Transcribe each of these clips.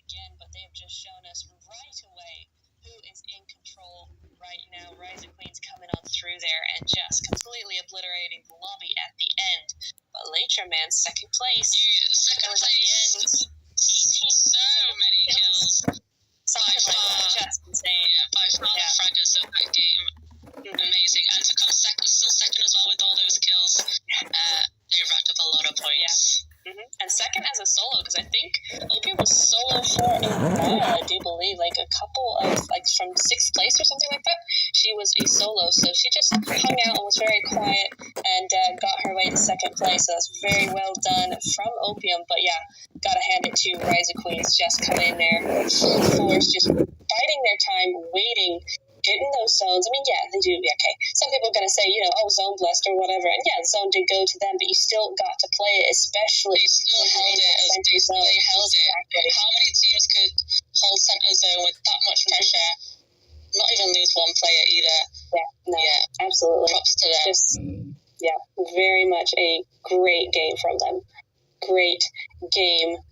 again, but they have just shown us right away who is in control right now. Rise of Queens coming on through there and just completely obliterating the lobby at the end. But Latra, man, second place. Second place. So many kills. By far, just insane. Yeah, by far the fraggers of that game. Amazing. And to come still second as well with all those kills, they racked up a lot of points. And second as a solo, because I think Opium was solo for a while, I do believe, like a couple of, like from 6th place or something like that. She was a solo, so she just hung out and was very quiet and got her way to 2nd place, so that's very well done from Opium. But yeah, gotta hand it to Rise of Queens, just coming in there, full force, just biding their time, waiting, getting those zones. I mean, yeah, they do. Yeah, okay. Some people are going to say, zone blessed or whatever. And yeah, the zone did go to them, but you still got to play it, especially. They still held it. They held it. Exactly. How many teams could hold center zone with that much pressure? Not even lose one player either. Yeah, no, absolutely. Props to them. Very much a great game from them. Great game.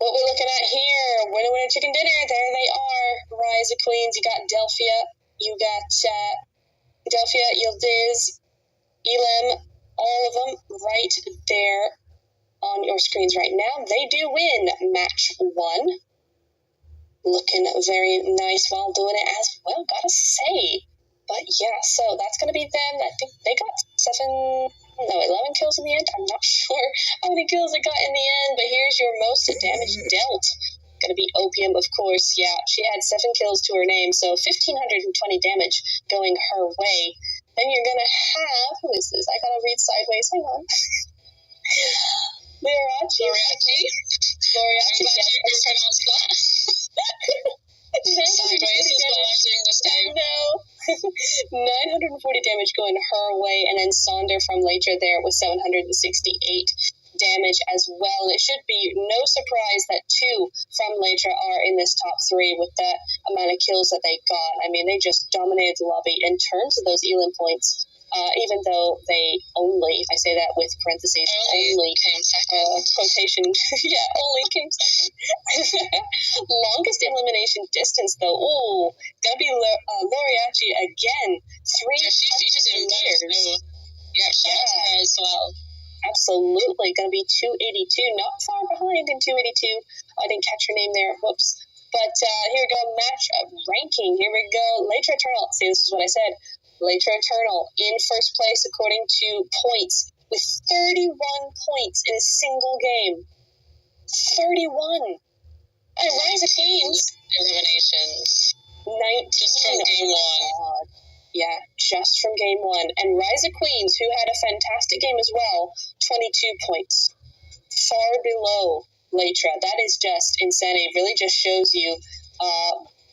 What we're looking at here, winner, winner, chicken dinner. There they are. Rise of Queens. You got Delphia. You got Delphia, Yildiz, Elam, all of them right there on your screens right now. They do win match 1. Looking very nice while doing it as well, gotta say. But yeah, so that's going to be them. I think they got 11 kills in the end. I'm not sure how many kills they got in the end, but here's your most damage dealt. Going to be Opium, of course. Yeah, she had 7 kills to her name, so 1,520 damage going her way. Then you're going to have, who is this? I got to read sideways. Hang on. Loriachi. I'm glad you can pronounce that. Sideways is what I'm doing this game. No. 940 damage going her way, and then Sonder from Latra there with 768 damage as well. It should be no surprise that 2 from Latra are in this top 3 with that amount of kills that they got. I mean, they just dominated the lobby in terms of those Elam points. Even though they only, I say that with parentheses, only came second. Quotation, only came second. Longest elimination distance, though. Ooh, gonna be Loriachi again. 300 meters. Yeah, shout out to her as well. Absolutely, gonna be 282. Not far behind in 282. I didn't catch her name there. Whoops. But here we go, match ranking. Here we go. Latra Eternal. See, this is what I said. Latra Eternal in first place according to points with 31 points in a single game. 31. And Rise of Queens. Eliminations. 19. Just from game 1. God. Yeah, just from game 1. And Rise of Queens, who had a fantastic game as well, 22 points. Far below Latra. That is just insanity. It really just shows you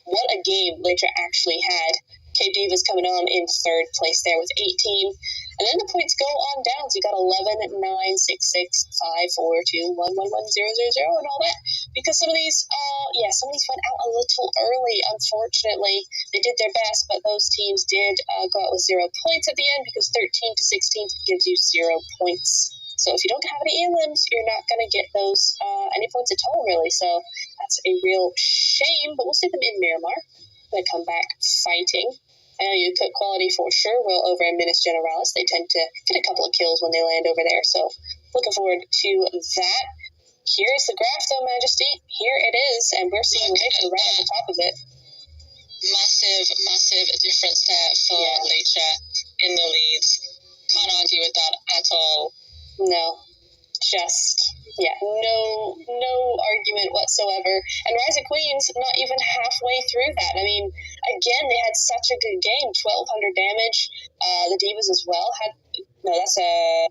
what a game Latra actually had. K Diva's coming on in 3rd place there with 18. And then the points go on down. So you got 11, 9, 6, 6, 5, 4, 2, 1, 1, 1, 0, 0, 0, and all that. Because some of these went out a little early, unfortunately. They did their best, but those teams did go out with 0 points at the end because 13 to 16 gives you 0 points. So if you don't have any elims, you're not going to get those any points at all, really. So that's a real shame, but we'll see them in Miramar. They come back fighting. I know you cook quality for sure. Well, over in Minas Generalis, they tend to get a couple of kills when they land over there. So looking forward to that. Here's the graph, though, Majesty. Here it is, and we're seeing Latra right at the top of it. Massive difference there for Latra in the lead. Can't argue with that at all. No. No argument whatsoever. And Rise of Queens, not even halfway through that. I mean, again, they had such a good game, 1,200 damage. The Divas as well had, that's a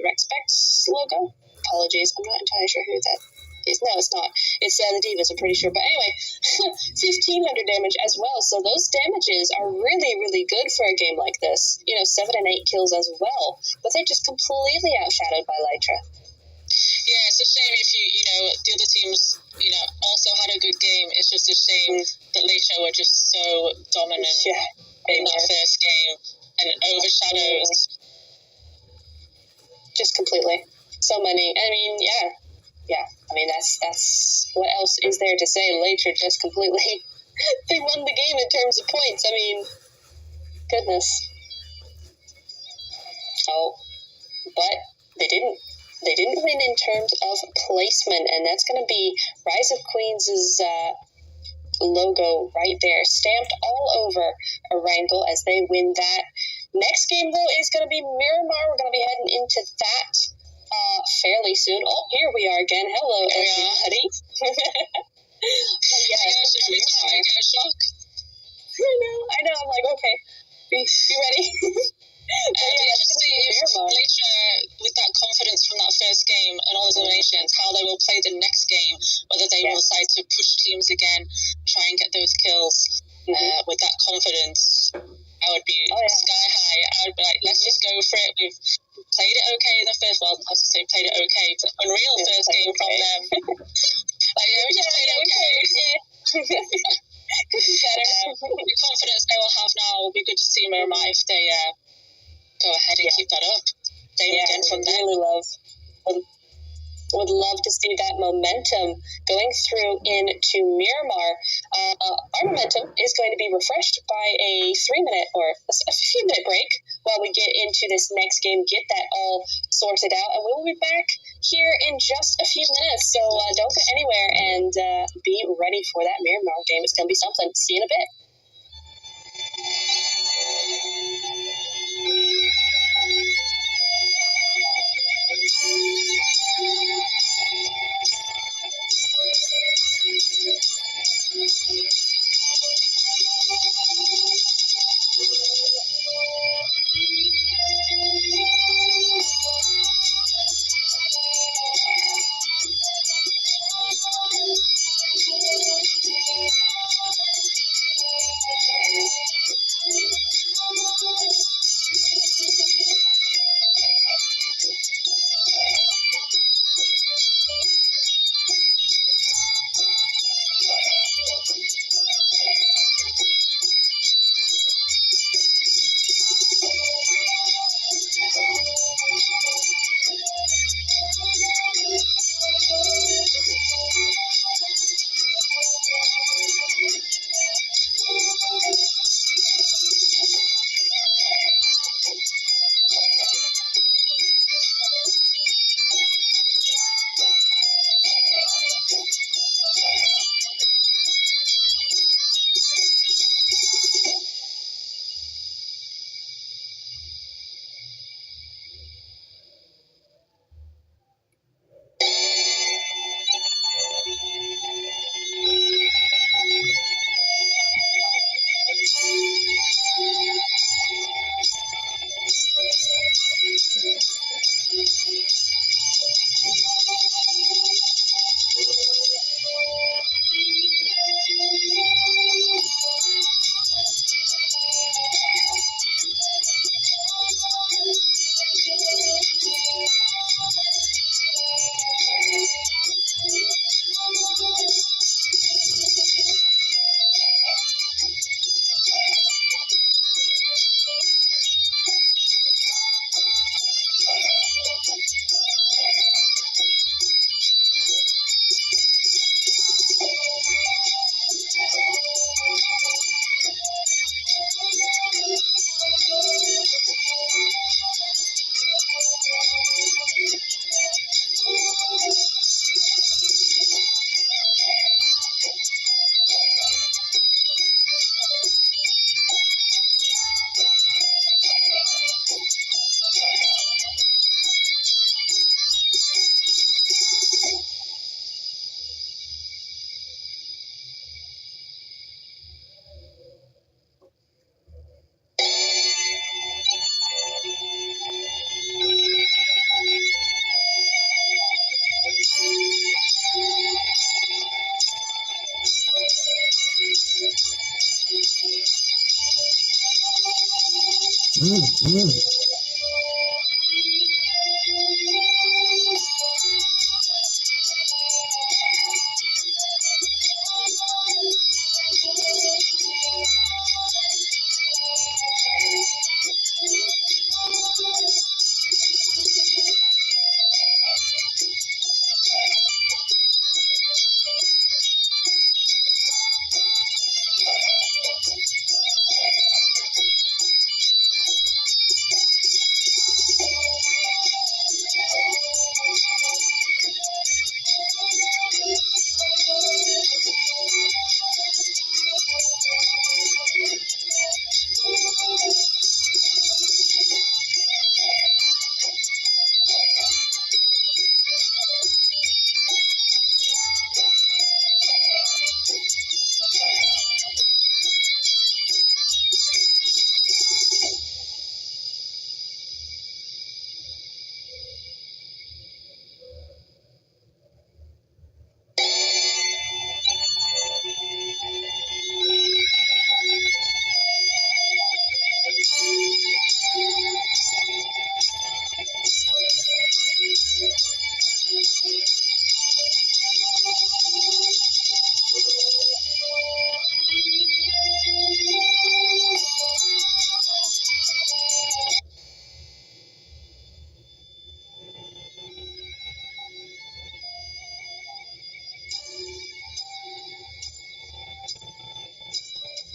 Rexpex logo. Apologies, I'm not entirely sure who that is. No, it's not. It's the Divas, I'm pretty sure. But anyway, 1,500 damage as well. So those damages are really, really good for a game like this. 7 and 8 kills as well. But they're just completely outshadowed by Latra. Yeah, it's a shame if the other teams, also had a good game. It's just a shame that Latra were just so dominant in that first game and overshadowed. Just completely. So many. I mean, Yeah, I mean, that's what else is there to say? Later just completely, they won the game in terms of points. I mean, goodness. Oh, but they didn't. They didn't win in terms of placement, and that's going to be Rise of Queens' logo right there, stamped all over Erangel as they win that. Next game, though, is going to be Miramar. We're going to be heading into that fairly soon. Oh, here we are again. Hello, everybody. Yes, every time I get a shock. I know. I'm like, okay, be ready. Just see if later, with that confidence from that first game and all those eliminations, how they will play the next game, whether they will decide to push teams again, try and get those kills. With that confidence, I would be sky high. I would be like, let's just go for it. We've played it okay in the first, well, I was going to say played it okay, but unreal first game from them. Like, we just played it okay. Could be better. The confidence they will have now will be good to see Miramar if they go ahead and keep that up. They again from them. Would love to see that momentum going through into Miramar. Our momentum is going to be refreshed by a 3-minute or a few-minute break while we get into this next game, get that all sorted out, and we will be back here in just a few minutes. So don't go anywhere and be ready for that Miramar game. It's going to be something. See you in a bit.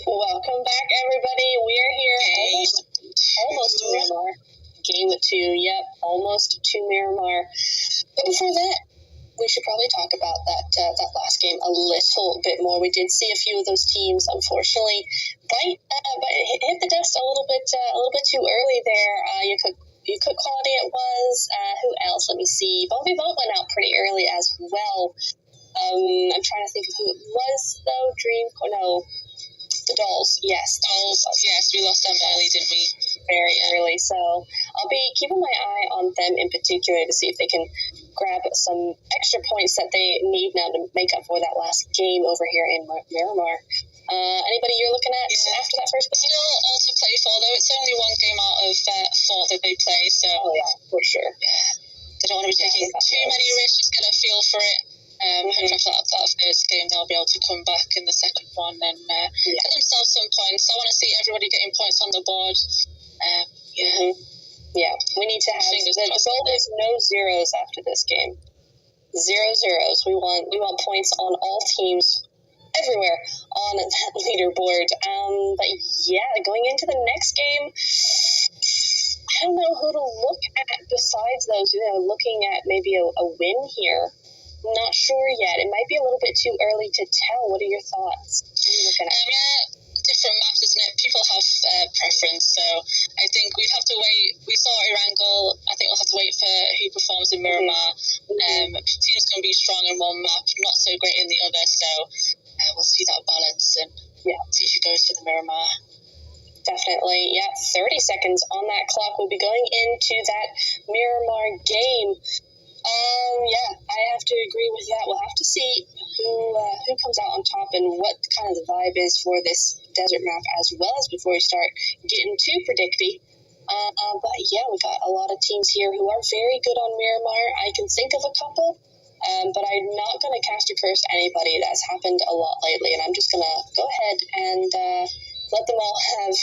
Welcome back, everybody. We are here almost to Miramar. Game 2, yep, almost to Miramar. But before that, we should probably talk about that last game a little bit more. We did see a few of those teams, unfortunately, but hit the dust a little bit too early there. You could quality it was. Who else? Let me see. Bon Vivant went out pretty early as well. I'm trying to think of who it was though. The Dolls. Yes, Dolls. Yes, we lost them early, didn't we? Very early. So I'll be keeping my eye on them in particular to see if they can grab some extra points that they need now to make up for that last game over here in Miramar. Anybody you're looking at after that first game? Still all to play for, though. It's only one game out of 4 that they play, so... Oh, yeah, for sure. Yeah. They don't want to be taking too many risks, just get a feel for it. Hopefully after that first game, they'll be able to come back in the second one and get themselves some points. I want to see everybody getting points on the board. Yeah, we need to have... The goal is no zeros after this game. 0 zeros. We want points on all teams everywhere on that leaderboard. But yeah, going into the next game, I don't know who to look at besides those, looking at maybe a win here. I'm not sure yet. It might be a little bit too early to tell. What are your thoughts? What are you looking at? Different maps, isn't it? People have preference, so I think we'd have to wait. We saw Erangel. I think we'll have to wait for who performs in Miramar. Teams can be strong in one map, not so great in the other, so we'll see that balance and see who goes for the Miramar. Definitely, 30 seconds on that clock. We'll be going into that Miramar game. I have to agree with that. We'll have to see who comes out on top and what kind of the vibe is for this desert map as well as before we start getting too predicty. But yeah, we've got a lot of teams here who are very good on Miramar. I can think of a couple, but I'm not going to cast a curse to anybody. That's happened a lot lately, and I'm just going to go ahead and let them all have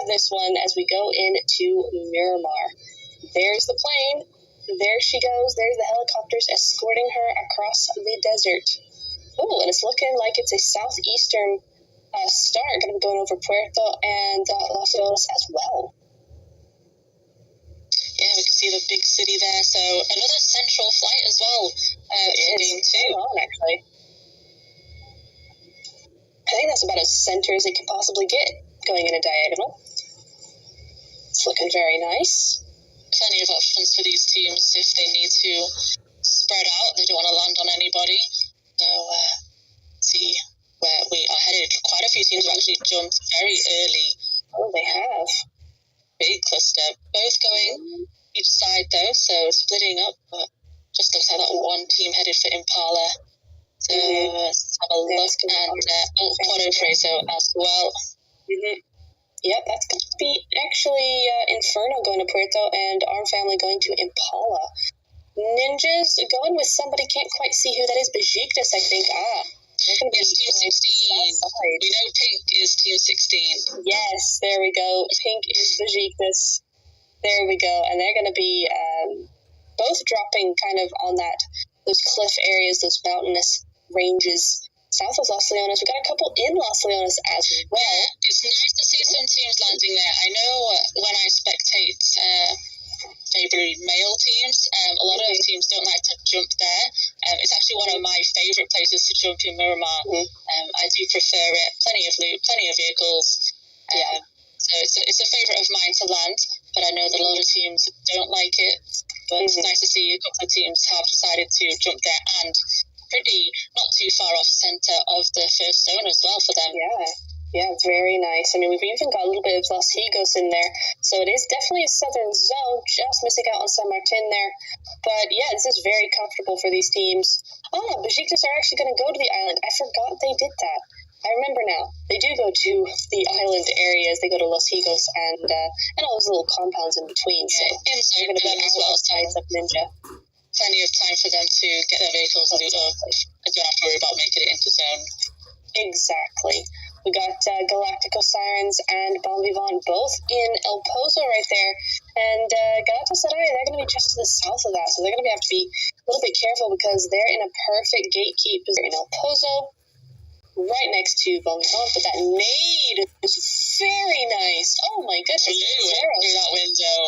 this one as we go into Miramar. There's the plane. There she goes. There's the helicopters escorting her across the desert. Oh, and it's looking like it's a southeastern star going to be going over Puerto and Los Angeles as well. Yeah, we can see the big city there. So another central flight as well. Game 2. Actually. I think that's about as center as it can possibly get going in a diagonal. It's looking very nice. Plenty of options for these teams if they need to spread out. They don't want to land on anybody. So, see where we are headed. Quite a few teams have actually jumped very early. Oh, they have. Big cluster. Both going each side, though, so splitting up. But just looks like that one team headed for Impala. So, let's have a look. And Porto Fraser as well. Yep, that's going to be actually Inferno going to Puerto and Arm Family going to Impala. Ninjas going with somebody, can't quite see who that is. Besiktas, I think. They're going to be Team 16. We know Pink is Team 16. Yes, there we go. Pink is Besiktas. There we go. And they're going to be both dropping kind of on those cliff areas, those mountainous ranges south of Los Leones. We got a couple in Los Leones as well. Yeah, it's nice to see some teams landing there. I know when I spectate favorably male teams, a lot of teams don't like to jump there. It's actually one of my favorite places to jump in Miramar. I do prefer it. Plenty of loot, plenty of vehicles. So it's a favorite of mine to land, but I know that a lot of teams don't like it. But it's nice to see a couple of teams have decided to jump there and pretty not too far off center of the first zone as well for them. Yeah, very nice. I mean, we've even got a little bit of Los Higos in there, so it is definitely a southern zone, just missing out on San Martin there. But yeah, this is very comfortable for these teams. Besiktas are actually going to go to the island. I forgot they did that. I remember now. They do go to the island areas. They go to Los Higos and all those little compounds in between. Yeah, so inside them as well. Sides of Ninja. Plenty of time for them to get their vehicles and I don't have to worry about making it into zone. Exactly. We got Galactico Sirens and Bon Vivant both in El Pozo right there. And Galatasaray, they're going to be just to the south of that. So they're going to have to be a little bit careful because they're in a perfect gatekeep in El Pozo. right next to Bongon, but that nade was very nice. Oh my goodness. Flew through that window.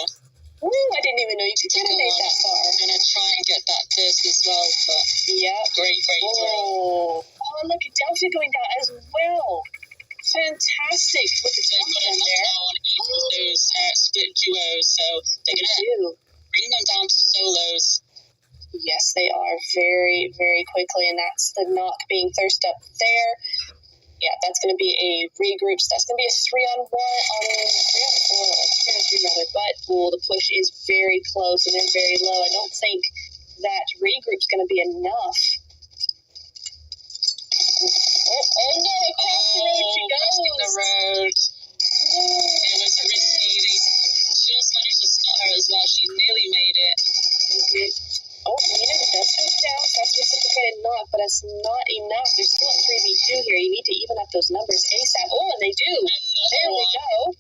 Ooh, I didn't even know you could get a nade that far. I'm going to try and get that burst as well, but yeah. Great throw. Oh, look at Delphi going down as well. Fantastic with the They put a knockdown on each of those split duos, so they're going to bring them down to solos. Yes, they are very, very quickly, and that's the knock being thirst up there. Yeah, that's going to be a regroup. So that's going to be a 3-on-1 3-on-4, 3-on-3 rather. But the push is very close, and they're very low. I don't think that regroup's going to be enough. Oh no! Across the road she goes. The road. No. It was risky. They just managed to spot her as well. She nearly made it. Oh, Nina does go down. So that's a reciprocated knock, but it's not enough. There's still a 3v2 here. You need to even up those numbers ASAP. Oh, and they do. There we go.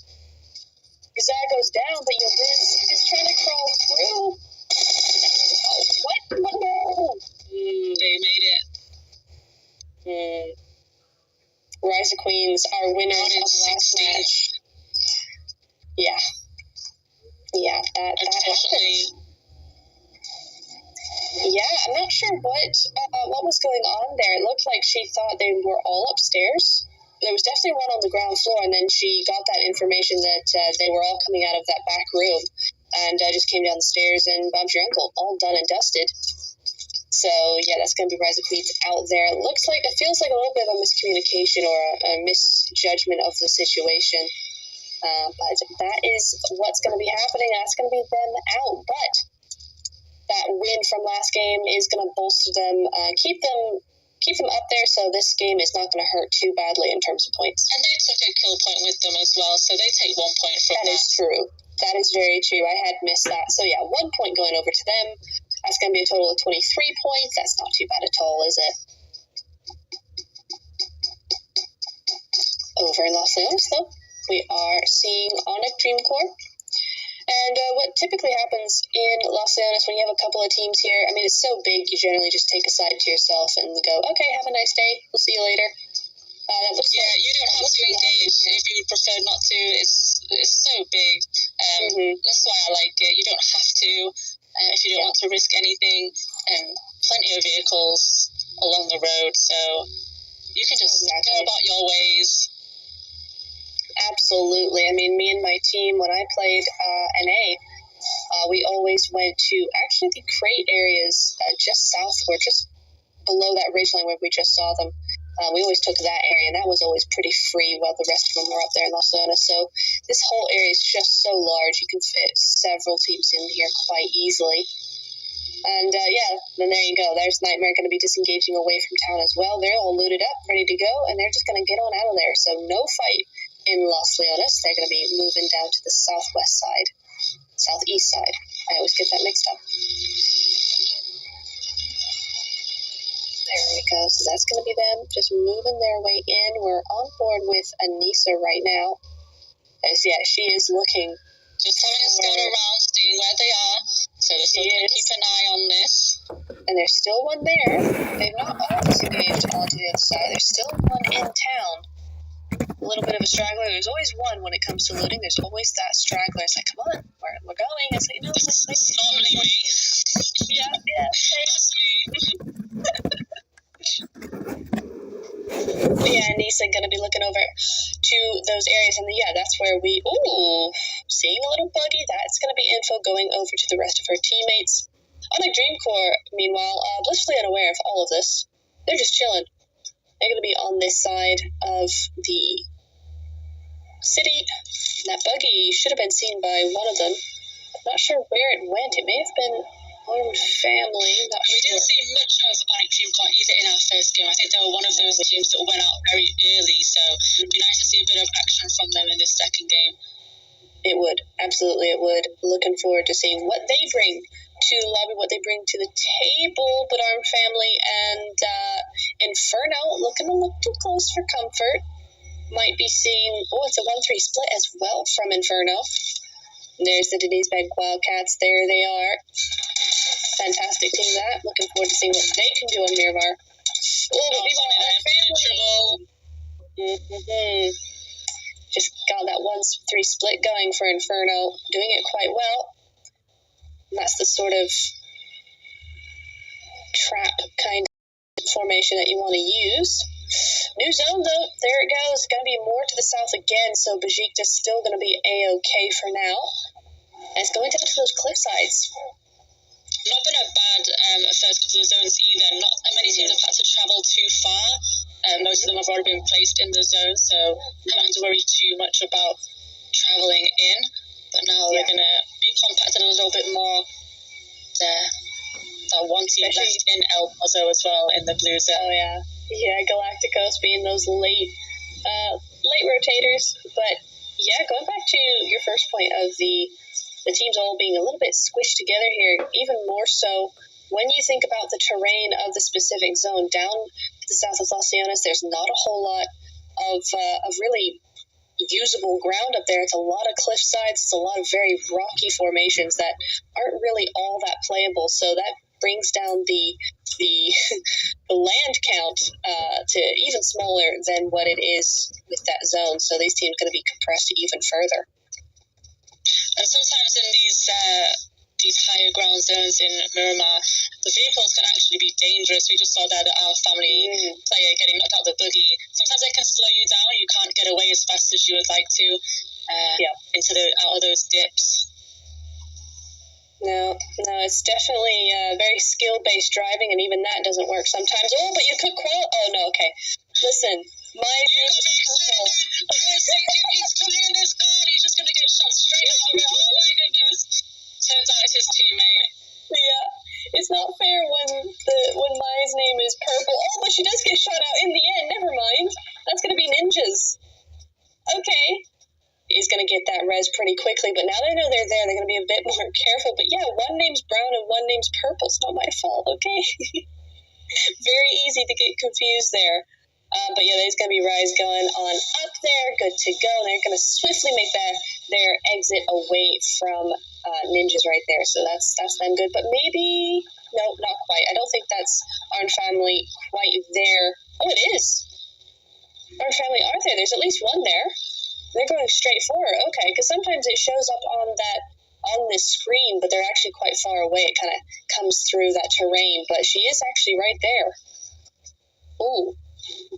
Zag goes down, but Liz is trying to crawl through. Oh, what? No. They made it. Rise of Queens are winners of last match. Yeah. Yeah, that happened. Yeah, I'm not sure what was going on there. It looked like she thought they were all upstairs. There was definitely one on the ground floor, and then she got that information that they were all coming out of that back room, and just came down the stairs and bumped your uncle, all done and dusted. So, yeah, that's going to be Rise of Queens out there. It feels like a little bit of a miscommunication or a misjudgment of the situation. But that is what's going to be happening. That's going to be them out. But that win from last game is going to bolster them, keep them up there, so this game is not going to hurt too badly in terms of points. And they took a kill point with them as well, so they take 1 point from that. That is true. That is very true. I had missed that. So, yeah, 1 point going over to them. That's going to be a total of 23 points. That's not too bad at all, is it? Over in Los Leones, though, we are seeing Onyx Dream Corps. And what typically happens in Los Leones when you have a couple of teams here, I mean, it's so big, you generally just take a side to yourself and go, okay, have a nice day. We'll see you later. You don't have to engage if you would prefer not to. It's so big. That's why I like it. You don't have to if you don't want to risk anything. And plenty of vehicles along the road, so you can just go about your ways. Absolutely. I mean, me and my team, when I played NA, we always went to actually the crate areas just south or just below that ridgeline where we just saw them. We always took that area, and that was always pretty free while the rest of them were up there in Los Leones. So this whole area is just so large. You can fit several teams in here quite easily. And, then there you go. There's Nightmare going to be disengaging away from town as well. They're all looted up, ready to go, and they're just going to get on out of there. So no fight in Los Leones. They're going to be moving down to the southwest side, southeast side. I always get that mixed up. There we go. So that's going to be them just moving their way in. We're on board with Anissa right now. She is looking. Just having a scout around, seeing where they are. So they're still going to keep an eye on this. And there's still one there. They've not all disengaged onto the other side. There's still one in town. A little bit of a straggler. There's always one when it comes to looting. There's always that straggler. It's like, come on, we're going. It's like, no, it's normally me. Yeah. That's me. Nisa going to be looking over to those areas, and that's where seeing a little buggy. That's going to be info going over to the rest of her teammates. On a Dream Corps, meanwhile, blissfully unaware of all of this, they're just chilling. They're going to be on this side of the city. That buggy should have been seen by one of them. I'm not sure where it went. It may have been Armed Family. We didn't see much of Onyx Dream Corps either in our first game. I think they were one of those teams that went out very early, so it'd be nice to see a bit of action from them in this second game. It would. Absolutely, it would. Looking forward to seeing what they bring to the lobby, what they bring to the table. But Armed Family and Inferno looking a little too close for comfort. Might be seeing, it's a 1-3 split as well from Inferno. There's the Denise Bank Wildcats. There they are. Fantastic team that. Looking forward to seeing what they can do on Miramar. Oh, but people are in trouble. Mm-hmm. Just got that 1-3 split going for Inferno, doing it quite well. And that's the sort of trap kind of formation that you want to use. New zone, though, there it goes. Going to be more to the south again, so Bajik is still going to be A-okay for now. And it's going down to those cliff sides. Not been a bad first couple of zones either. Not many teams have had to travel too far. Most of them have already been placed in the zone, so haven't had to worry too much about traveling in. But now they're going to be compacted a little bit more there. That one team left in El Pozo as well in the blue zone. Oh, yeah. Yeah, Galacticos being those late rotators. But, yeah, going back to your first point of the teams all being a little bit squished together here, even more so when you think about the terrain of the specific zone. Down to the south of Los Llanos, there's not a whole lot of really usable ground up there. It's a lot of cliff sides. It's a lot of very rocky formations that aren't really all that playable. So that brings down the the land count to even smaller than what it is with that zone. So these teams are going to be compressed even further. And sometimes in these higher ground zones in Miramar, the vehicles can actually be dangerous. We just saw that our family player getting knocked out of the buggy. Sometimes they can slow you down. You can't get away as fast as you would like to out of those dips. No, it's definitely very skill-based driving, and even that doesn't work sometimes. Oh, but you could Oh, no, okay. Listen, You got me excited. I was thinking he's coming in this car and he's just going to get shot straight out of it. Oh my goodness. Turns out it's his teammate. Yeah, it's not fair when Maya's name is Purple. Oh, but she does get shot out in the end. Never mind. That's going to be ninjas. Okay. He's going to get that res pretty quickly, but now they know they're there, they're going to be a bit more careful. But yeah, one name's Brown and one name's Purple. It's not my fault, okay? Very easy to get confused there. But yeah, there's going to be Rise going on up there. Good to go. And they're going to swiftly make their exit away from ninjas right there. So that's them good. But maybe... No, not quite. I don't think that's Arn Family quite there. Oh, it is. Arn Family are there. There's at least one there. They're going straight forward. Okay, because sometimes it shows up on this screen, but they're actually quite far away. It kind of comes through that terrain, but she is actually right there. Ooh,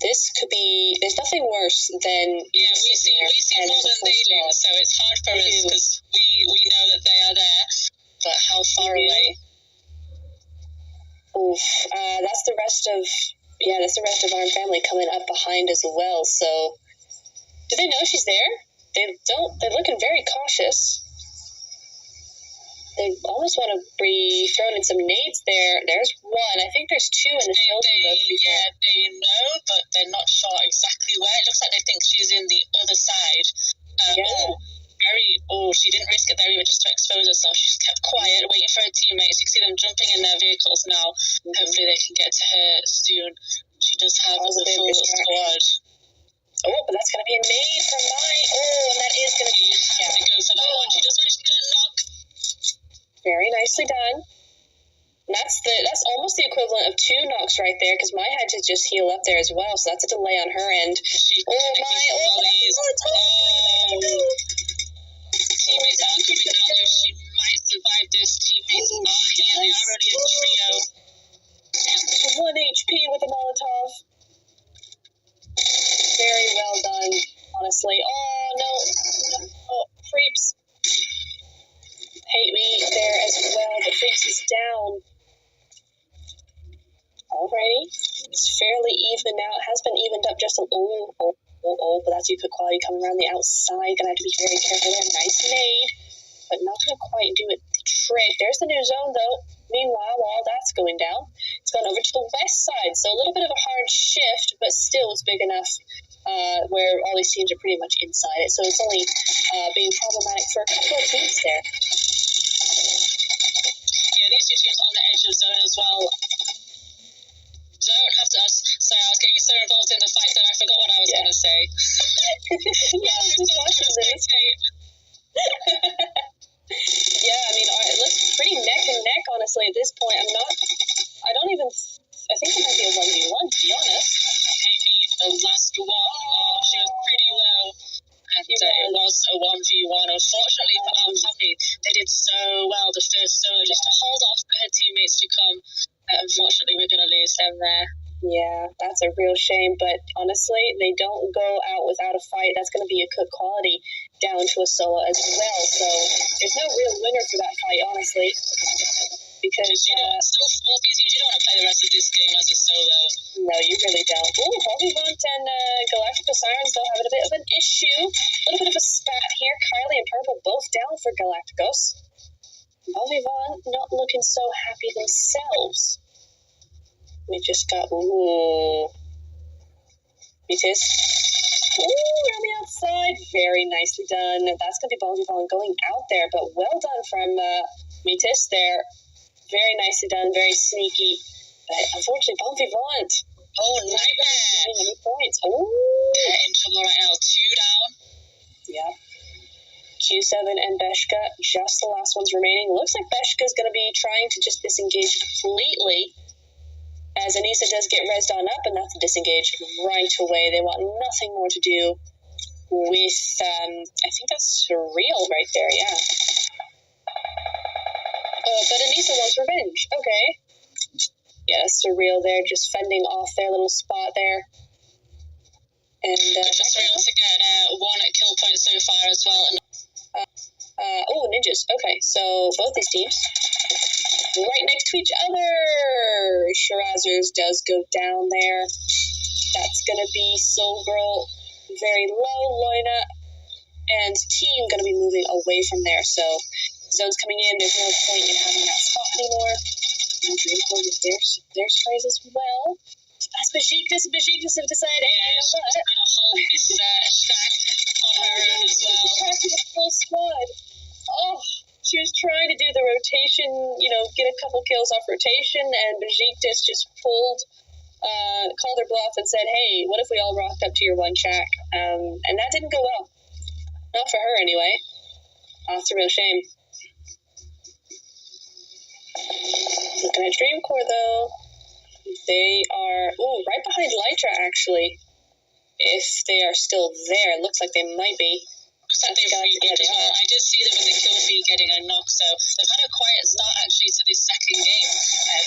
this could be. There's nothing worse than we see more than they do, so it's hard for us because we know that they are there, but how far away? Oof, that's the rest of Arm Family coming up behind as well. So. Do they know she's there? They're looking very cautious. They almost want to be throwing in some nades there. There's one. I think there's two in the building. They know, but they're not sure exactly where. It looks like they think she's in the other side. She didn't risk it there even just to expose herself. She just kept quiet, waiting for her teammates. You can see them jumping in their vehicles now. Hopefully they can get to her soon. She does have a full squad. Oh, but that's going to be a nade from Mai. Oh, and that is going to be... to go for that one. She does manage to get a knock. Very nicely done. And that's almost the equivalent of 2 knocks right there, because Mai had to just heal up there as well, so that's a delay on her end. Teammates are coming down though. She might survive this. Teammates are here. They are already a trio. 1 HP with a Molotov. Very well done, honestly. Oh, no. Oh, Freeps. Hate me there as well, but Freeps is down. Alrighty. It's fairly even now. It has been evened up just a but that's Yuka quality coming around the outside. Gonna have to be very careful there. Nice nade, but not gonna quite do it the trick. There's the new zone, though. Meanwhile, while that's going down, it's gone over to the west side. So a little bit of a hard shift, but still it's big enough where all these teams are pretty much inside it. So it's only being problematic for a couple of teams there. Yeah, these 2 teams on the edge of zone as well. Don't have to ask. Sorry, I was getting so involved in the fight that I forgot what I was going to say. Yeah, I mean, it looks pretty neck and neck, honestly, at this point. I don't even think it might be a 1v1, to be honest. Maybe the last one. Oh, she was pretty low. And it was a 1v1. Unfortunately for our family, they did so well the first solo just to hold off for her teammates to come. Unfortunately, we're going to lose them there. Yeah, that's a real shame, but honestly, they don't go out without a fight. That's going to be a good quality down to a solo as well, so there's no real winner for that fight, honestly, because still 40s, you don't want to play the rest of this game as a solo. No, you really don't. Ooh, Volvivant and Galactica Sirens, though, having a bit of an issue. A little bit of a spat here. Kylie and Purple both down for Galacticos. Volvivant not looking so happy themselves. We just got, ooh. Mitis. Ooh, around the outside. Very nicely done. That's going to be Volvivant going out there, but well done from Mitis there. Very nicely done, very sneaky. But unfortunately, Volvivant. Oh, nightmare. Any points. Oh. They're in trouble right now. 2 down. Yeah. Q7 and Beshka, just the last ones remaining. Looks like Beshka's going to be trying to just disengage completely. As Anissa does get rezzed on up, and that's a disengage right away. They want nothing more to do with, I think that's Surreal right there, yeah. But Anissa wants revenge. Okay. Yeah, Surreal there, just fending off their little spot there. And Surreal to get 1 kill point so far as well. And ninjas. Okay, so both these teams right next to each other. Shirazers does go down there. That's going to be Soul Girl very low. Loina and team going to be moving away from there. So zone's coming in. There's no point in having that spot anymore. And Dreamcore with their sprays as well. As Bajiktas have decided, hey, you know what? Trying to hold this stack on her own as well. Crafted a full squad. Oh, she was trying to do the rotation, get a couple kills off rotation, and Bajiktas just called her bluff and said, hey, what if we all rocked up to your one shack? And that didn't go well. Not for her, anyway. Oh, it's a real shame. Looking at Dreamcore, though. They are, right behind Lytra, actually. If they are still there. It looks like they might be. Looks like they've regrouped as well. I did see them in the kill feed getting a knock, so they've had a quiet start, actually, to this second game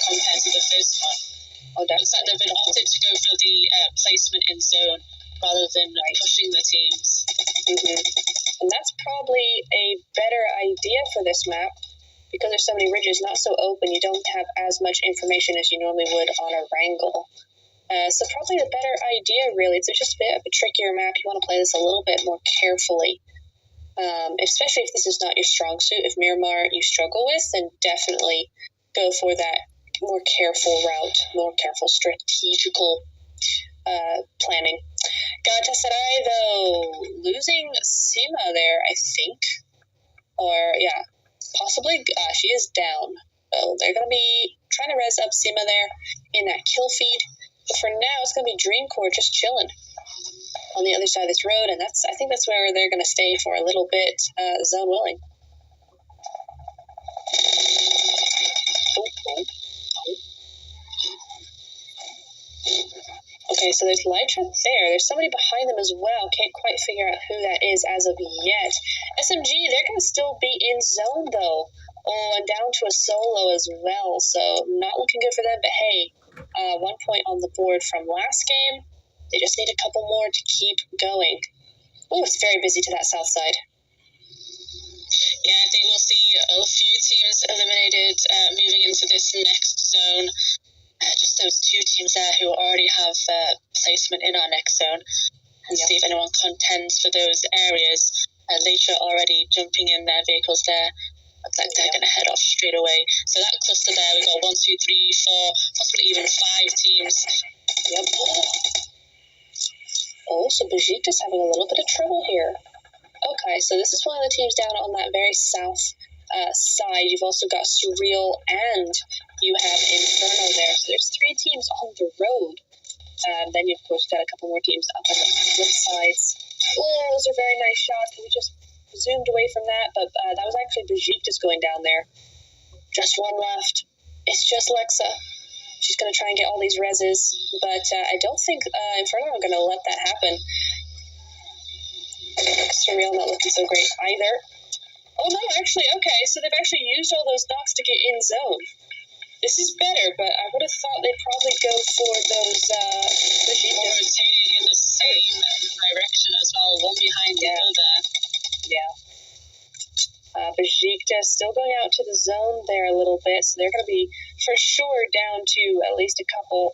compared to the first one. Oh, looks like they've been opted to go for the placement in zone rather than pushing the teams. Mm-hmm. And that's probably a better idea for this map. Because there's so many ridges, not so open, you don't have as much information as you normally would on a Wrangle. So probably the better idea, really. It's just a bit of a trickier map. You want to play this a little bit more carefully. Especially if this is not your strong suit. If Miramar you struggle with, then definitely go for that more careful route, more careful strategical planning. Galatasaray, though, losing Sima there, I think. Or, yeah. Possibly, she is down. So they're going to be trying to res up Sima there in that kill feed. But for now, it's going to be Dreamcore just chilling on the other side of this road. And I think that's where they're going to stay for a little bit, zone willing. Okay, so there's Lytra there. There's somebody behind them as well. Can't quite figure out who that is as of yet. SMG, they're going to still be in zone, though. Oh, and down to a solo as well. So not looking good for them. But hey, 1 point on the board from last game. They just need a couple more to keep going. Oh, it's very busy to that south side. Yeah, I think we'll see a few teams eliminated moving into this next zone. Just those 2 teams there who already have placement in our next zone, and see if anyone contends for those areas. Later already jumping in their vehicles there. Looks like they're going to head off straight away. So that cluster there, we've got 1, 2, 3, 4, possibly even 5 teams. Yep. Oh, so Bajikta's having a little bit of trouble here. Okay, so this is one of the teams down on that very south side. You've also got Surreal and you have Inferno there. So there's 3 teams on the road. Then you, of course, got a couple more teams up on the flip sides. Oh, those are very nice shots. We just zoomed away from that, but that was actually Bajiktas going down there. Just one left. It's just Lexa. She's going to try and get all these reses, but I don't think Inferno are going to let that happen. Surreal not looking so great either. Oh no, actually, okay, so they've actually used all those knocks to get in zone. This is better, but I would have thought they'd probably go for those rotating in the same direction as well, one behind the other. Yeah. Bajikta still going out to the zone there a little bit, so they're going to be for sure down to at least a couple.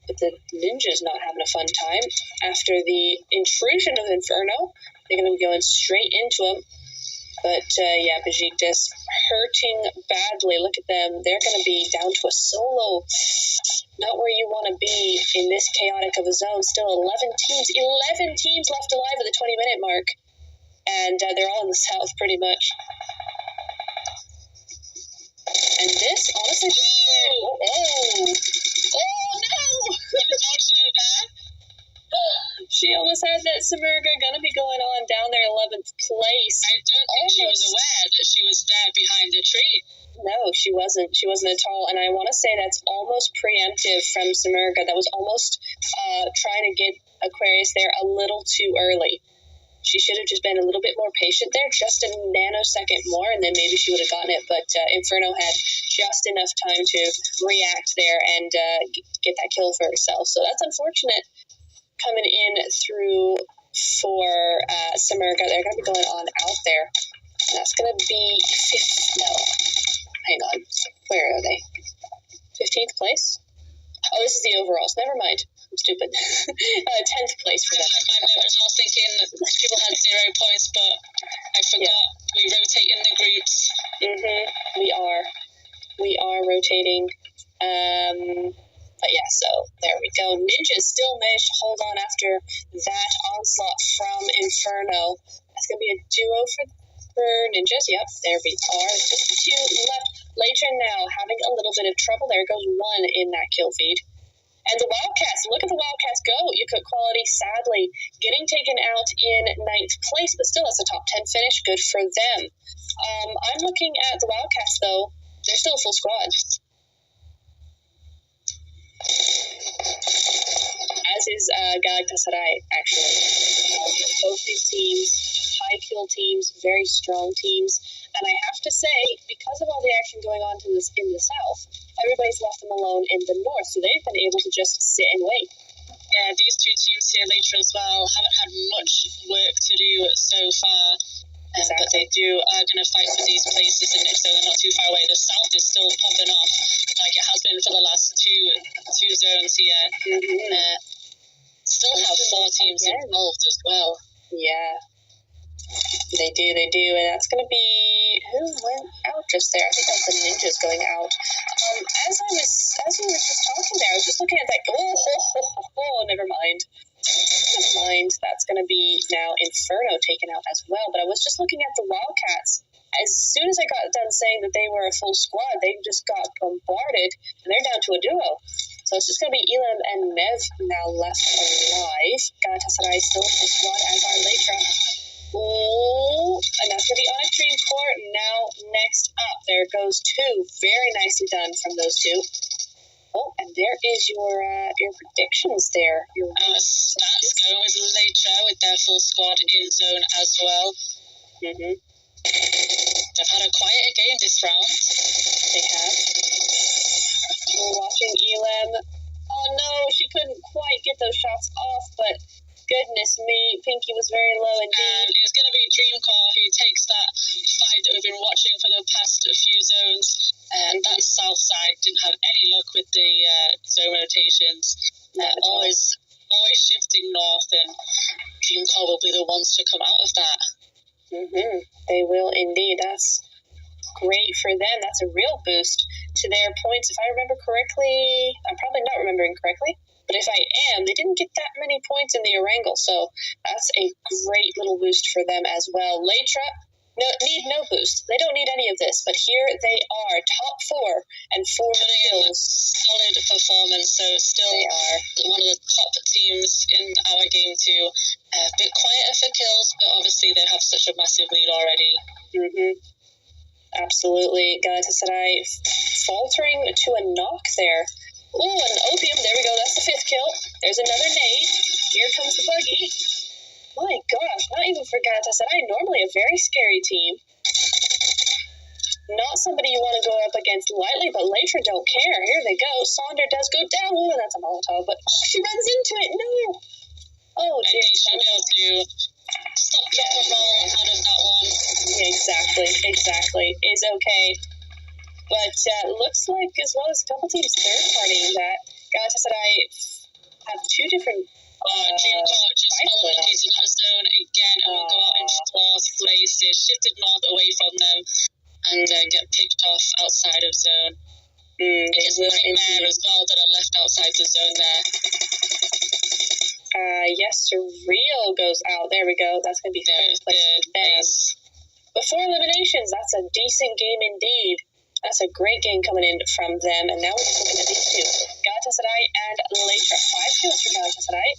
But the Ninja's not having a fun time. After the intrusion of Inferno, they're going to be going straight into him. But, Bajikta's hurting badly. Look at them. They're going to be down to a solo. Not where you want to be in this chaotic of a zone. Still 11 teams left alive at the 20-minute mark. And they're all in the south, pretty much. And this, honestly... Oh, no! She almost had that Samerga gonna be going on down there 11th place. I don't think she was aware that she was there behind the tree. No, she wasn't. She wasn't at all. And I want to say that's almost preemptive from Samerga. That was almost trying to get Aquarius there a little too early. She should have just been a little bit more patient there, just a nanosecond more, and then maybe she would have gotten it. But Inferno had just enough time to react there and get that kill for herself. So that's unfortunate coming in through for Samerga. They're going to be going on out there. And that's going to be hang on. Where are they? 15th place? Oh, this is the overalls. Never mind. I'm stupid. 10th place for them. I was thinking people had 0 points, but I forgot we rotate in the groups. We are rotating. But yeah, so there we go. Ninja still managed to hold on after that onslaught from Inferno. That's going to be a duo for Ninjas. Yep, there we are. Just the two left. Leitra now having a little bit of trouble. There goes one in that kill feed. And the Wildcats, look at the Wildcats go. Yakut Quality, sadly, getting taken out in 9th place, but still that's a top 10 finish. Good for them. I'm looking at the Wildcats, though. They're still a full squad. As is Galatasaray, actually. Both these teams, high kill teams, very strong teams. And I have to say, because of all the action going on in the south, everybody's left them alone in the north, so they've been able to just sit and wait. Yeah, these two teams here later as well haven't had much work to do so far, but they are going to fight for these places in next, so they're not too far away. The south is still popping off like it has been for the last two zones here. Still have 4 teams involved as well. Yeah. They do, and that's going to be who went out just there. I think that was the Ninjas going out. As we were just talking there, I was just looking at that. Never mind. That's going to be now Inferno taken out as well. But I was just looking at the Wildcats. As soon as I got done saying that they were a full squad, they just got bombarded, and they're down to a duo. So it's just going to be Elam and Mev now left alive. Galatasaray still in the squad, as are Leitra. Oh, and that's going to be on a Dream Core. Now, next up, there goes 2. Very nicely done from those 2. Oh, and there is your predictions there. Your stats going with Leitra with their full squad in zone as well. They've had a quieter game this round. They have. We're watching Elam. Oh no, she couldn't quite get those shots off, but goodness me, Pinky was very low indeed. And it's going to be Dreamcore who takes that fight that we've been watching for the past few zones. And that south side didn't have any luck with the zone rotations. Always shifting north, and Dreamcore will be the ones to come out of that. They will indeed. That's great for them. That's a real boost to their points. If I remember correctly, I'm probably not remembering correctly, but if I am, they didn't get that many points in the Erangel, so that's a great little boost for them as well. Leitra need no boost. They don't need any of this, but here they are, top 4 and 4 kills. Solid performance, so still they are one of the top teams in our game too. A bit quieter for kills, but obviously they have such a massive lead already. Absolutely. Galatasaray faltering to a knock there. Ooh, an opium. There we go. That's the 5th kill. There's another nade. Here comes the buggy. My gosh, not even for Galatasaray. Normally a very scary team. Not somebody you want to go up against lightly, but Latra don't care. Here they go. Sonder does go down. Oh, and that's a Molotov, but she runs into it. No. Oh, dear. I think she'll be able to stop, drop, and roll out of that one. Exactly. Is okay. But looks like, as well as a couple teams third-partying that, Galatasaray have 2 different Dreamcourt just followed into that zone again and will go out in 4th place. They shifted north away from them and get picked off outside of zone. It's Nightmare as well that are left outside the zone there. Yes, Real goes out. There we go. That's going to be third place. Before eliminations, that's a decent game indeed. That's a great game coming in from them. And now we're just looking at these 2. Galatasaray and Latra. 5 kills for Galatasaray.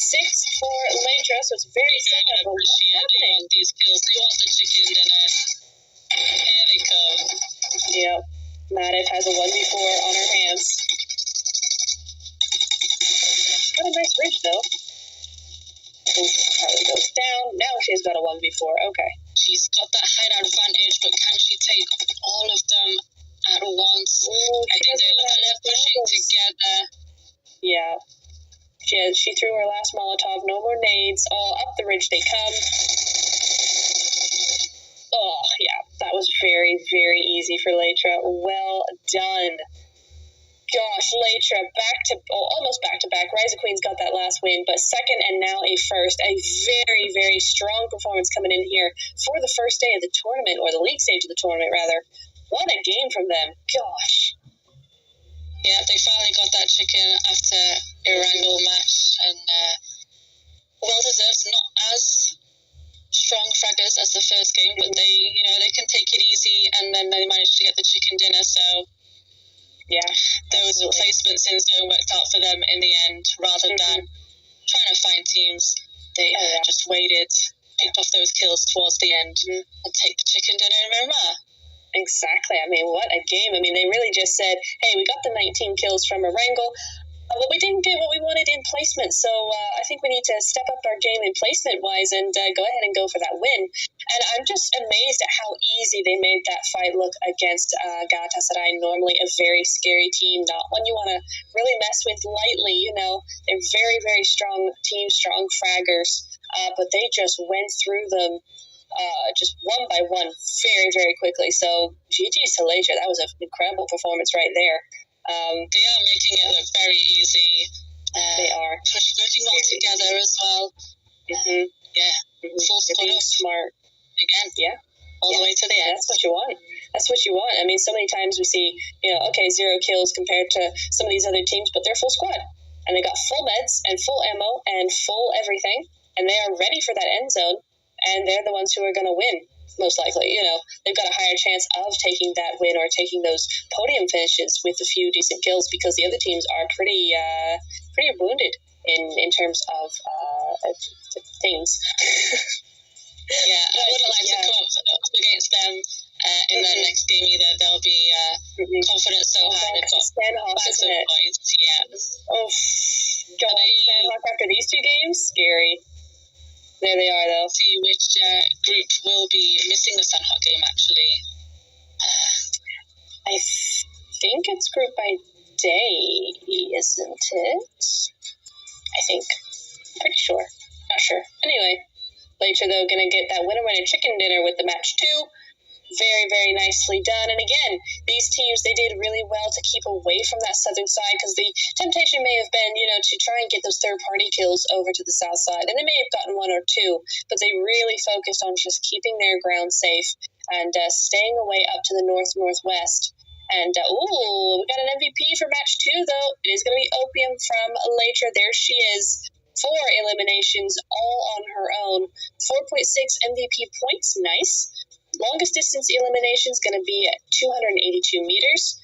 6 for Latra, so it's very similar. But what's happening? They want these kills. They want the chicken dinner. Here they come. Yep. Madev has a 1v4 on her hands. Got a nice ridge, though. Probably goes down. Now she's got a 1v4. Okay. She's got that height advantage, but can she take all of them at once? Ooh, I think they look like they're pushing together. Yeah. She threw her last Molotov. No more nades. All up the ridge they come. Oh, yeah. That was very, very easy for Latra. Well done. Gosh, Latra almost back to back. Rise of Queens got that last win, but second and now a first. A very, very strong performance coming in here for the first day of the tournament, or the league stage of the tournament, rather. What a game from them. Gosh. Yeah, they finally got that chicken after a wrangle match, and well deserved. Not as strong fraggers as the first game, but they can take it easy, and then they managed to get the chicken dinner. So yeah, those placements in zone worked out for them in the end, rather than trying to find teams. They just waited, picked off those kills towards the end, and take the chicken dinner in Miramar. Exactly. I mean, what a game. I mean, they really just said, hey, we got the 19 kills from a wrangle, but we didn't get what we wanted in placement, so I think we need to step up our game in placement-wise and go ahead and go for that win. And I'm just amazed at how easy they made that fight look against Galatasaray, normally a very scary team, not one you want to really mess with lightly. They're very, very strong team, strong fraggers, but they just went through them just one by one very, very quickly. So GG's to Latra. That was an incredible performance right there. They are making it look very easy. They are. Working well together as well. Full squad being up. Smart. Again. Yeah. All the way to the end. That's what you want. That's what you want. I mean, so many times we see, 0 kills compared to some of these other teams, but they're full squad. And they got full meds and full ammo and full everything. And they are ready for that end zone. And they're the ones who are going to win, most likely. They've got a higher chance of taking that win or taking those podium finishes with a few decent kills, because the other teams are pretty wounded in terms of things. Yeah, I wouldn't like to come up against them in their next game either. They'll be confident so high. They've got bags of points. Yeah. Oh, God. Sandhawk after these 2 games? Scary. There they are, though. See which group will be missing the Sandhawk game, actually. I think it's group by day, isn't it? I think. Pretty sure. Not sure. Anyway, Latra, though, going to get that winner-winner chicken dinner with the match 2. Very, very nicely done. And again, these teams, they did really well to keep away from that southern side, because the temptation may have been, to try and get those third-party kills over to the south side. And they may have gotten 1 or 2, but they really focused on just keeping their ground safe and staying away up to the northwest. And, we got an MVP for match 2, though. It is going to be Opium from Latra. There she is. 4 eliminations, all on her own. 4.6 MVP points. Nice. Longest distance elimination is going to be at 282 meters.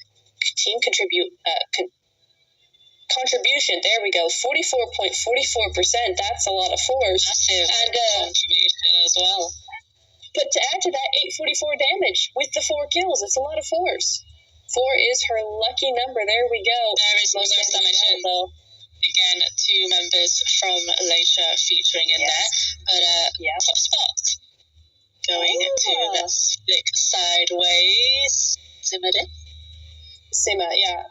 Team contribution, there we go, 44.44%. That's a lot of 4s. Massive contribution as well. But to add to that, 844 damage with the 4 kills. It's a lot of 4s. 4 is her lucky number. There we go. There is most dimension. Again, 2 members from Leisha featuring in there. But top spot. Going to the flick sideways. Simmer, yeah.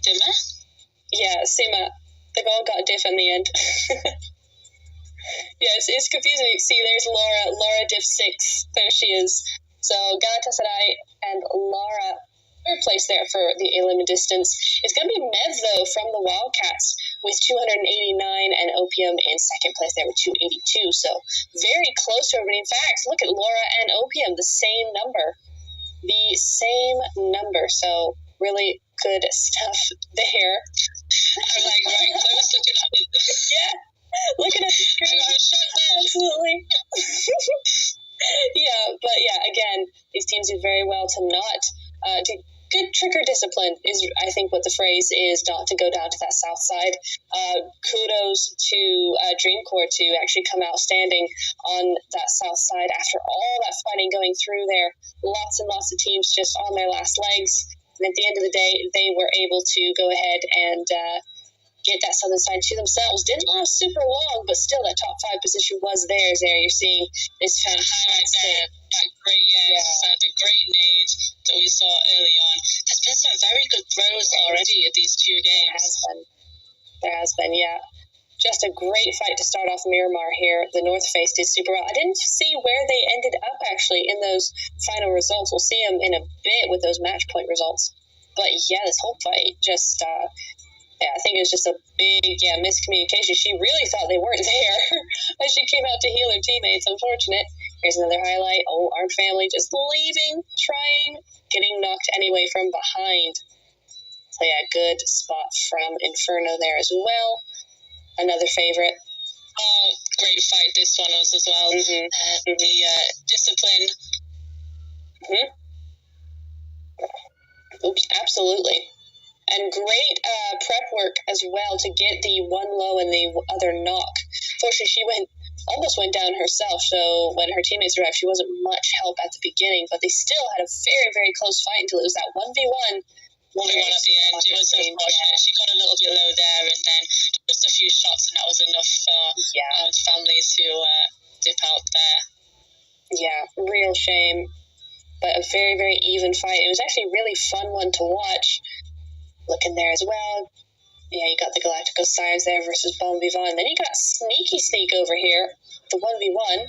Dimmer? Yeah, Simmer. They've all got diff in the end. Yes, it's confusing. See, there's Laura diff 6. There she is. So Galatasaray and Laura, third place there for the elim distance. It's going to be Mev, though, from the Wildcats with 289 and Opium in second place there with 282. So very close to everybody. In fact, look at Laura and Opium, the same number. The same number. So really good stuff there. I'm like right close looking at it. Yeah. Looking at the screen. Absolutely. Again, these teams do very well to not good trigger discipline is, I think, what the phrase is, not to go down to that south side. Kudos to Dreamcore to actually come out standing on that south side after all that fighting going through there. Lots and lots of teams just on their last legs. And at the end of the day, they were able to go ahead and get that southern side to themselves. Didn't last super long, but still that top 5 position was theirs there. You're seeing this fantastic. That great, the great nade that we saw early on. There's been some very good throws already at these 2 games. There has been, yeah. Just a great fight to start off Miramar here. The North Face did super well. I didn't see where they ended up, actually, in those final results. We'll see them in a bit with those match point results. But, yeah, this whole fight just... I think it was just a big, miscommunication. She really thought they weren't there as she came out to heal her teammates. Unfortunate. Here's another highlight. Oh, Armed Family just leaving, trying, getting knocked anyway from behind. So, yeah, good spot from Inferno there as well. Another favorite. Oh, great fight this one was as well. The discipline. Oops, absolutely. And great prep work as well to get the one low and the other knock. Fortunately, she almost went down herself, so when her teammates arrived, she wasn't much help at the beginning, but they still had a very, very close fight until it was that 1v1. 1v1 at the end. It was unfortunate. She got a little bit low there, and then just a few shots, and that was enough for Family to dip out there. Yeah, real shame. But a very, very even fight. It was actually a really fun one to watch. Looking there as well. Yeah, you got the Galactico Sirens there versus Bon Vivant. And then you got Sneaky Sneak over here, the 1v1.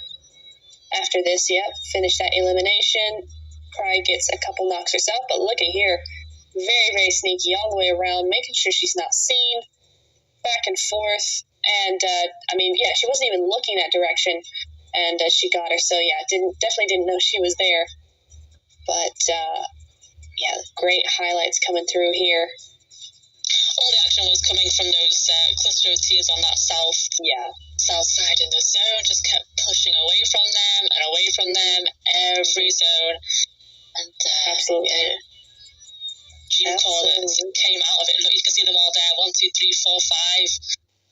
After this, finish that elimination. Cry gets a couple knocks herself, but look at here. Very, very sneaky all the way around, making sure she's not seen. Back and forth. And, she wasn't even looking that direction. And she got her, so definitely didn't know she was there. But, great highlights coming through here. All the action was coming from those cluster of teams on that south side in the zone. Just kept pushing away from them and away from them every zone. And absolutely. Dreamcore came out of it. Look, you can see them all there. 1, 2, 3, 4, 5.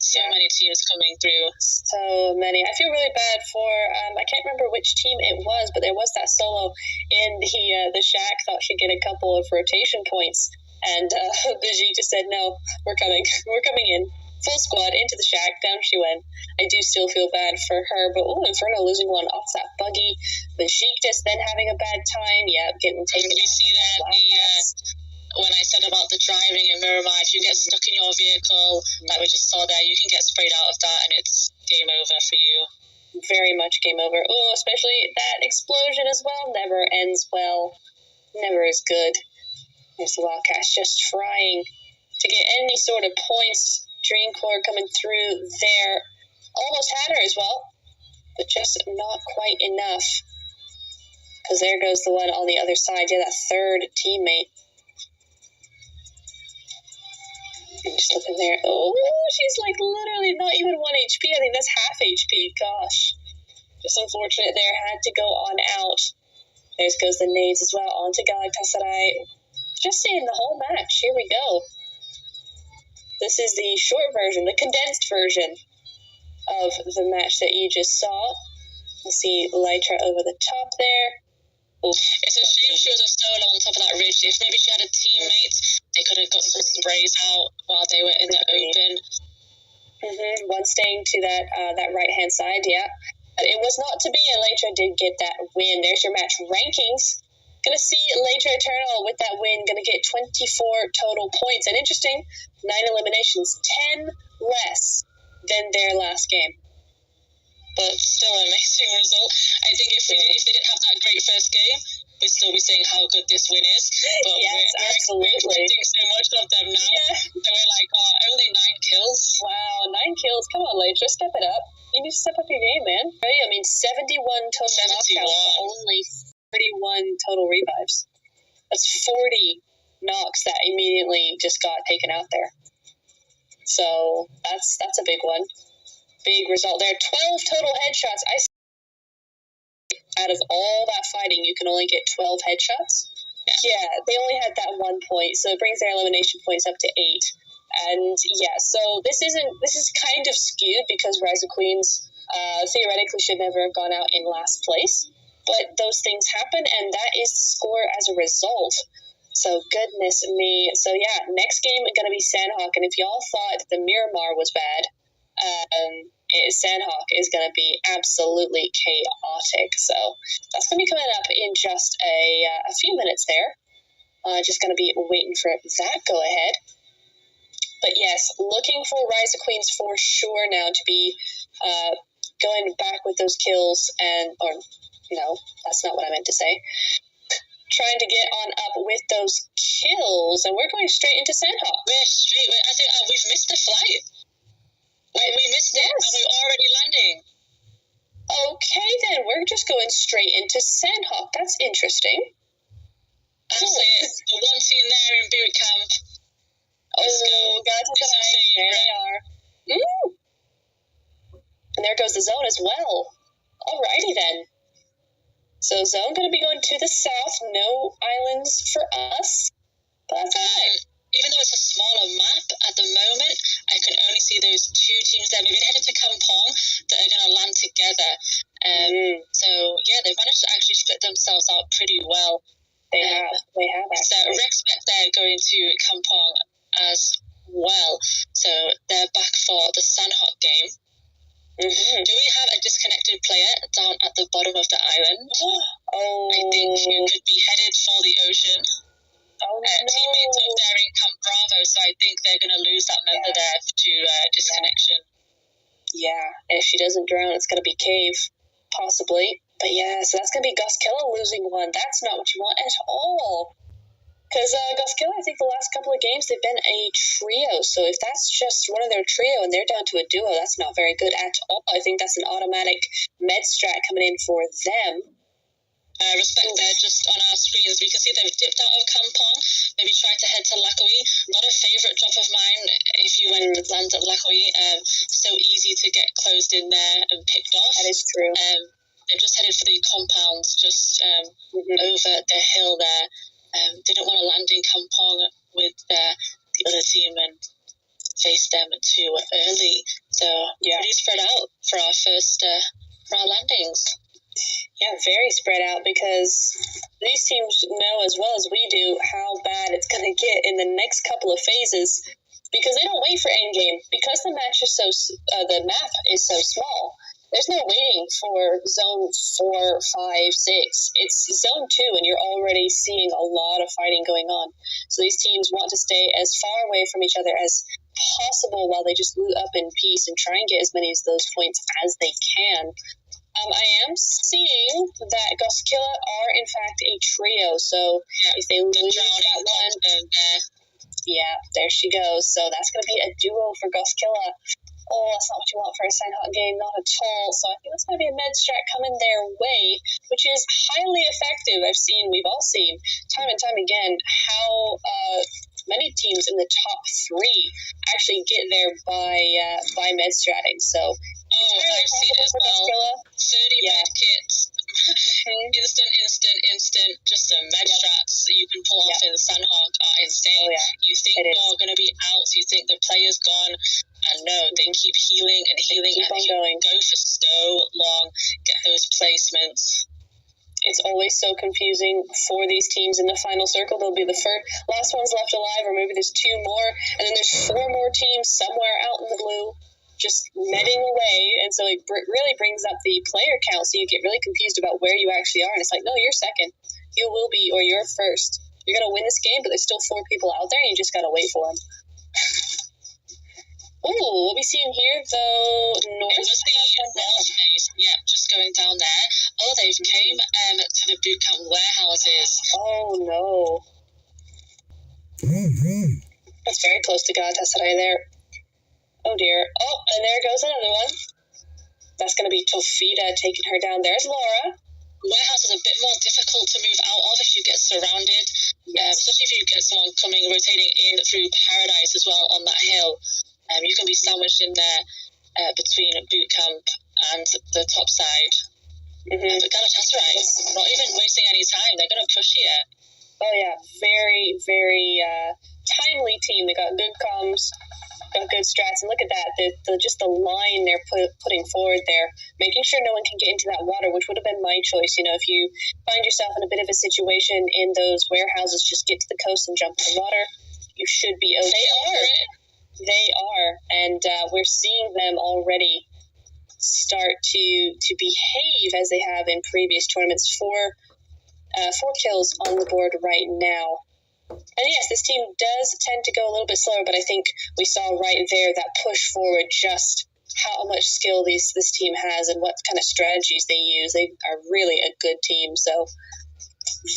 So many teams coming through. So many. I feel really bad for, I can't remember which team it was, but there was that solo in the shack. Thought she'd get a couple of rotation points. And Bijik just said, no, we're coming. We're coming in. Full squad into the shack. Down she went. I do still feel bad for her. But, Inferno losing one off that buggy. Bijik just then having a bad time. Yeah, getting taken. You see that? When I said about the driving in Miramar, if you get stuck in your vehicle, like we just saw there, you can get sprayed out of that and it's game over for you. Very much game over. Oh, especially that explosion as well. Never ends well. Never is good. There's the Wildcats just trying to get any sort of points. Dreamcore coming through there. Almost had her as well, but just not quite enough. Because there goes the one on the other side. Yeah, that third teammate. Just looking there. Oh, she's like literally not even 1 HP. I think that's half HP. Gosh. Just unfortunate there. Had to go on out. There goes the nades as well. On to Galatasaray. Just seeing the whole match. Here we go. This is the short version, the condensed version of the match that you just saw. We'll see Lytra over the top there. Oof. It's a shame she was a solo on top of that ridge. If maybe she had a teammate, they could have got some sprays out while they were in the open. One staying to that right-hand side, yeah. But it was not to be, and Leitra did get that win. There's your match rankings. Going to see Leitra Eternal with that win, going to get 24 total points. And interesting, 9 eliminations, 10 less than their last game. But still an amazing result. I think if they didn't have that great first game, we'd still be saying how good this win is. But yes, absolutely. We're expecting so much of them now. Yeah. So we're like, only 9 kills. Wow, 9 kills. Come on, Leitra, step it up. You need to step up your game, man. Right? I mean, 71 total knockouts, only 31 total revives. That's 40 knocks that immediately just got taken out there. So that's a big one. Big result there. 12 total headshots. Out of all that fighting, you can only get 12 headshots. Yeah, they only had that 1 point, so it brings their elimination points up to 8. And yeah, so this is kind of skewed because Rise of Queens theoretically should never have gone out in last place. But those things happen, and that is the score as a result. So goodness me. So yeah, next game is going to be Sandhawk, and if y'all thought the Miramar was bad, Sandhawk is going to be absolutely chaotic. So that's going to be coming up in just a few minutes there. Just going to be waiting for that go ahead. But yes, looking for Rise of Queens for sure now to be going back with those kills or no, that's not what I meant to say. Trying to get on up with those kills, and we're going straight into Sandhawk. I think we've missed the flight. We missed it, and we're already landing. Okay, then. We're just going straight into Sandhawk. That's interesting. That's it. The one team there in boot camp. Let's go. Guys, there they are. And there goes the zone as well. Alrighty, then. So zone going to be going to the south. No islands for us. But that's alright. Even though it's a smaller map at the moment, I can only see those 2 teams there. Maybe headed to Kampong that are going to land together. So, yeah, they've managed to actually split themselves out pretty well. They have. So, Rexpect they're going to Kampong as well. So, they're back for the Sandhawk game. Do we have a disconnected player down at the bottom of the island? I think he could be headed for the ocean. Teammates of they're in Camp Bravo, so I think they're going to lose that member there to disconnection. Yeah, and if she doesn't drown, it's going to be Cave, possibly. But yeah, so that's going to be Goskilla losing one. That's not what you want at all. Because Goskilla, I think the last couple of games, they've been a trio. So if that's just one of their trio and they're down to a duo, that's not very good at all. I think that's an automatic med strat coming in for them. Respect there, just on our screens, we can see they've dipped out of Kampong, maybe tried to head to Lakawi. Not a favourite drop of mine if you went and land at Lakawi. So easy to get closed in there and picked off. That is true. They've just headed for the compounds just over the hill there. Didn't want to land in Kampong with the other team and face them too early. So pretty spread out for our first for our landings. Yeah, very spread out because these teams know as well as we do how bad it's going to get in the next couple of phases because they don't wait for endgame. Because the map is so small, there's no waiting for zone 4, 5, 6. It's zone 2 and you're already seeing a lot of fighting going on. So these teams want to stay as far away from each other as possible while they just loot up in peace and try and get as many of those points as they can. I am seeing that Goskilla are, in fact, a trio. So if they lose that one, there she goes. So that's going to be a duo for Goskilla. Oh, that's not what you want for a Sandhawk game, not at all. So I think that's going to be a med strat coming their way, which is highly effective. We've all seen, time and time again, how many teams in the top 3 actually get there by med stratting. So I've seen it as well. 30 med kits. Instant. Just the med strats that you can pull off in Sandhawk are insane. You think you're going to be out, you think the player's gone, and no, they keep healing and keep on going. Go for so long, get those placements. It's always so confusing for these teams in the final circle. They'll be the last ones left alive, or maybe there's 2 more, and then there's 4 more teams somewhere out in the blue just medding away, and so it really brings up the player count, so you get really confused about where you actually are, and it's like, no, you're second. You will be, or you're first. You're going to win this game, but there's still 4 people out there, and you just got to wait for them. Ooh, what we see in here, though, north. It was the north base, yeah, just going down there. Oh, they've came to the boot camp warehouses. Oh, no. That's very close to Galatasaray there. Oh, dear. Oh, and there goes another one. That's going to be Tofida taking her down. There's Laura. Warehouse is a bit more difficult to move out of if you get surrounded, especially if you get someone rotating in through Paradise as well on that hill. You can be sandwiched in there between boot camp and the top side. But Galatasaray is not even wasting any time. They're going to push here. Oh, yeah. Very, very timely team. They got good comms, got good strats. And look at that. Just the line they're putting forward there, making sure no one can get into that water, which would have been my choice. You know, if you find yourself in a bit of a situation in those warehouses, just get to the coast and jump in the water. You should be okay. They are. And we're seeing them already start to behave as they have in previous tournaments. 4 kills on the board right now. And yes, this team does tend to go a little bit slower, but I think we saw right there that push forward, just how much skill this team has and what kind of strategies they use. They are really a good team, so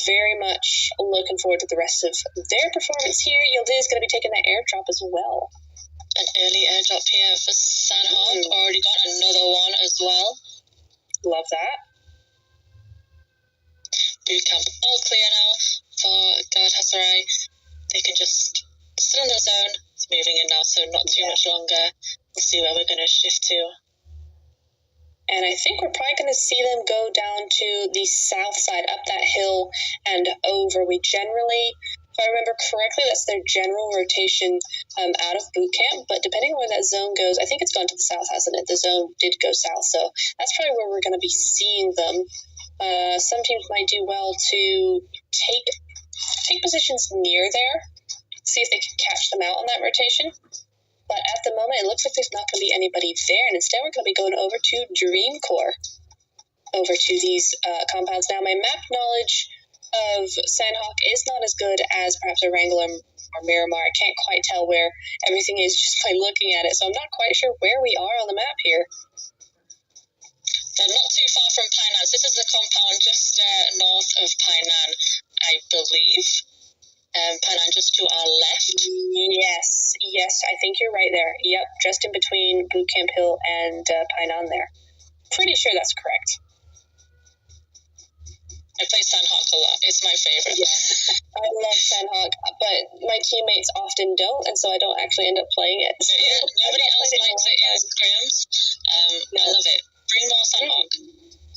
very much looking forward to the rest of their performance here. Yildiz is going to be taking that airdrop as well. An early airdrop here for Sanhok. Already got another one as well. Love that. Boot camp all clear now for Galatasaray. They can just still in the zone. It's moving in now, so not too much longer. We'll see where we're going to shift to. And I think we're probably going to see them go down to the south side, up that hill and over. We generally, if I remember correctly, that's their general rotation out of boot camp. But depending on where that zone goes, I think it's gone to the south, hasn't it? The zone did go south. So that's probably where we're going to be seeing them. Some teams might do well to take positions near there, see if they can catch them out on that rotation. But at the moment, it looks like there's not going to be anybody there, and instead we're going to be going over to Dream Core, over to these compounds. Now, my map knowledge of Sanhok is not as good as perhaps a Wrangler or Miramar. I can't quite tell where everything is just by looking at it, so I'm not quite sure where we are on the map here. They're not too far from Painan. This is the compound just north of Painan, I believe. Painan just to our left. Yes, I think you're right there. Yep, just in between Boot Camp Hill and Painan there. Pretty sure that's correct. I play Sanhok a lot. It's my favorite. Yeah. I love Sanhok, but my teammates often don't, and so I don't actually end up playing it. Yeah, nobody else likes it in scrims. I love it. Bring more Sanhok,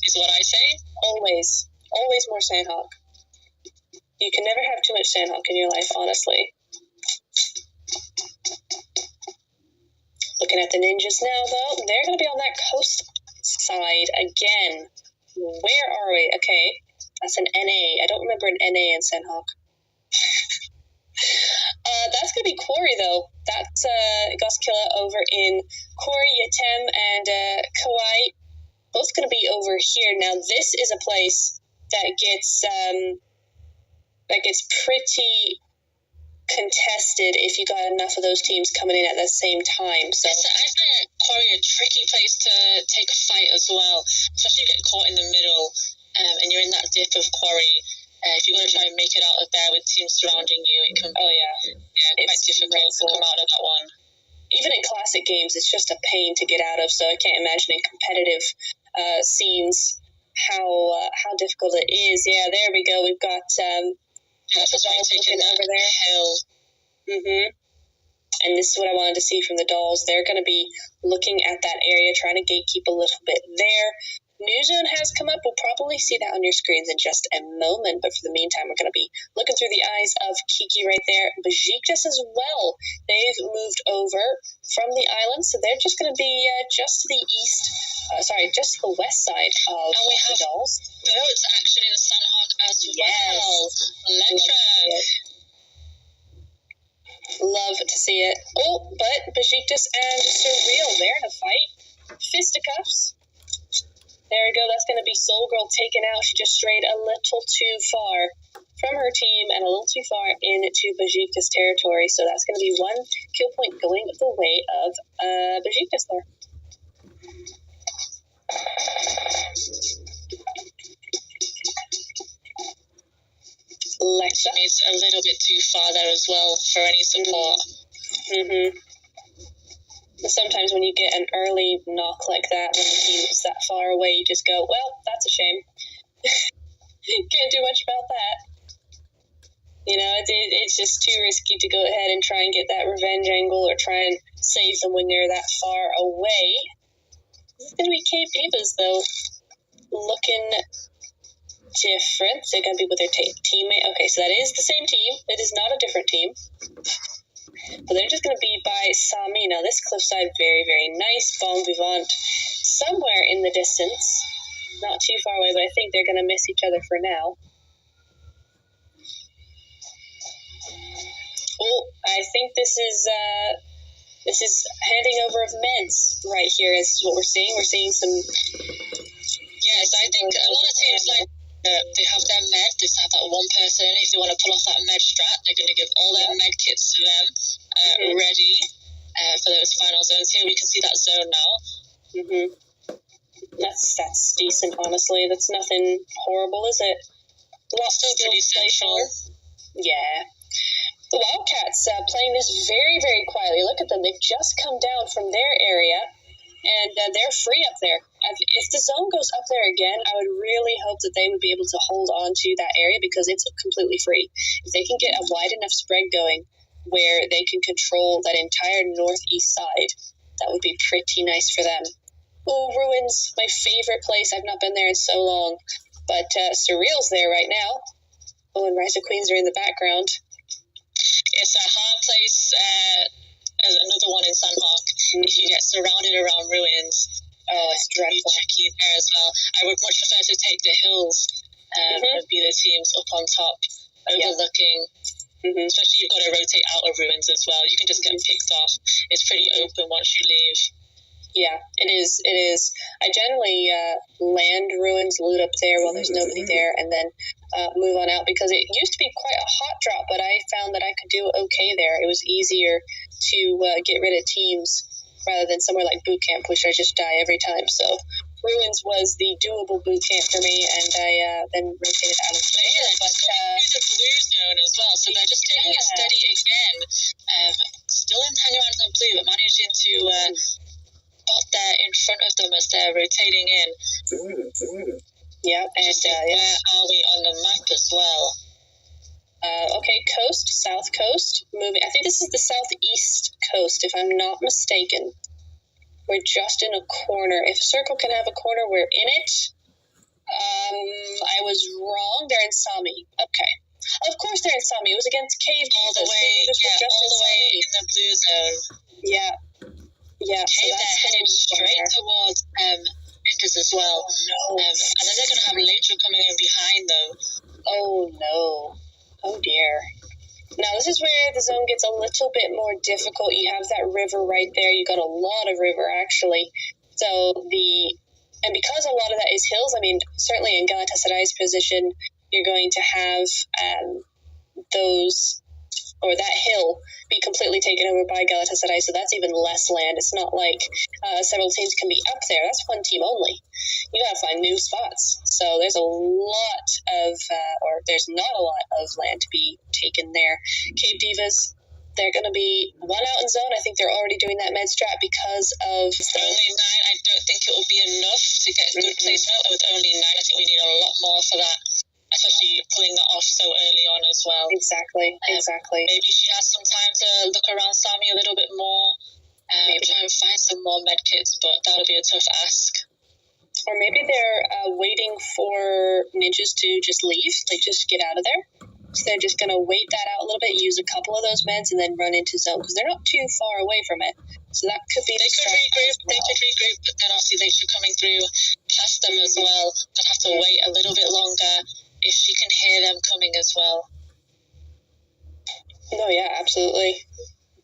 is what I say. Always more Sanhok. You can never have too much Sanhok in your life, honestly. Looking at the ninjas now, though, they're going to be on that coast side again. Where are we? Okay, that's an NA. I don't remember an NA in Sanhok. That's going to be Quarry, though. That's Goskilla over in Quarry, Yatem, and Kauai. Both going to be over here. Now, this is a place that gets pretty contested if you got enough of those teams coming in at the same time. So I find Quarry a tricky place to take a fight as well, especially if you get caught in the middle and you're in that dip of Quarry. If you're going to try and make it out of there with teams surrounding you, it can be quite difficult to come out of that one. Even in classic games, it's just a pain to get out of, so I can't imagine in competitive scenes how difficult it is. Yeah, there we go. We've got just taking over there. Hill. And this is what I wanted to see from the dolls. They're going to be looking at that area, trying to gatekeep a little bit there. New zone has come up. We'll probably see that on your screens in just a moment. But for the meantime, we're going to be looking through the eyes of Kiki right there. Besiktas as well. They've moved over from the island, so they're just going to be just to the east. Just to the west side of the dolls. boats action in Sandhawk as well. Letra. Love to see it. Oh, but Besiktas and Surreal, they're in a fight. Fisticuffs. There we go. That's going to be Soul Girl taken out. She just strayed a little too far from her team and a little too far into Besiktas territory. So that's going to be 1 kill point going the way of Besiktas there. Lexa. It's a little bit too far there as well for any support. Sometimes when you get an early knock like that, when the team's that far away, you just go, well, that's a shame. Can't do much about that. You know, it's just too risky to go ahead and try and get that revenge angle or try and save them when you're that far away. This is going to be Cave Divas, though, looking different. They're going to be with their teammate. Okay, so that is the same team. It is not a different team. But they're just going to be by Sami. Now, this cliffside, very, very nice. Bon vivant. Somewhere in the distance. Not too far away, but I think they're going to miss each other for now. Oh, I think this is handing over of meds right here is what we're seeing. We're seeing some... Yes, I think a lot of teams like they have their med, they have that one person, if they want to pull off that med strat, they're going to give all their med kits to them ready for those final zones. Here we can see that zone now. That's decent, honestly. That's nothing horrible, is it? Still pretty central. Yeah. The Wildcats playing this very, very quietly. Look at them. They've just come down from their area, and they're free up there. If the zone goes up there again, I would really hope that they would be able to hold on to that area because it's completely free. If they can get a wide enough spread going where they can control that entire northeast side, that would be pretty nice for them. Oh, Ruins, my favorite place. I've not been there in so long. But Surreal's there right now. Oh, and Rise of Queens are in the background. It's a hard place, another one in Sandhawk. If you get surrounded around Ruins, it's dreadful. Tricky there as well. I would much prefer to take the hills and be the teams up on top, overlooking. Especially you've got to rotate out of Ruins as well. You can just get picked off. It's pretty open once you leave. Yeah, it is. I generally land Ruins, loot up there while there's nobody there, and then move on out because it used to be quite a hot drop, but I found that I could do okay there. It was easier to get rid of teams rather than somewhere like boot camp, which I just die every time. So Ruins was the doable boot camp for me, and I then rotated out of there. But through the blue zone as well, so they're just taking it steady again. Still hanging around in the blue, but managing to spot there in front of them as they're rotating in. Yeah, and where are we on the map as well? Okay, coast, south coast, moving. I think this is the southeast coast, if I'm not mistaken. We're just in a corner. If a circle can have a corner, we're in it. I was wrong. They're in Sami. Okay. Of course they're in Sami. It was against Cave Divas. All the way in the blue zone. Yeah. Yeah. Cave, they're headed straight towards Winters as well. Oh, no. And then they're going to have Letra coming in behind them. Oh, no. Oh, dear. Now, this is where the zone gets a little bit more difficult. You have that river right there. You got a lot of river, actually. And because a lot of that is hills, I mean, certainly in Galatasaray's position, you're going to have that hill be completely taken over by Galatasaray, so that's even less land. It's not like several teams can be up there. That's one team only. You gotta find new spots. So there's there's not a lot of land to be taken there. Cave Divas, they're going to be one out in zone. I think they're already doing that med strat because of... Only 9. I don't think it will be enough to get good placement. With only 9, I think we need a lot more for that. Especially pulling that off so early on as well. Exactly. Maybe she has some time to look around Sami a little bit more. Try and find some more med kits, but that'll be a tough ask. Or maybe they're waiting for ninjas to just leave, like just get out of there. So they're just going to wait that out a little bit, use a couple of those meds, and then run into zone, because they're not too far away from it. So that could be... They could regroup, but then obviously they should coming through, past them as well, but have to wait a little bit longer if she can hear them coming as well. No, yeah, absolutely.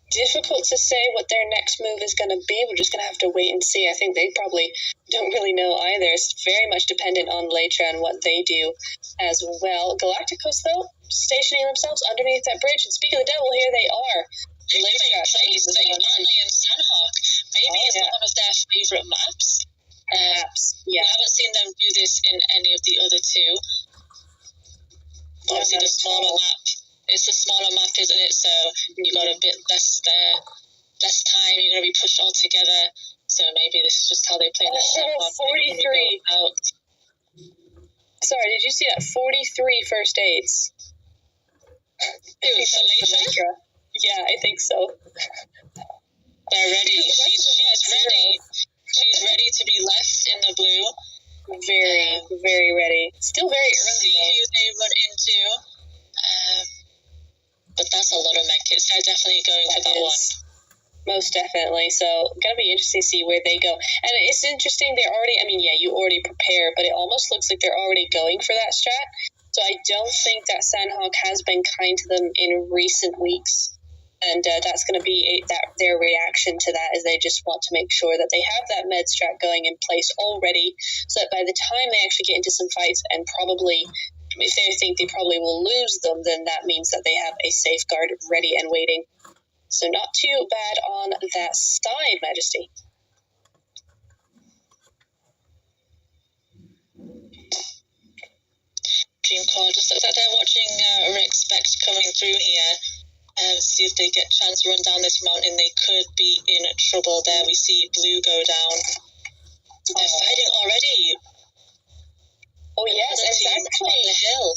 Difficult to say what their next move is going to be. We're just going to have to wait and see. I think they probably don't really know either. It's very much dependent on Leitra and what they do as well. Galacticos, though, stationing themselves underneath that bridge. And speaking of the devil, here they are. Leitra plays only in Sandhawk. Maybe it's one of their favourite maps. Yeah. We haven't seen them do this in any of the other two. Obviously, the smaller map. It's a smaller map, isn't it? So you got a bit less time. You're going to be pushed all together. So maybe this is just how they play this. 43. Sorry, did you see that? 43 first aids. Who, for Leitra? Yeah, I think so. They're ready. She's ready. She's ready to be left in the blue. Very, very ready. Still very early, though. See who they run into. But that's a lot of medkits. They're definitely going for that one. Most definitely. So, going to be interesting to see where they go. And it's interesting, they're already, you already prepare, but it almost looks like they're already going for that strat. So I don't think that Sandhawk has been kind to them in recent weeks. And that's going to be their reaction to that, is they just want to make sure that they have that med strat going in place already, so that by the time they actually get into some fights, and probably if they think they probably will lose them, then that means that they have a safeguard ready and waiting. So not too bad on that side, Majesty. Dreamcore just looks like they're watching Respect coming through here. See if they get a chance to run down this mountain. They could be in trouble there. We see blue go down. They're fighting already. Oh, yes, exactly. On the hill.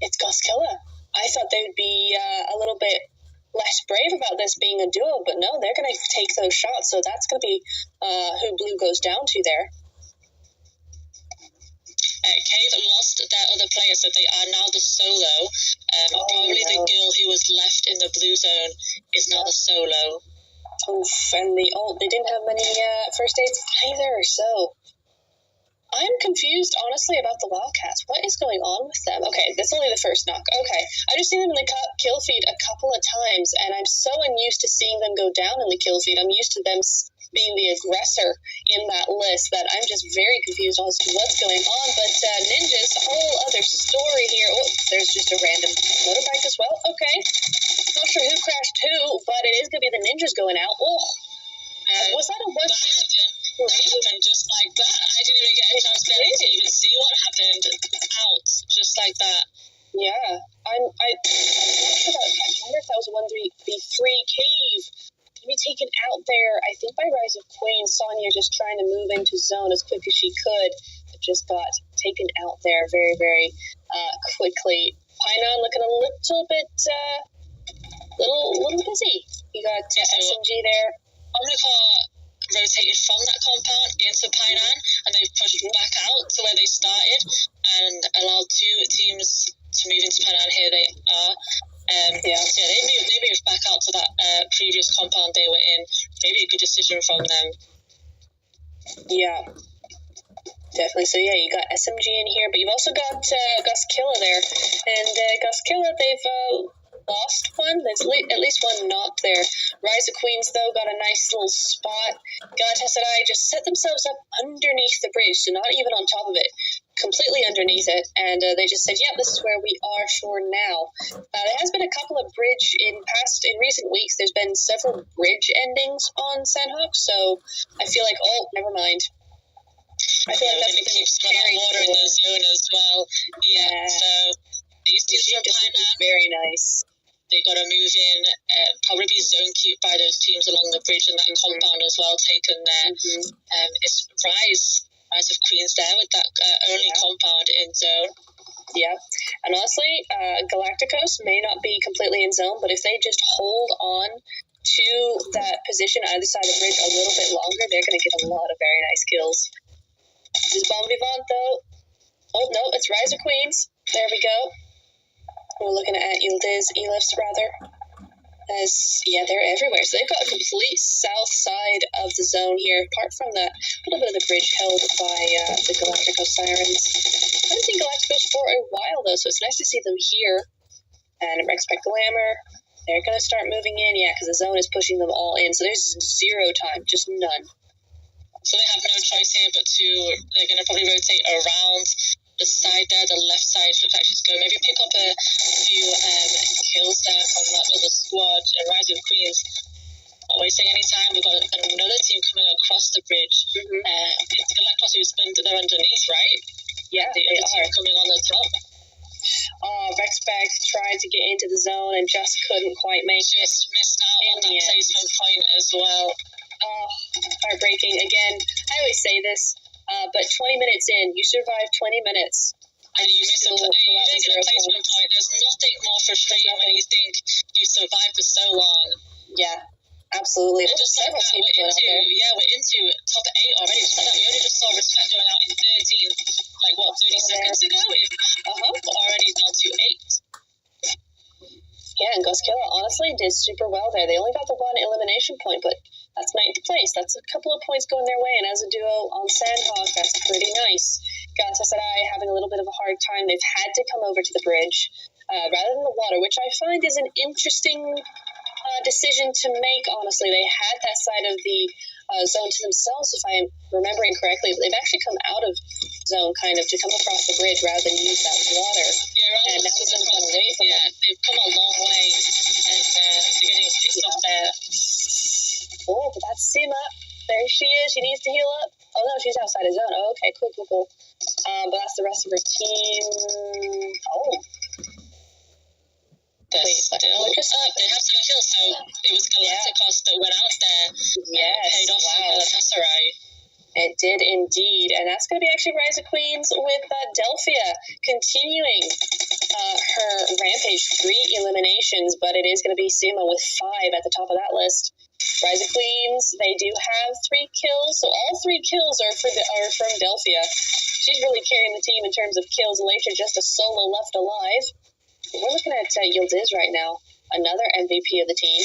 It's Goskilla. I thought they would be a little bit less brave about this being a duo, but no, they're going to take those shots, so that's going to be who blue goes down to there. Cave lost their other player, so they are now the solo. Probably the girl who was left in the blue zone is now the solo. Oof, and they didn't have many first aids either, so I'm confused, honestly, about the Wildcats. What is going on with them? Okay, that's only the first knock. Okay, I've just seen them in the kill feed a couple of times, and I'm so unused to seeing them go down in the kill feed. I'm used to them being the aggressor in that list that I'm just very confused as to what's going on. But Ninja's a whole other story here. Oh, there's just a random motorbike as well. Okay, not sure who crashed who, but it is going to be the Ninjas going out. Oh, was that a one? That happened just like that. I didn't even get a chance to even see what happened. Out just like that. Yeah, I'm not sure about. I wonder if that was a 1v3 Cave. Be taken out there, I think, by Rise of Queen. Sonya just trying to move into zone as quick as she could, but just got taken out there very, very quickly. Painan looking a little bit, little busy. You got SMG there. Omnicore rotated from that compound into Painan, and they've pushed back out to where they started and allowed two teams to move into Painan. Here they are. They moved back out to that previous compound they were in. Maybe a good decision from them. Yeah, definitely. So yeah, you got SMG in here, but you've also got Goskilla there, and Goskilla, they've lost one. There's at least one knock there. Rise of Queens, though, got a nice little spot. Galatasaray just set themselves up underneath the bridge, so not even on top of it, completely underneath it, and they just said, yeah, this is where we are for now. There has been a couple of bridge in recent weeks. There's been several bridge endings on Sandhawk, so I feel like, never mind. I feel like that's what they were preparing water in the zone as well. Yeah. So these teams from Painan, very nice. They got to move in, probably be zone cute by those teams along the bridge and that compound as well taken there. It's Rise of Queens there with that only compound in zone. Yeah, and honestly, Galacticos may not be completely in zone, but if they just hold on to that position either side of the bridge a little bit longer, they're going to get a lot of very nice kills. This is Bon Vivant, though. Oh, no, it's Rise of Queens. There we go. We're looking at Elifs, rather. They're everywhere. So they've got a complete south side of the zone here, apart from that little bit of the bridge held by the Galacticos Sirens. I haven't seen Galacticos for a while, though, so it's nice to see them here. And Rex Glamour, they're going to start moving in, because the zone is pushing them all in. So there's zero time, just none. So they have no choice here but they're going to probably rotate around the side there, the left side, looks like she's going maybe pick up a few kills there from that other squad. Rise of Queens, not wasting any time. We've got another team coming across the bridge. It's Galacticos who's they're underneath, right? Yeah, the other team coming on the top. Rexpec tried to get into the zone and just couldn't quite make it. Just missed out on that placement point as well. Heartbreaking. Again, I always say this, but 20 minutes in, you survive 20 minutes. And you miss a placement point. There's nothing more frustrating when you think you survived for so long. Yeah, absolutely. And just like that, we're into top 8 already. Just like that, we only just saw Respect going out in 13, 30 seconds ago? Already down to 8. Yeah, and Goskilla honestly did super well there. They only got the 1 elimination point, but that's 9th place. That's a couple of points going their way, and as a duo on Sandhawk, that's pretty nice. Galatasaray having a little bit of a hard time. They've had to come over to the bridge rather than the water, which I find is an interesting decision to make, honestly. They had that side of the zone to themselves, if I'm remembering correctly. They've actually come out of zone kind of to come across the bridge rather than use that water. And now the zone's gone away from them. They've come a long way, and they're getting picked up there. Oh, but that's Sima. There she is. She needs to heal up. Oh, no, she's outside of zone. Oh, okay, cool. But that's the rest of her team. Oh. They have some kills, so it was Galacticos that went out there and paid off for Galatasaray. It did indeed, and that's going to be actually Rise of Queens with Delphia continuing her Rampage 3 eliminations, but it is going to be Sima with 5 at the top of that list. Rise of Queens, they do have 3 kills, so all 3 kills are from Delphia. She's really carrying the team in terms of kills. Later, just a solo left alive. We're looking at Yildiz right now, another MVP of the team.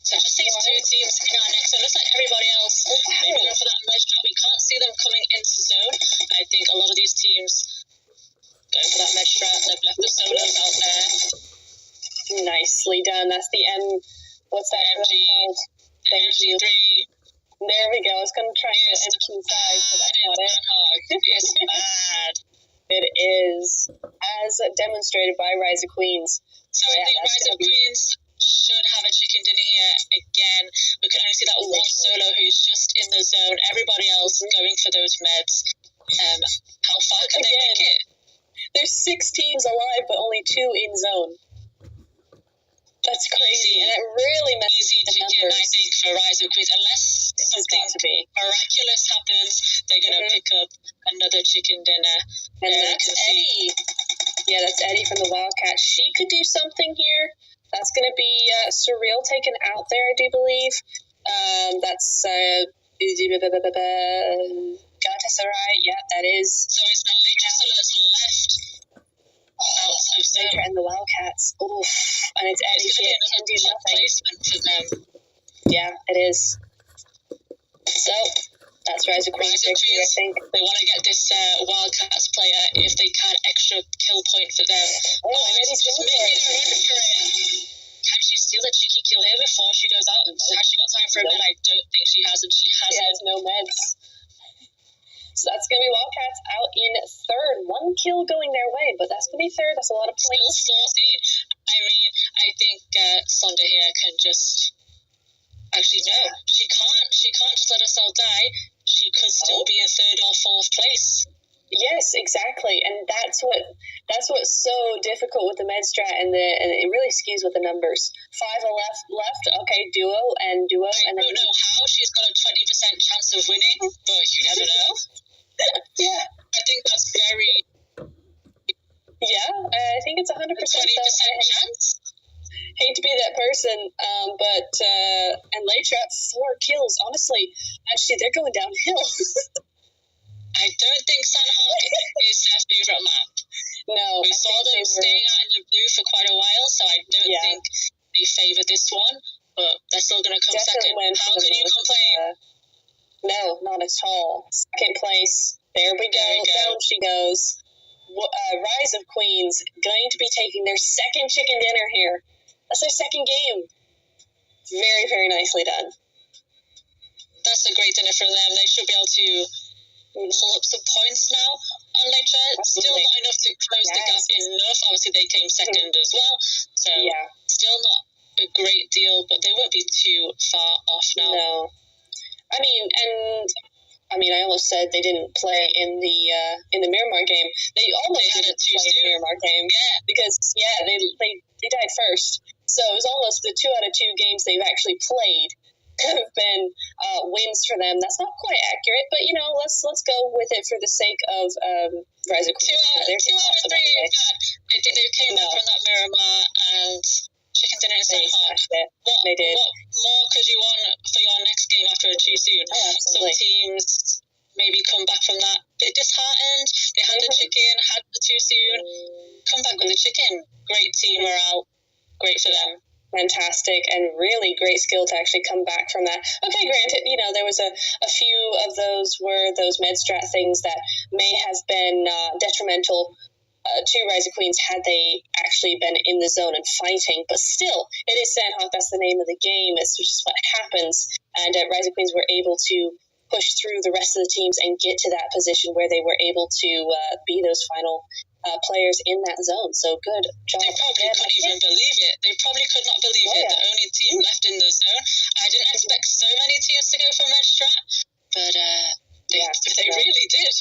So just these 2 teams in our next zone. Looks like everybody else maybe going for that merge drop. We can't see them coming into zone. I think a lot of these teams going for that merge drop. They've left the solos out there. Nicely done. That's the what's that called? MG3. There we go. I was going to try to MQ5, but that's not it. It's bad. It is, as demonstrated by Rise of Queens. So I think Rise of Queens should have a chicken dinner here again. We can only see that one solo who's just in the zone. Everybody else going for those meds. How far can they make it? There's 6 teams alive, but only 2 in zone. That's crazy, and it really messes with the numbers. I think, for Rise of Queens, unless something miraculous happens, they're going to pick up another chicken dinner. And that's Eddie. Yeah, that's Eddie from the Wildcats. She could do something here. That's going to be Surreal taken out there, I do believe. That's Galatasaray. Yeah, that is. So it's the latest solo that's left. Later and the Wildcats. Oof. And it's Eddie. She can do nothing. Placement for them. Yeah, it is. So that's Rise of Queens victory, I think. They want to get this Wildcats player, if they can, extra kill point for them. Eddie's just making a run for it. Can she steal a cheeky kill here before she goes out? Has she got time for a med? I don't think she has, and she has no meds. So that's going to be Wildcats out in 3rd. 1 kill going their way, but that's going to be 3rd. That's a lot of points. Still saucy. I mean, I think Sonda here can just... Actually, no. She can't just let herself die. She could still be in 3rd or 4th place. Yes, exactly, and that's what's so difficult with the med strat, and it really skews with the numbers. 5 left. Okay, duo, and I don't know how she's got a 20% chance of winning, but you never know. Yeah, I think that's very. Yeah, I think it's 100%. 20% chance. Hate to be that person, but and Leitra 4 kills. Honestly, actually, they're going downhill. I don't think Sandhawk is their favorite map. No, we saw them staying out in the blue for quite a while, so I don't think they favour this one, but they're still going to come second. How can you complain? No, not at all. Second place. There we go. Down she goes. Rise of Queens going to be taking their second chicken dinner here. That's their second game. Very, very nicely done. That's a great dinner for them. They should be able to pull up some points now on Leitra. Still not enough to close the gap enough. Obviously, they came second as well. So, still not a great deal, but they won't be too far off now. No. I almost said they didn't play in the Miramar game. They almost had it too play in the Miramar game. Yeah. Because, they died first. So it was almost the 2 out of 2 games they've actually played have been wins for them. That's not quite accurate, but let's go with it for the sake of Rise of Queens. 2 out of 3 ain't bad. They came back from that Miramar and chicken dinner in St. Hawk. They did. What more could you want for your next game after a too soon? Some teams maybe come back from that bit disheartened. They had the chicken, had the too soon. Come back with the chicken. Great team morale. Great for them. Fantastic, and really great skill to actually come back from that. Okay, granted, there was a few of those were those med strat things that may have been detrimental to Rise of Queens had they actually been in the zone and fighting, but still, it is St. Hawk, that's the name of the game, it's just what happens, and Rise of Queens were able to push through the rest of the teams and get to that position where they were able to be those final players in that zone. So good job. They probably couldn't even believe it. They probably could not believe it. The only team left in the zone. I didn't expect so many teams to go for Medstrat, but they really did.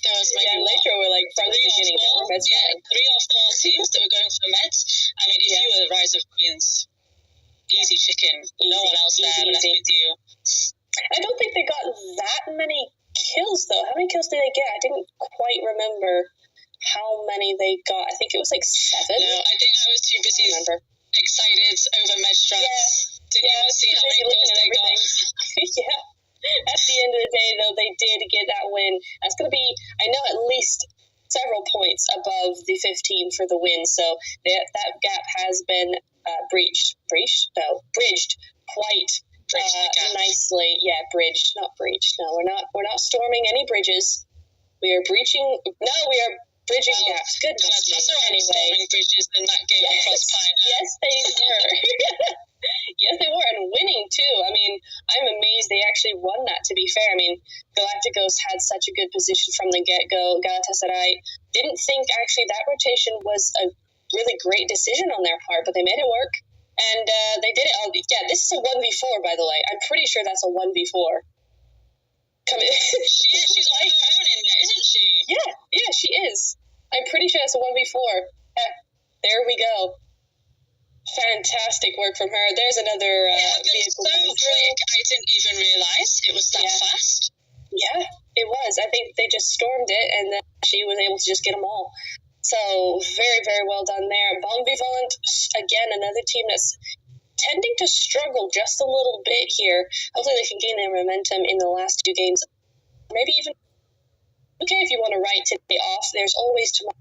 There was maybe later we're like from the beginning. 3 or 4 teams that were going for Meds. I mean, if you were the Rise of Queens, easy chicken. No one else there left with you. I don't think they got that many kills though. How many kills did they get? I didn't quite remember how many they got. I think it was like 7. No, I think I was too busy excited over Medstrats. Didn't even see how many kills they got. At the end of the day, though, they did get that win. That's going to be, I know, at least several points above the 15 for the win. So that gap has been bridged quite nicely. Yeah, bridged, not breached. No, we're not storming any bridges. We are breaching. No, we are bridging gaps. Goodness me. Anyway, storming bridges in that game across Pine. Yes, they were. Yes, they were, and winning too. I mean, I'm amazed they actually won that, to be fair. I mean, Galacticos had such a good position from the get-go. Galatasaray didn't think actually that rotation was a really great decision on their part, but they made it work, and they did it. Yeah, this is a 1v4, by the way. I'm pretty sure that's a 1v4. She's on her own in there, isn't she? Yeah, she is. I'm pretty sure that's a 1v4. Yeah, there we go. Fantastic work from her. There's another vehicle. So quick, I didn't even realise it was that fast. Yeah, it was. I think they just stormed it, and then she was able to just get them all. So very, very well done there. Bon Vivant, again, another team that's tending to struggle just a little bit here. Hopefully they can gain their momentum in the last 2 games. Maybe even, okay, if you want to write today off, there's always tomorrow.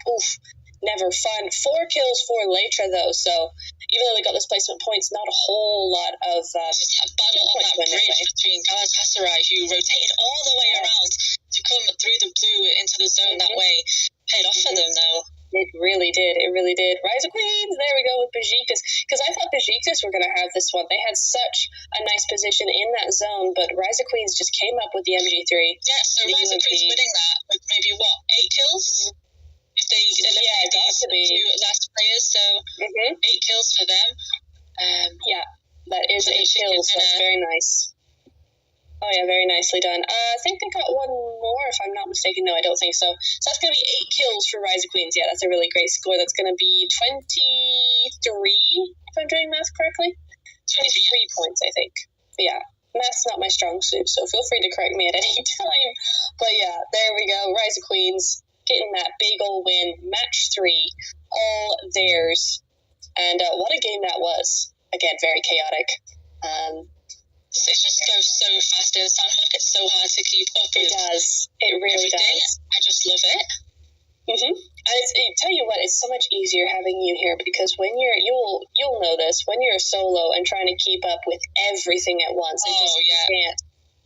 Oof, never fun. 4 kills for Leitra, though, so even though they got those placement points, not a whole lot of just that battle on that bridge between Galatasaray, who rotated all the way around to come through the blue into the zone that way, paid off for them, though. It really did. Rise of Queens, there we go with Besiktas, because I thought Besiktas were going to have this one. They had such a nice position in that zone, but Rise of Queens just came up with the MG3. Yeah, so Rise of Queens winning that with maybe, 8 kills? If they eliminate these 2 last players, so 8 kills for them. That is 8 kills. That's very nice. Oh yeah, very nicely done. I think they got 1 more, if I'm not mistaken. No, I don't think so. So that's going to be 8 kills for Rise of Queens. Yeah, that's a really great score. That's going to be 23, if I'm doing math correctly. 23 points, I think. Yeah, math's not my strong suit, so feel free to correct me at any time. But yeah, there we go. Rise of Queens getting that big old win. Match 3, all theirs. And what a game that was. Again, very chaotic. It just goes so fast in Sandhawk. It's so hard to keep up with. It does. It really everything. does. I just love it. I tell you what, it's so much easier having you here because when you'll know this, when you're solo and trying to keep up with everything at once, you can't.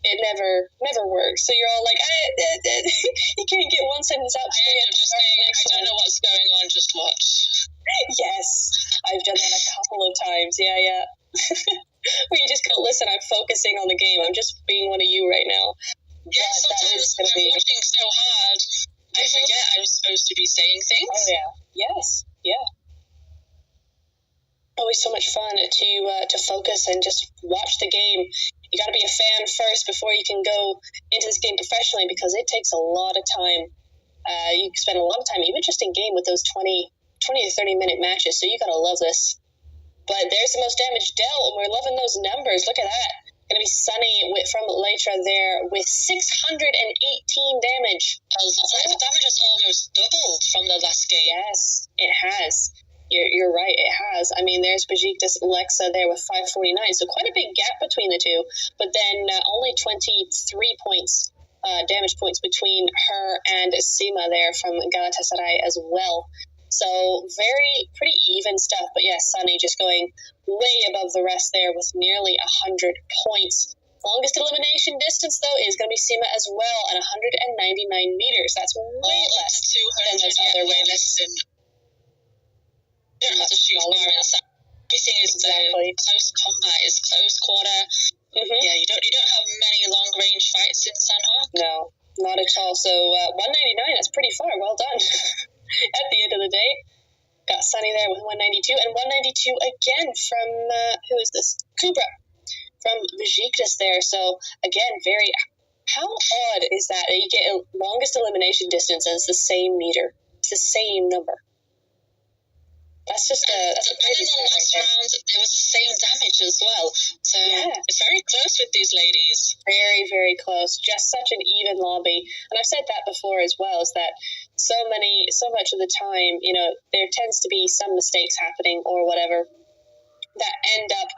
It never works. So you're all like, you can't get one sentence out. I end up just saying, I don't know what's going on, just watch. Yes, I've done that a couple of times. Yeah. Where you just go, listen, I'm focusing on the game. I'm just being one of you right now. Yeah, sometimes when I'm watching so hard, I forget I'm supposed to be saying things. Oh, yeah. Yes. Yeah. Always so much fun to focus and just watch the game. You got to be a fan first before you can go into this game professionally because it takes a lot of time. You spend a lot of time, even just in game with those 20 to 30 minute matches. So you got to love this. But there's the most damage dealt, and we're loving those numbers. Look at that. Going to be Sunny from Leitra there with 618 damage. The damage has almost doubled from the last game. Yes, it has. You're right, it has. I mean, there's Besiktas Lexa there with 549, so quite a big gap between the two. But then only 23 points, damage points between her and Sima there from Galatasaray as well. So pretty even stuff. But yeah, Sunny just going way above the rest there with nearly 100 points. Longest elimination distance, though, is going to be Sima as well at 199 meters. That's way less than those other way less than... You don't have to shoot far inside. Everything is close combat, is close quarter. Yeah, you don't have many long range fights in Sandhawk. No, not at all. So 199, that's pretty far. Well done. At the end of the day, got Sunny there with 192 and 192 again from who is this? Kubra from Besiktas there. So again, how odd is that you get a longest elimination distance and it's the same meter, it's the same number. That's just that's a crazy the last round, it was the same damage as well. So it's very close with these ladies. Very, very close. Just such an even lobby. And I've said that before as well, is that so much of the time, there tends to be some mistakes happening or whatever that end up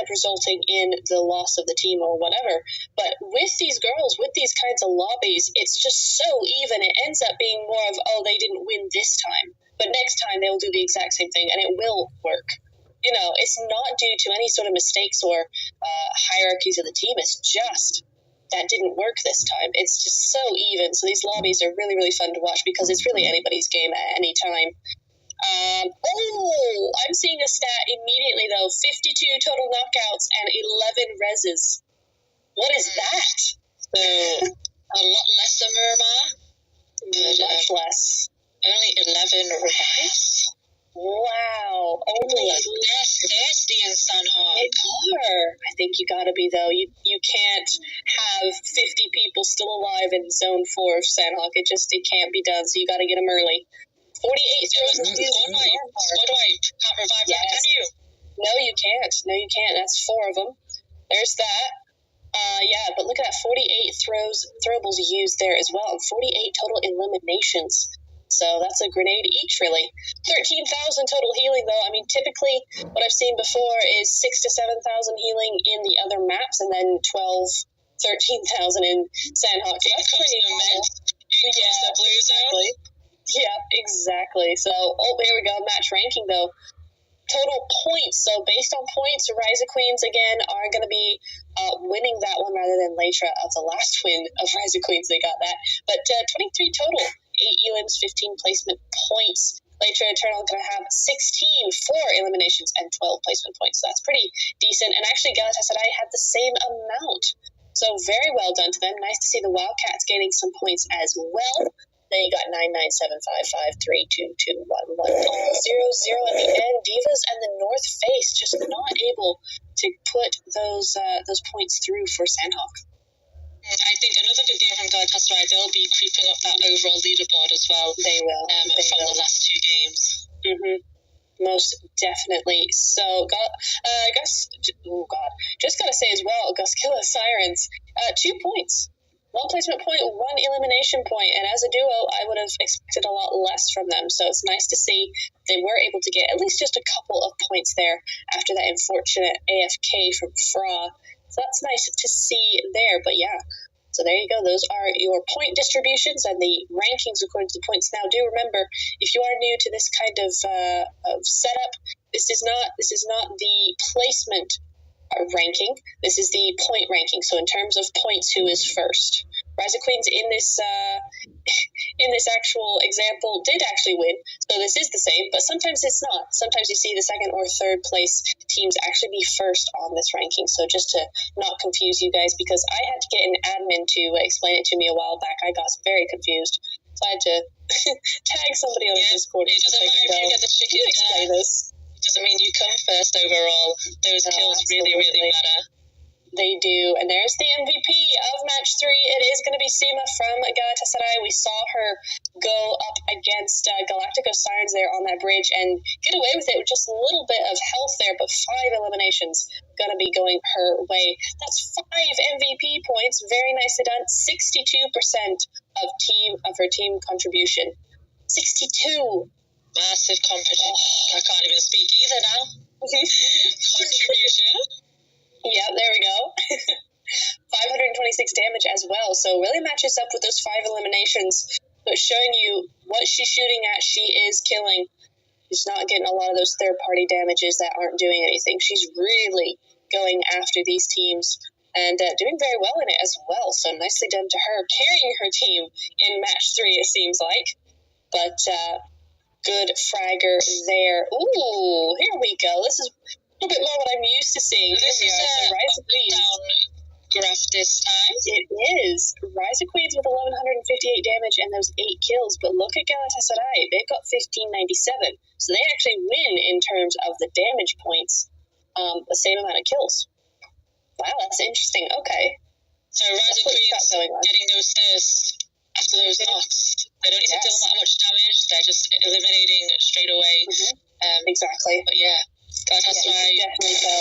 resulting in the loss of the team or whatever. But with these girls, with these kinds of lobbies, it's just so even. It ends up being more of, they didn't win this time, but next time they will do the exact same thing and it will work. It's not due to any sort of mistakes or hierarchies of the team. It's just that didn't work this time. It's just so even. So these lobbies are really, really fun to watch because it's really anybody's game at any time. I'm seeing a stat immediately, though. 52 total knockouts and 11 reses. What is that? So, a lot less than Miramar. Much less. Only 11 revives? Wow. Only less thirsty in Sandhawk. They are. I think you gotta be, though. You can't have 50 people still alive in Zone 4 of Sandhawk. It can't be done, so you gotta get them early. 48 throws. Can't revive that, can you? No, you can't. That's 4 of them. There's that. But look at that. 48 throwables used there as well, and 48 total eliminations. So that's a grenade each, really. 13,000 total healing, though. I mean, typically, what I've seen before is 6,000 to 7,000 healing in the other maps, and then 13,000 in Sandhawk. So that's pretty normal. The blue zone. Yeah, exactly. So, here we go. Match ranking, though. Total points. So, based on points, Ryza Queens, again, are going to be winning that one rather than Leitra of the last win of Ryza Queens. They got that. But 23 total. 8 elims, 15 placement points. Leitra Eternal going to have 16 for eliminations and 12 placement points. So, that's pretty decent. And actually, Galatasaray had the same amount. So, very well done to them. Nice to see the Wildcats gaining some points as well. Then you got 99755322111 all 0-0 at the end. Divas and the North Face just not able to put those points through for Sandhawk. I think another good game from Galatasaray. They'll be creeping up that overall leaderboard as well. They will. From the last 2 games. Most definitely. So, just gotta say as well, Guskilla Sirens, 2 points. 1 placement point, 1 elimination point, and as a duo, I would have expected a lot less from them. So it's nice to see they were able to get at least just a couple of points there after that unfortunate AFK from Fra. So that's nice to see there. But yeah, so there you go. Those are your point distributions and the rankings according to the points. Now, do remember, if you are new to this kind of setup, this is not the placement ranking. This is the point ranking. So in terms of points, who is first? Rise of Queens in this actual example did actually win. So this is the same, but sometimes it's not. Sometimes you see the second or third place teams actually be first on this ranking. So just to not confuse you guys, because I had to get an admin to explain it to me a while back. I got very confused. So I had to tag somebody on Discord. It doesn't matter if you get the chicken dinner. Explain this. Doesn't mean you come first overall. Those kills really matter. They do. And there's the MVP of match 3. It is going to be Sima from Galatasaray. We saw her go up against Galactico Sirens there on that bridge and get away with it with just a little bit of health there, but 5 eliminations going to be going her way. That's 5 MVP points. Very nicely done. 62% of her team contribution. 62. Massive competition. I can't even speak either now. Contribution. Yeah, there we go. 526 damage as well. So really matches up with those 5 eliminations, but showing you what she's shooting at, she is killing. She's not getting a lot of those third-party damages that aren't doing anything. She's really going after these teams and doing very well in it as well. So nicely done to her, carrying her team in match 3, it seems like. But good fragger there. Ooh, here we go. This is a little bit more what I'm used to seeing. This is a Rise of Queens down graph this time. It is. Rise of Queens with 1,158 damage and those 8 kills. But look at Galatasaray. They've got 1,597. So they actually win in terms of the damage points, the same amount of kills. Wow, that's interesting. Okay. So Rise of Queens getting those first after those knocks. They don't need to deal that much damage. They're just eliminating straight away. Exactly. But yeah, Galatasaray definitely so.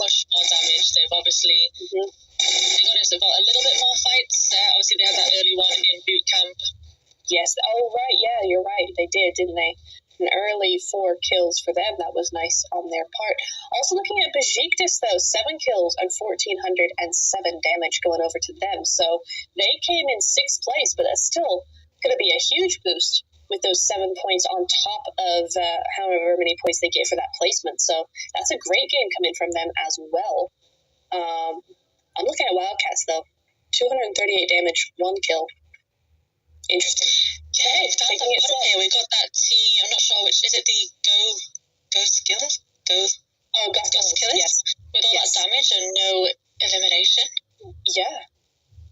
Much more damage. They've obviously they got into a little bit more fights. Obviously, they had that early one in boot camp. Yes. Oh, right. Yeah, you're right. They did, didn't they? An early 4 kills for them. That was nice on their part. Also looking at Besiktas, though, 7 kills and 1,407 damage going over to them. So they came in 6th place, but that's still going to be a huge boost with those 7 points on top of however many points they get for that placement. So that's a great game coming from them as well. I'm looking at Wildcats, though. 238 damage, 1 kill. Interesting. Yeah, down the bottom here, we've got that team. I'm not sure which. Is it the Go Skillers? Go Skillers? Yes. With all that damage and no elimination? Yeah.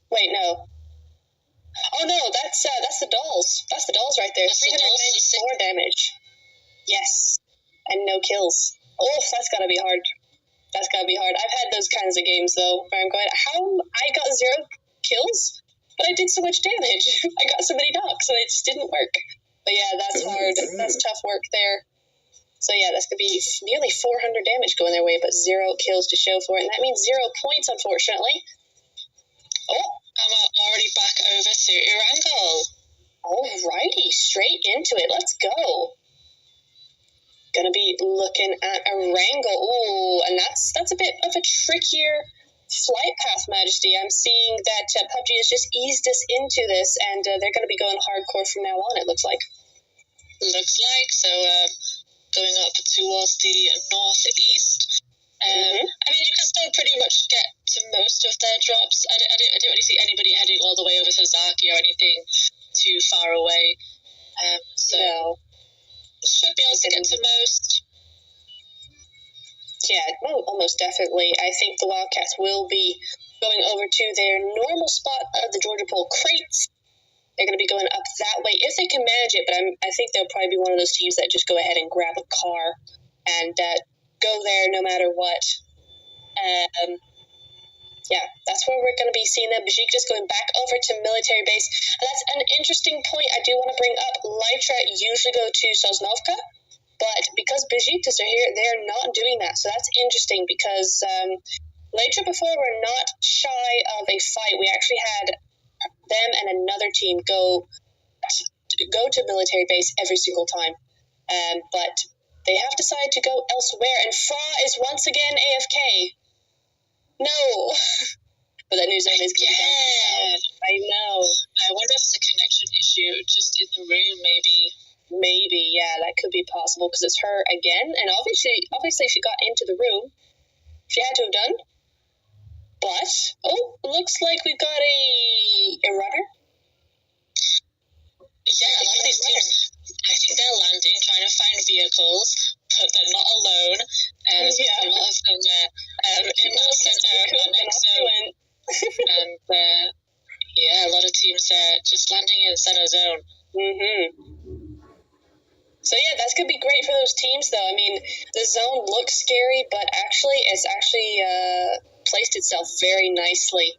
Wait, no. Oh no, that's the dolls. That's the dolls right there. 394 damage. Yes. And no kills. Oh, that's gotta be hard. That's gotta be hard. I've had those kinds of games though, where I'm going, how I got 0 kills, but I did so much damage. I got so many knocks, and it just didn't work. But yeah, that's hard. That's tough work there. So yeah, that's gonna be nearly 400 damage going their way, but 0 kills to show for it, and that means 0 points, unfortunately. Oh. I'm already back over to Erangel. Alrighty, straight into it. Let's go. Gonna be looking at Erangel. Ooh, and that's a bit of a trickier flight path, Majesty. I'm seeing that PUBG has just eased us into this, and they're going to be going hardcore from now on, it looks like. So going up towards the northeast. I mean, you can still pretty much get to most of their drops. I didn't really see anybody heading all the way over to Zaki or anything too far away. So should be able to get to most. Yeah, almost definitely. I think the Wildcats will be going over to their normal spot of the Georgia Pole crates. They're going to be going up that way if they can manage it, but I think they'll probably be one of those teams that just go ahead and grab a car and go there no matter what. Yeah, that's where we're going to be seeing them. Besiktas going back over to military base. And that's an interesting point I do want to bring up. Lytra usually go to Sosnovka, but because Besiktas are here, they're not doing that. So that's interesting because Lytra before were not shy of a fight. We actually had them and another team go to military base every single time. But they have decided to go elsewhere, and Fra is once again AFK. No! But that new zone is going to be down. I know. I wonder if it's a connection issue just in the room, maybe. Maybe, yeah, that could be possible, because it's her again, and obviously she got into the room. She had to have done. But, looks like we've got a runner. Yeah, a lot of these teams, I think they're landing, trying to find vehicles, but they're not alone. And a lot of them are in that center, next zone. And a lot of teams are just landing in center zone. So yeah, that's going to be great for those teams, though. I mean, the zone looks scary, but it's actually placed itself very nicely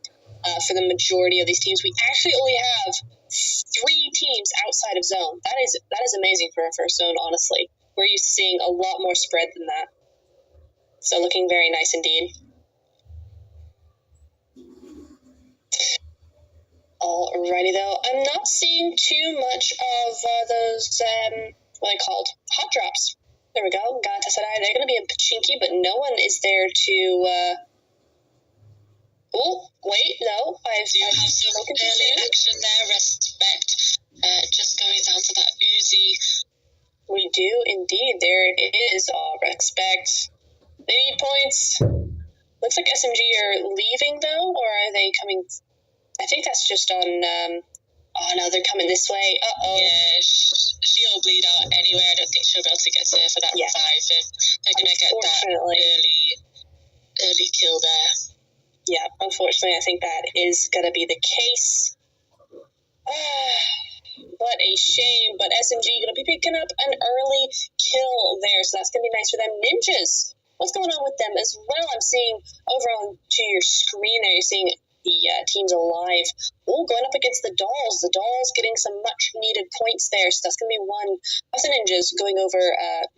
for the majority of these teams. We actually only have 3 teams outside of zone. That is amazing for a first zone, honestly. We're used to seeing a lot more spread than that. So looking very nice indeed. Alrighty, though. I'm not seeing too much of those, what are they called? Hot drops. There we go. Galatasaray. They're going to be a pachinki, but no one is there to... Oh, wait, no. I do have some early action there. Respect. Just going down to that Uzi. We do indeed. There it is. Respect. They need points. Looks like SMG are leaving, though, or are they coming... I think that's just on... oh, no, they're coming this way. Uh-oh. Yeah, she'll bleed out anyway. I don't think she'll be able to get there for that revive. They're going to get that early kill there. Yeah, unfortunately, I think that is going to be the case. What a shame. But SMG going to be picking up an early kill there, so that's going to be nice for them. Ninjas, what's going on with them as well? I'm seeing over on to your screen there, you're seeing the teams alive. Going up against the Dolls. The Dolls getting some much-needed points there, so that's going to be one of the Ninjas going over,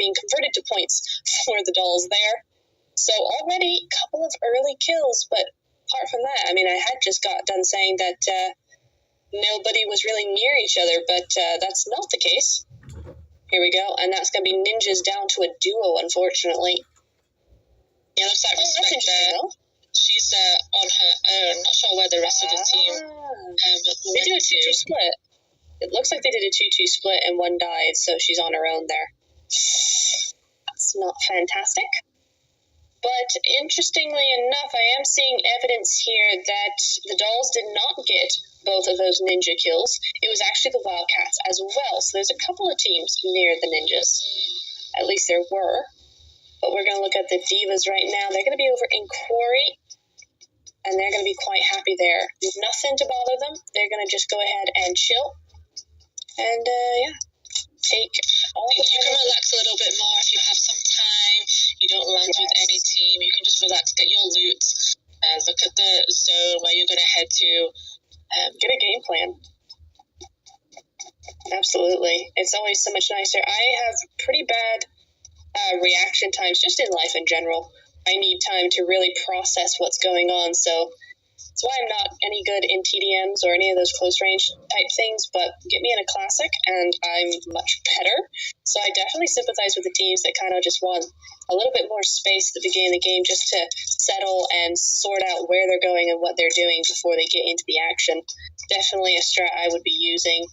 being converted to points for the Dolls there. So already a couple of early kills, but apart from that, I mean, I had just got done saying that nobody was really near each other, but that's not the case. Here we go, and that's going to be Ninjas down to a duo, unfortunately. Yeah, looks like Respect there. She's on her own. Not sure where the rest of the team they did a 2-2 split. It looks like they did a 2-2 split and one died, so she's on her own there. That's not fantastic. But interestingly enough, I am seeing evidence here that the Dolls did not get both of those ninja kills. It was actually the Wildcats as well. So there's a couple of teams near the Ninjas. At least there were. But we're going to look at the Divas right now. They're going to be over in Quarry, and they're going to be quite happy there. Nothing to bother them. They're going to just go ahead and chill. And, take all the time. You can relax a little bit more if you have some time. You don't land with any team. You can just relax, get your loot, look at the zone where you're going to head to. Get a game plan. Absolutely. It's always so much nicer. I have pretty bad reaction times just in life in general. I need time to really process what's going on, so that's why I'm not any good in TDMs or any of those close range type things, but get me in a classic and I'm much better. So I definitely sympathize with the teams that kind of just want a little bit more space at the beginning of the game just to settle and sort out where they're going and what they're doing before they get into the action. Definitely a strat I would be using.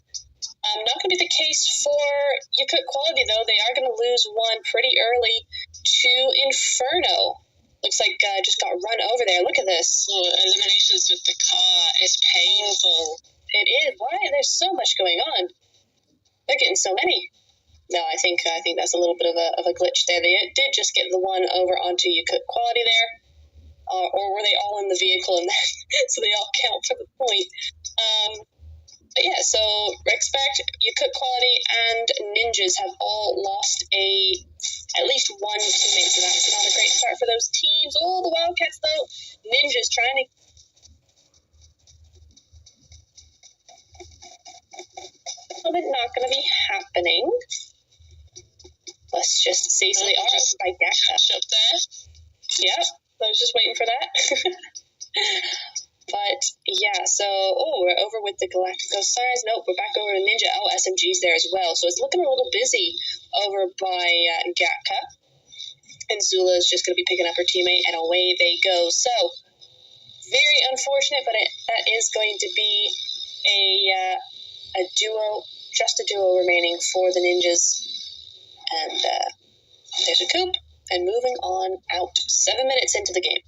Not going to be the case for Yakut Quality, though. They are going to lose one pretty early to Inferno. Looks like just got run over there. Look at this. Eliminations with the car is painful. It is. Why? There's so much going on. They're getting so many. No, I think that's a little bit of a glitch there. They did just get the one over onto Yakut Quality there. Or were they all in the vehicle and so they all count for the point? But yeah, so Respect, Yakut Quality, and Ninjas have all lost at least one teammate, so that's not a great start for those teams. Oh, the Wildcats, though. Ninjas trying to... Not going to be happening. Let's just see. So they are by Gakta. Up there. Yep, I was just waiting for that. But yeah, So, we're over with the Galacticos sides. Nope, we're back over to Ninja. Oh, SMG's there as well. So it's looking a little busy over by Gatka. And Zula is just going to be picking up her teammate, and away they go. So, very unfortunate, but that is going to be a duo, just a duo remaining for the Ninjas. And there's a coup, and moving on out. 7 minutes into the game.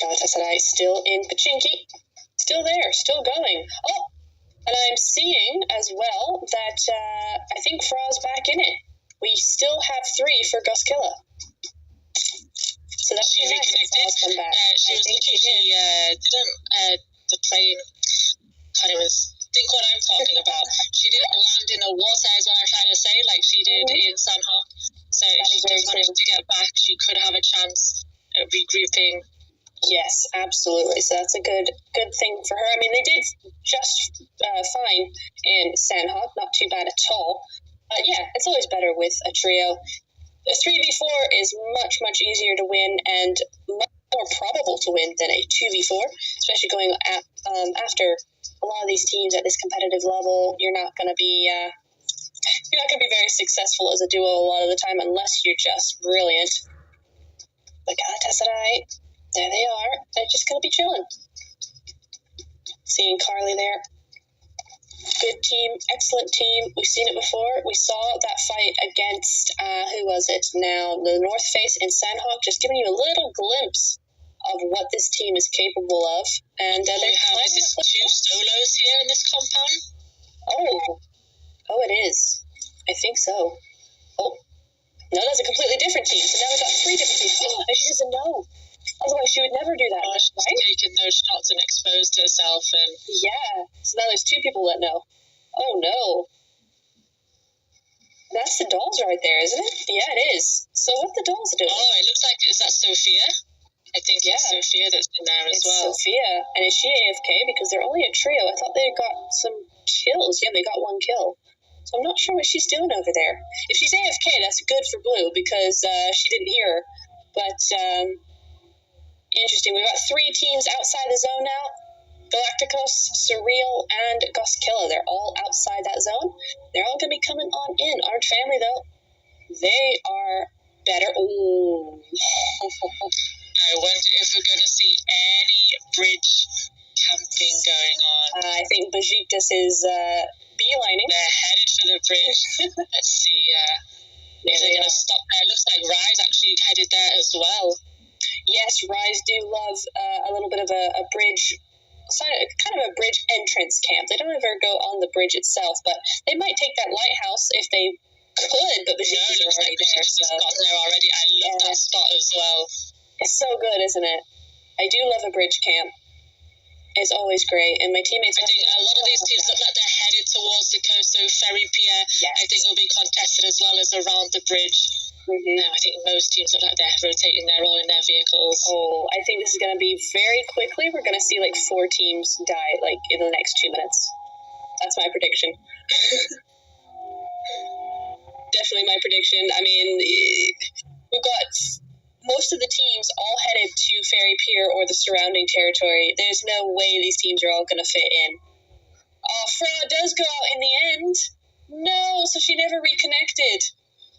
Galatasaray still in Pachinki. Still there, still going. Oh, and I'm seeing as well that I think Fra's back in it. We still have 3 for Goskilla. So that's she nice. reconnected. Come back. She was lucky she didn't, the plane, can't even think what I'm talking about. She didn't land in the water is what I'm trying to say, like she did in Sanha. So if she just managed to get back, she could have a chance at regrouping. Yes, absolutely. So that's a good thing for her. I mean, they did just fine in Sanha, not too bad at all. But yeah, it's always better with a trio. A 3v4 is much, much easier to win and much more probable to win than a 2v4, especially going after a lot of these teams at this competitive level. You're not going to be very successful as a duo a lot of the time unless you're just brilliant. But Galatasaray, there they are. They're just going to be chilling. Seeing Carly there. Good team, excellent team. We've seen it before. We saw that fight against, who was it now? The North Face in Sandhawk, just giving you a little glimpse of what this team is capable of. And we have two solos here in this compound. Oh, it is. I think so. Oh, no, that's a completely different team. So now we've got 3 different teams. Oh, she doesn't know. Otherwise, she would never do that, she's right? taken those shots and exposed herself. And yeah, so now there's 2 people that know. Oh, no. That's the dolls right there, isn't it? Yeah, it is. So what the dolls doing? Oh, it looks like, is that Sophia? I think it's Sophia that's in there as well. Sophia. And is she AFK? Because they're only a trio. I thought they got some kills. Yeah, they got 1 kill. So I'm not sure what she's doing over there. If she's AFK, that's good for Blue because she didn't hear her. But interesting. We've got 3 teams outside the zone now. Galacticos, Surreal, and Goskilla. They're all outside that zone. They're all going to be coming on in. Orange Family, though, they are better. Ooh. I wonder if we're going to see any bridge camping going on. I think Besiktas is beelining. They're headed for the bridge. Let's see if they're going to stop there. It looks like Rise actually headed there as well. Yes, Rise do love a little bit of a bridge, kind of a bridge entrance camp. They don't ever go on the bridge itself, but they might take that lighthouse if they could, but Besiktas are already there. So. Gotten there already. I love that spot as well. It's so good, isn't it? I do love a bridge camp. It's always great, and my teammates... I think a lot of these teams look like they're headed towards the coast, so Ferry Pier, I think will be contested as well as around the bridge. Mm-hmm. I think most teams look like they're rotating there all in their vehicles. Oh, I think this is going to be very quickly. We're going to see like 4 teams die like in the next 2 minutes. That's my prediction. Definitely my prediction. I mean, we've got most of the teams all headed to Ferry Pier or the surrounding territory. There's no way these teams are all going to fit in. Oh, Fra does go out in the end. No, so she never reconnected.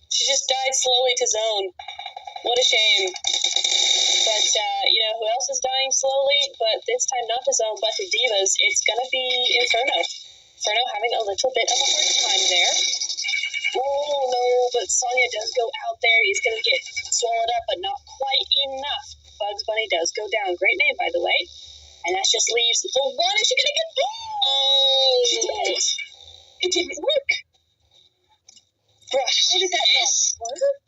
She just died slowly to zone. What a shame. But, who else is dying slowly? But this time not to zone, but to Divas. It's going to be Inferno. Inferno having a little bit of a hard time there. Oh, no, but Sonya does go out there. He's going to get swallowed up, but not quite enough. Bugs Bunny does go down. Great name, by the way. And that just leaves the one. Is she going to get... Oh! She did. It didn't work. Bro, how did that not work?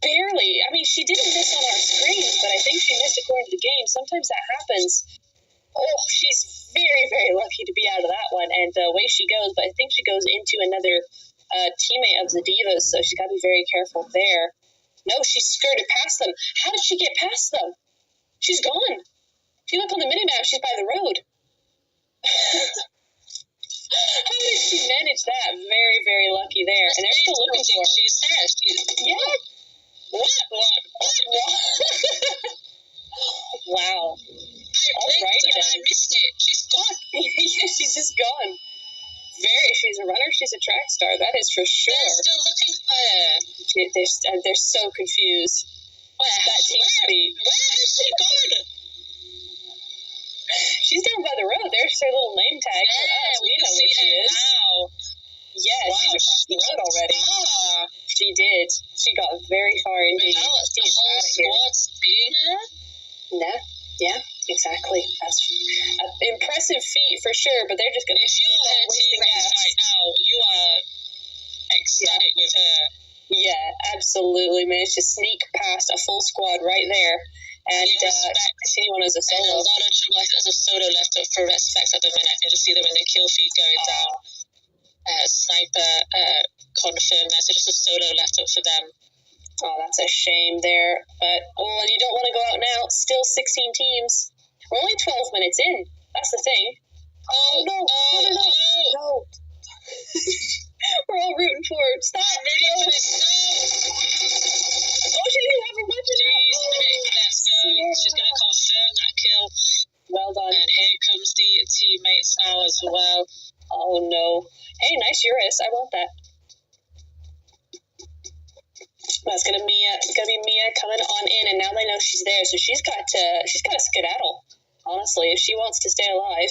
Barely. I mean, she didn't miss on our screen, but I think she missed according to the game. Sometimes that happens. Oh, she's very, very lucky to be out of that one. And away she goes, but I think she goes into another teammate of the Divas, so she's got to be very careful there. No, she skirted past them. How did she get past them? She's gone. If you look on the minimap, she's by the road. How did she manage that? Very, very lucky there. And they're still looking for her. She's there. Yeah. What? Wow. I blinked and I missed it. She's gone. Yeah, she's just gone. She's a runner. She's a track star. That is for sure. They're still looking for her. They're so confused. Where has she gone? She's down by the road. There's her little name tag for us. We know where she is. Now. Yeah, wow, she's across the road already. She did. She got very far indeed. But now it's the whole squad seeing her? Nah. Yeah, exactly. That's an impressive feat for sure, but they're just going to if you're her teammate right now, you are ecstatic with her. Yeah, absolutely. Managed to sneak past a full squad right there. And continue on as a solo. And a lot of trouble. I think there's a solo left up for respect at the minute. I can just see them in the kill feed going down. Sniper confirmed there, so just a solo left up for them. Oh, that's a shame there. But, and you don't want to go out now. Still 16 teams. We're only 12 minutes in. That's the thing. No. We're all rooting for it. Stop. I'm rooting for this. No. Oh, she didn't have her weapon out. Let's go. Yeah. She's going to confirm that kill. Well done. And here comes the teammates now as well. Oh, no. Hey, nice Eurus. I want that. That's gonna be Mia coming on in, and now they know she's there, so she's got to skedaddle. Honestly, if she wants to stay alive,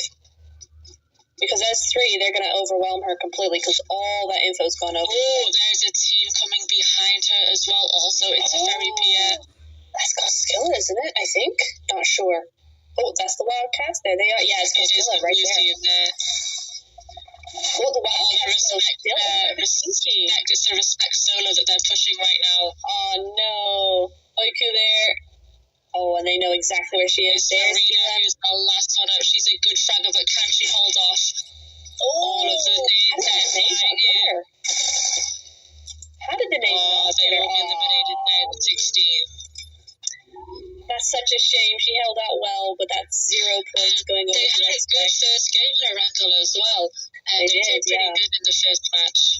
because as 3, they're gonna overwhelm her completely because all that info's gone over. Oh, there's a team coming behind her as well. Also, it's a very Pierre. That's Godzilla, isn't it? I think. Not sure. Oh, that's the Wildcats. There they are. Yeah, it's Godzilla right there. Well, the Wildcats it's a respect solo that they're pushing right now. Oh, no. Oiku there. Oh, and they know exactly where she is. There's Marina, who's the last one up. She's a good fragger, but can she hold off all of the names flying in? How did the names not they were eliminated there in 16. That's such a shame. She held out well, but that's 0 points going over. They had a good first game in Oracle as well. They did pretty good in the first match.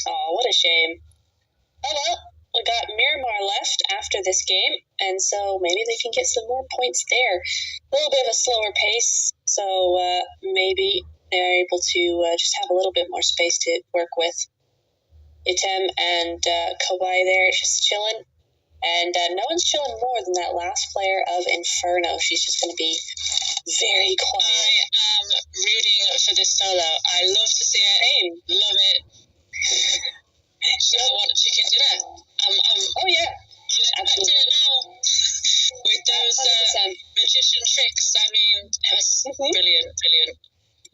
Oh, what a shame. Oh, well, we got Miramar left after this game, and so maybe they can get some more points there. A little bit of a slower pace, so maybe they're able to just have a little bit more space to work with. Item and Kawai there just chilling. And no one's chilling more than that last player of Inferno. She's just going to be very quiet. I am rooting for this solo. I love to see it. Same. Love it. I want chicken dinner. Oh, yeah. I'm expecting it now. With those magician tricks. I mean, it was brilliant.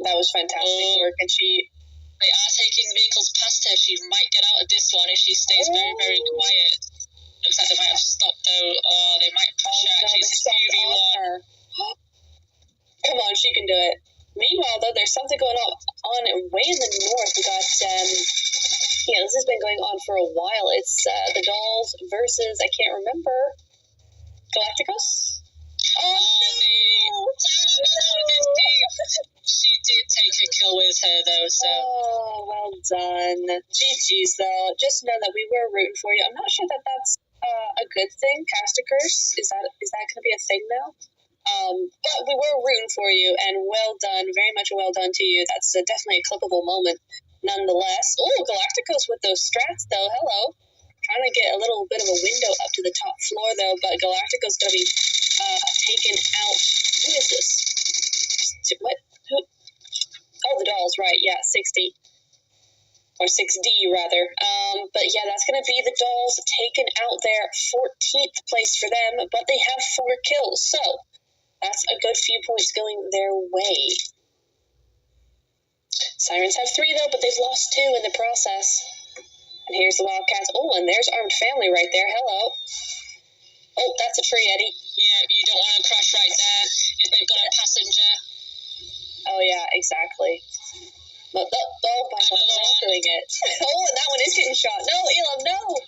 That was fantastic work. And they are taking vehicles past her. She might get out of this one if she stays very, very quiet. Looks like they might have stopped though, or they might push her. She's a 2v1. Come on, she can do it. Meanwhile, though, there's something going on way in the north. We got, this has been going on for a while. It's the Dolls versus, I can't remember, Galacticos? Oh, no! She did take a kill with her, though, so... Oh, well done. GG's, though. Just know that we were rooting for you. I'm not sure that that's a good thing. Caster Curse, is that going to be a thing now? But we were rooting for you, and well done. Very much well done to you. That's definitely a clippable moment, nonetheless. Oh, Galacticos with those strats, though. Hello. Trying to get a little bit of a window up to the top floor, though, but Galacticos going to be taken out. Who is this? What? Who? Oh, the Dolls, right. Yeah, 60. Or 6D, rather. But yeah, that's going to be the Dolls taken out there. 14th place for them, but they have 4 kills, so that's a good few points going their way. Sirens have 3, though, but they've lost 2 in the process. And here's the Wildcats. Oh, and there's Armed Family right there. Hello. Oh, that's a tree, Eddie. Yeah, you don't want to crash right there if they've got a passenger. Oh, yeah, exactly. But, oh my God, they're doing it. Oh, and that one is getting shot. No, Elam, no!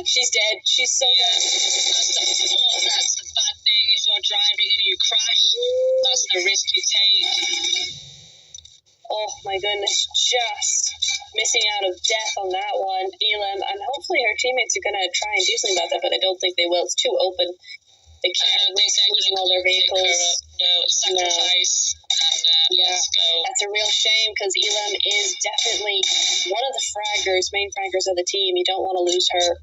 She's dead. She's so dead. That's the bad thing. If you're driving and you crash, that's the risk you take. Oh, my goodness. Just missing out of death on that one. Elam, and hopefully her teammates are going to try and do something about that, but I don't think they will. It's too open. They can't risk losing all their vehicles. No, sacrifice. And let's go. That's a real shame because Elam is definitely one of the main fraggers of the team. You don't want to lose her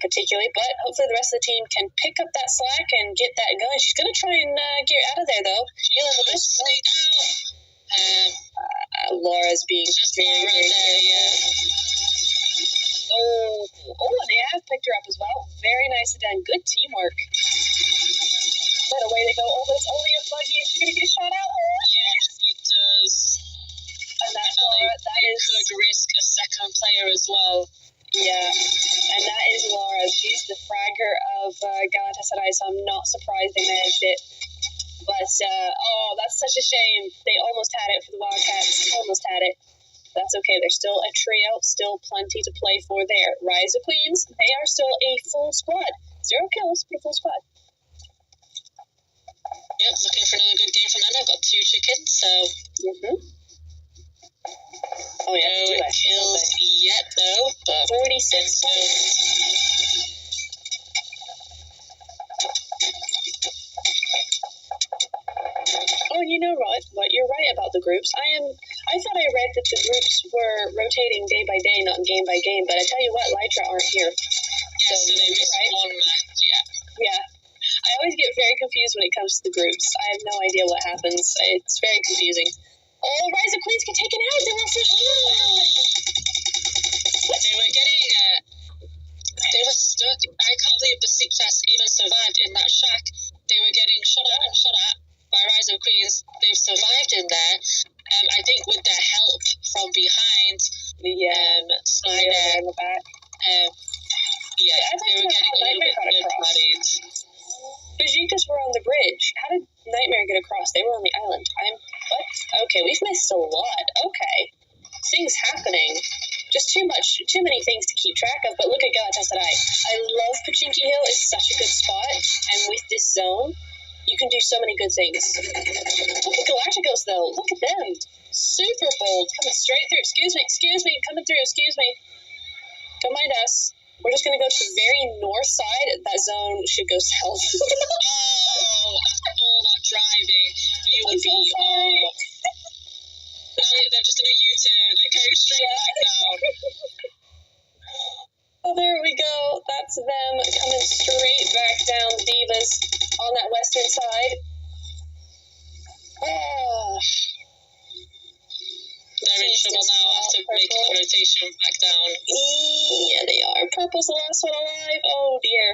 particularly, but hopefully the rest of the team can pick up that slack and get that going. She's going to try and get out of there, though. Elam will just sneak out. Laura's being very, very careful. Oh, they have picked her up as well. Very nicely done. Good teamwork. But away they go. Oh, but it's only a buggy. Is she going to get shot out? Yes, it does. And that's Laura. They could risk a second player as well. Yeah, and that is Laura. She's the fragger of Galatasaray, so I'm not surprised they managed it. But, that's such a shame. They almost had it for the Wildcats. Almost had it. That's okay. They're still a trio. Still plenty to play for there. Rise of Queens, they are still a full squad. 0 kills, but a full squad. Yep, looking for another good game from them. They've got 2 chickens, so... Oh, yeah. No kills yet, though. But 46 points. Oh, and you know what? You're right about the groups. I thought I read that the groups were rotating day by day, not game by game. But I tell you what, Lytra aren't here. Yes, so they missed one match. Yeah. I always get very confused when it comes to the groups. I have no idea what happens. It's very confusing. Oh, Rise of Queens get taken out. They were first. They were getting. They were stuck. I can't believe the Besiktas even survived in that shack. They were getting shot at by Rise of Queens. They've survived in there. I think with their help from behind. Snyder in the back. They were getting a little bit bloodied. Besiktas were on the bridge. How did Nightmare get across? They were on the island. What? Okay, we've missed a lot. Okay. Things happening. Just too many things to keep track of. But look at Galatasaray. I love Pachinki Hill. It's such a good spot. And with this zone, you can do so many good things. Look at Galacticos, though. Look at them. Super bold. Coming straight through. Excuse me. Coming through. Excuse me. Don't mind us. We're just going to go to the very north side. That zone should go south. all that driving. You would be... They're just in a U-turn. They're going straight back down. Oh, there we go. That's them coming straight back down. Divas on that western side. They're in trouble now after making that rotation back down. Yeah, they are. Purple's the last one alive. Oh, dear.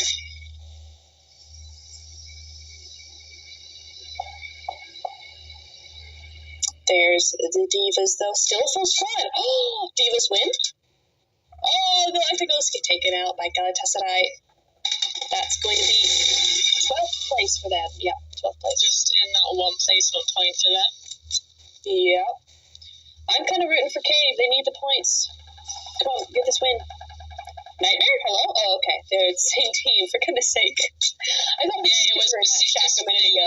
There's the Divas, though. Still a full squad. Oh, Divas win. Oh, Galacticos get taken out by Galatasaray. That's going to be 12th place for them. Yeah, 12th place. Just in that one placement point for them. Yeah. I'm kind of rooting for Cave. They need the points. Come on, get this win. Nightmare? Hello? Oh, okay. They're the same team, for goodness sake. I thought it was Besiktas a minute ago.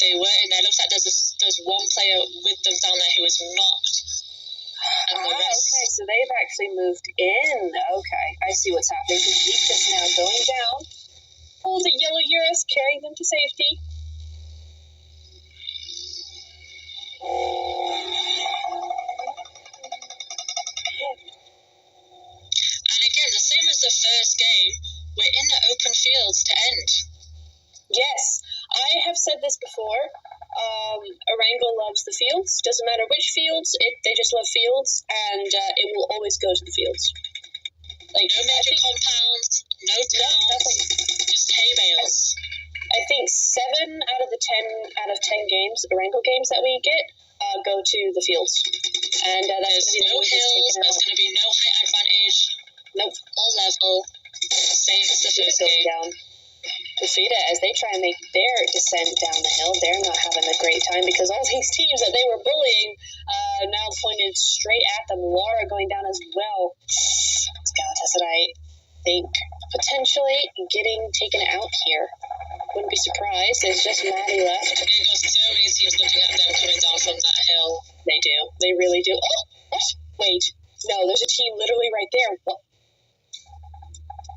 They were in there. Looks like there's one player with them down there who was knocked. Okay, so they've actually moved in. Okay, I see what's happening. Besiktas now going down. Oh, the yellow Eurus carrying them to safety. And again, the same as the first game, we're in the open fields to end. Yes, I have said this before. Arango loves the fields. Doesn't matter which fields, they just love fields, and it will always go to the fields. Like no major compounds, no towns, just hay bales. I think 7 out of 10 games, Arango games that we get, go to the fields. And there's no hills, there's going to be no height advantage. Nope. All level. Same as the first game. Down. Defeated as they try and make their descent down the hill. They're not having a great time because all these teams that they were bullying now pointed straight at them. Laura going down as well. Galatasaray, I think, potentially getting taken out here. Wouldn't be surprised. There's just Maddie left. They've got so many teams looking at them coming down from that hill. They do. They really do. Oh, what? Wait. No, there's a team literally right there. What?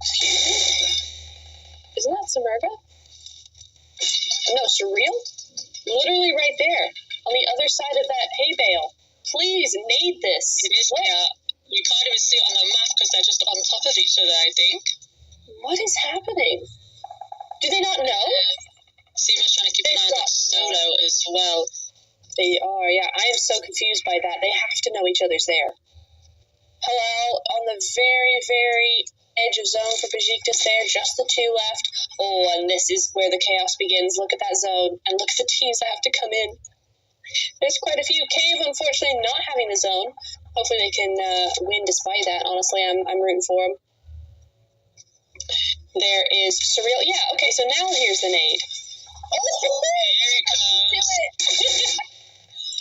Excuse me. Isn't that Sumerga? No, Surreal? Literally right there, on the other side of that hay bale. Please, nade this. It is there. You can't even see it on the map because they're just on top of each other, I think. What is happening? Do they not know? Seema's trying to keep an eye on that solo as well. They are, yeah. I am so confused by that. They have to know each other's there. Halal on the very, very edge of zone for Besiktas there. Just the two left. Oh, and this is where the chaos begins. Look at that zone. And look at the teams that have to come in. There's quite a few. Cave, unfortunately, not having the zone. Hopefully they can win despite that. Honestly, I'm rooting for them. There is Surreal. Yeah, okay, so now here's the nade. Oh, here it comes. Do it.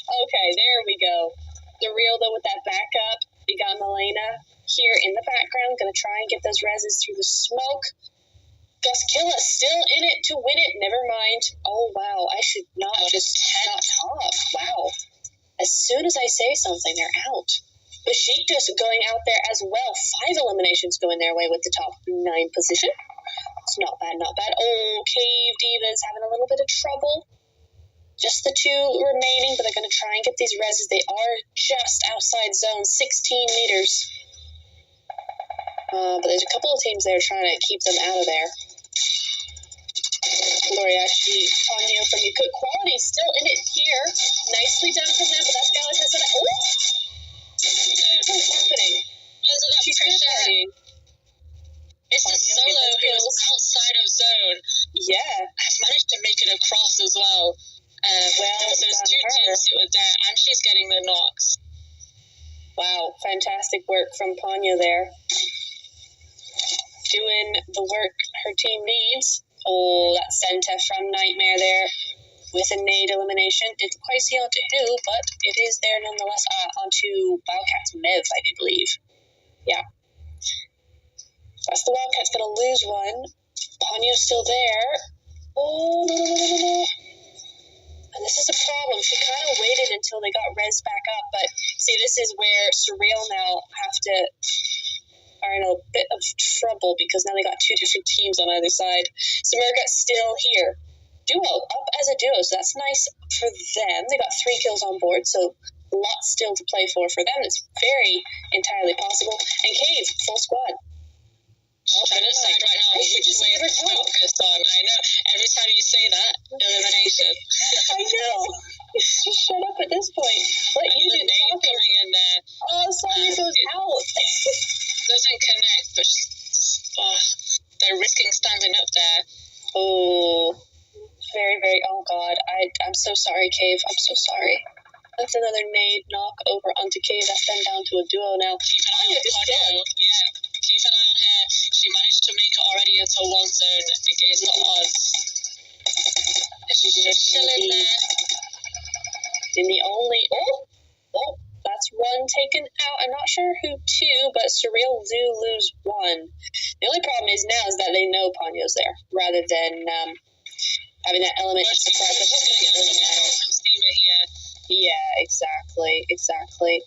Okay, there we go. Surreal, though, with that backup. We got Milena here in the background. Going to try and get those reses through the smoke. Gus Killa still in it to win it. Never mind. Oh, wow. I should not just shut up. Wow. As soon as I say something, they're out. Besiktas going out there as well. 5 eliminations going their way with the top 9 position. It's not bad, not bad. Oh, Cave Divas having a little bit of trouble. Just the 2 remaining, but they're going to try and get these reses. They are just outside zone, 16 meters. But there's a couple of teams there trying to keep them out of there. Loriachi, Tonyo from Good Quality still in it here. Nicely done from them, but that's Galatas. Oh! What's happening? Because of that She's pressure. It's the solo who was outside of zone. Yeah. I've managed to make it across as well. Those 2 teams that were there, and she's getting the knocks. Wow, fantastic work from Panya there. Doing the work her team needs. Oh, that Senta from Nightmare there with a nade elimination. Didn't quite see onto who, but it is there nonetheless. Onto Wildcats Mev, I do believe. Yeah. That's the Wildcats going to lose one. Panya's still there. Oh, no. And this is a problem. She kind of waited until they got res back up, but see, this is where Surreal now are in a bit of trouble because now they got 2 different teams on either side. Sumerga still here. Duo, up as a duo, so that's nice for them. They got 3 kills on board, so lots still to play for them. It's very entirely possible. And Cave, full squad. Trying to decide right now which way to focus on. I know. Every time you say that, elimination. I know. Just shut up at this point. Let you do the talking. Coming in there. Oh, Sonya goes out. Doesn't connect, but they're risking standing up there. Oh, very, very. Oh God, I'm so sorry, Cave. I'm so sorry. That's another nade knock over onto Cave. That's them down to a duo now. Keep an eye on Ponyo. Yeah, keep an eye on her. She managed to make it already into 1 zone against the odds. She's just chilling there. In the only oh, that's 1 taken out. I'm not sure who 2, but Surreal do lose 1. The only problem is now is that they know Ponyo's there, rather than having that element of surprise. Yeah, exactly.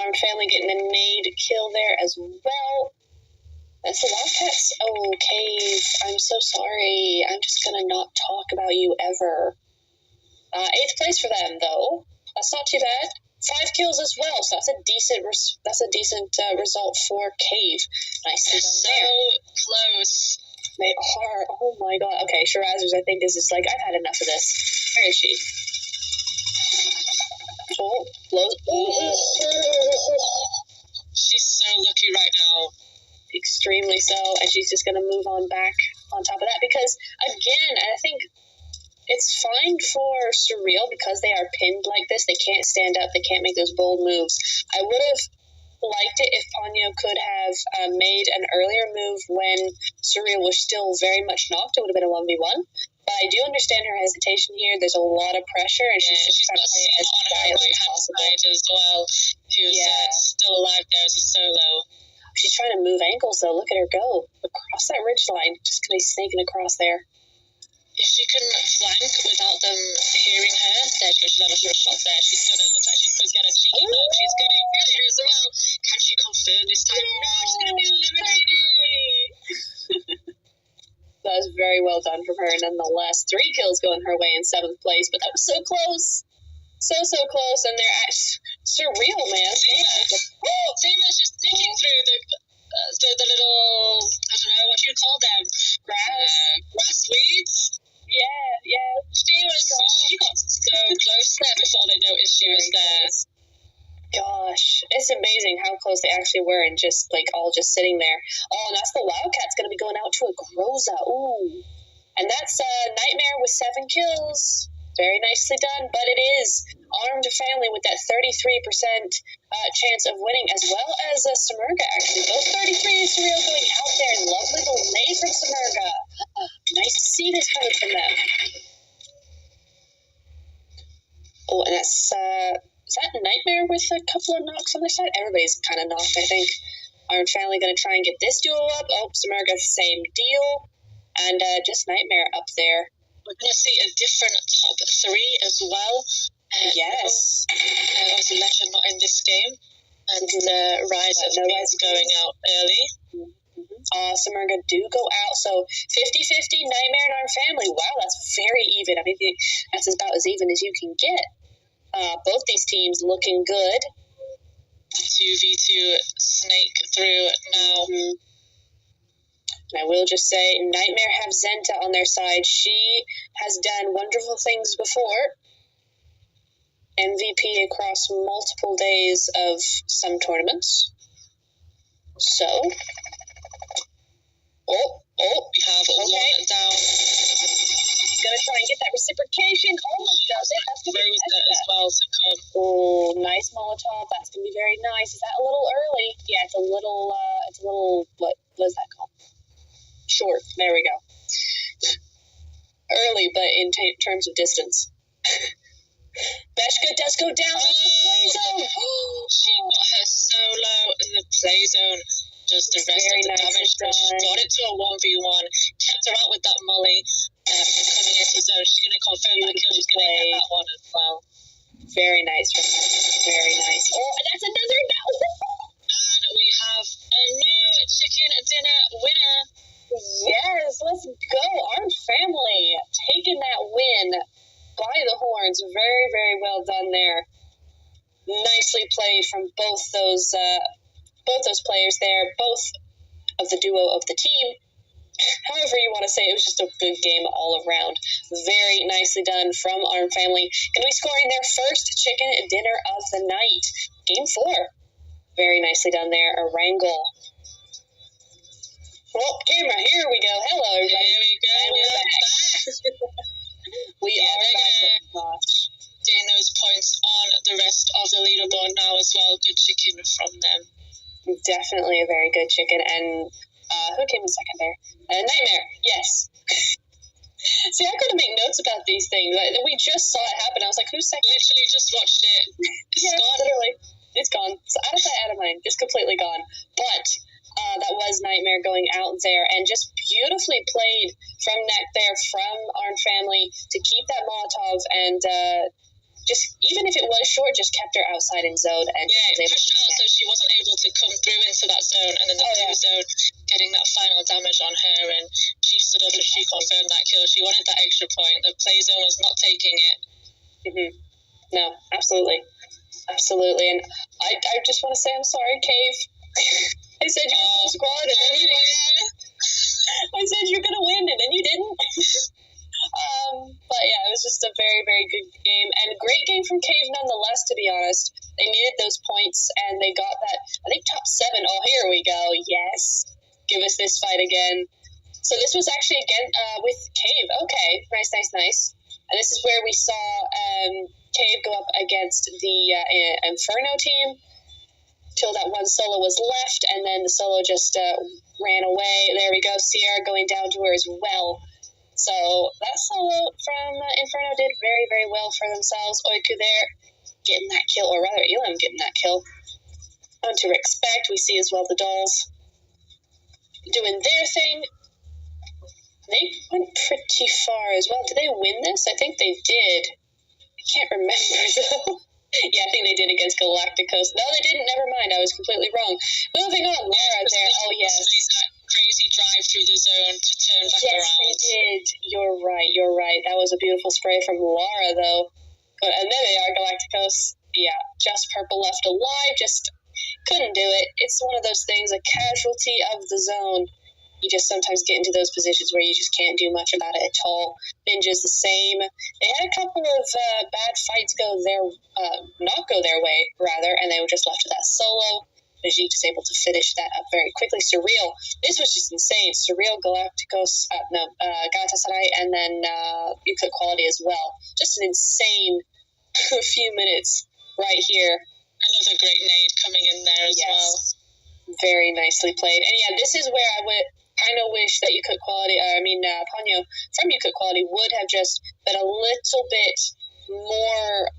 Armed Family getting a nade kill there as well. That's the Wildcats. Oh, Cave, I'm so sorry. I'm just gonna not talk about you ever. 8th place for them, though. That's not too bad. 5 kills as well, so that's a decent result for Cave. Nicely done there. So close. They are. Oh my God. Okay, Shirazers, I think this is like, I've had enough of this. Where is she? Oh, close. She's so lucky right now. Extremely so, and she's just going to move on back on top of that because, again, I think it's fine for Surreal because they are pinned like this. They can't stand up. They can't make those bold moves. I would have liked it if Ponyo could have made an earlier move when Surreal was still very much knocked. It would have been a 1v1. But I do understand her hesitation here. There's a lot of pressure, and she's just trying to play it as quietly as possible. As well, who's still alive there as a solo. She's trying to move ankles, though. Look at her go. Across that ridge line. Just going to be snaking across there. If she can flank without them hearing her, there she goes. She's on a short shot there. She's going to, looks like she could get a cheeky knock. She's going to get it as well. Can she confirm this time? No, she's going to be eliminated. That was very well done from her nonetheless. 3 kills going her way in 7th place, but that was so close. So close, and they're actually surreal, man. Seema's just digging through the little, I don't know, what do you call them? Grass weeds? Yeah. She got so close there before they noticed she was there. Gosh, it's amazing how close they actually were, and just all just sitting there. Oh, and that's the Wildcat's going to be going out to a Groza. Ooh. And that's Nightmare with 7 kills. Very nicely done, but it is Armed Family with that 33% chance of winning, as well as Samurga, actually. Both 33 and Surreal going out there, and lovely little nade from Samurga. Nice to see this coming from them. Oh, and that's, is that Nightmare with a couple of knocks on their side? Everybody's kind of knocked, I think. Armed Family going to try and get this duo up. Oh, Samurga, same deal. And just Nightmare up there. We're going to see a different top 3 as well. Yes. Obviously, Lecha not in this game. And Rise going out early. Samurga do go out. So 50-50, Nightmare and Armed Family. Wow, that's very even. I mean, that's about as even as you can get. Both these teams looking good. 2v2 snake through now. And I will just say, Nightmare have Zenta on their side. She has done wonderful things before. MVP across multiple days of some tournaments. So. We have one down. Gonna try and get that reciprocation. Almost does it. That's gonna be as well to come. Oh, nice Molotov. That's gonna be very nice. Is that a little early? Yeah, it's a little. What is that called? Short. There we go. Early, but in terms of distance. Beshka does go down. That's the play zone. She got her solo in the play zone. Does the rest of the damage. She got it to a 1v1. Kept her out with that molly. Coming into zone. She's going to confirm that kill. She's going to get that one as well. Very nice from her. Very nice. Oh, and that's another thousand. And we have a new chicken dinner winner. Yes, let's go. Armed Family taking that win by the horns. Very, very well done there. Nicely played from both those players there, both of the duo of the team. However you want to say it, was just a good game all around. Very nicely done from Armed Family. Going to be scoring their first chicken dinner of the night. Game 4. Very nicely done there. A wrangle. Well, camera, here we go. Hello, everybody. Here we go. And we're back. We are back. Gosh. Getting those points on the rest of the leaderboard now as well. Good chicken from them. Definitely a very good chicken. And who came in second there? Nightmare. Yes. See, I couldn't make notes about these things. We just saw it happen. I was like, who's second? Literally just watched it. It's gone. Literally. It's gone. So out of sight, out of mind. It's completely gone. But that was Nightmare going out there, and just beautifully played from neck there from Armed Family to keep that Molotov, and just even if it was short, just kept her outside in zone. And pushed out so she wasn't able to come through into that zone, and then the blue zone getting that final damage on her, and she stood up and she confirmed that kill. She wanted that extra point. The play zone was not taking it. No, absolutely. And I just want to say I'm sorry, Cave. I said you were the squad, and then you weren't. I said you're gonna win, and then you didn't. But yeah, it was just a very, very good game, and a great game from Cave nonetheless, to be honest. They needed those points, and they got that, I think, top 7. Oh, here we go. Yes. Give us this fight again. So this was actually, again, with Cave. Okay. Nice. And this is where we saw Cave go up against the Inferno team till that one solo was left, and then the solo just ran away. There we go. Sierra going down to her as well. So that solo from Inferno did very, very well for themselves. Oiku there getting that kill, or rather Elam getting that kill. On to Respect, we see as well the dolls doing their thing. They went pretty far as well. Did they win this? I think they did. I can't remember though. Yeah, I think they did against Galacticos. No, they didn't. Never mind. I was completely wrong. Moving on. Laura there. Oh, yes. That crazy drive through the zone to turn back yes, around. They did. You're right. That was a beautiful spray from Lara, though. And there they are, Galacticos. Yeah, just purple left alive, just couldn't do it. It's one of those things, a casualty of the zone. You just sometimes get into those positions where you just can't do much about it at all. Ninja's the same. They had a couple of bad fights not go their way, rather, and they were just left to that solo. Vegeta is able to finish that up very quickly. Surreal. This was just insane. Surreal, Galacticos, Galatasaray, and then Equip Quality as well. Just an insane few minutes right here. Another great nade coming in there as well. Very nicely played. And yeah, this is where I would kind of wish that Ponyo from Equip Quality would have just been a little bit more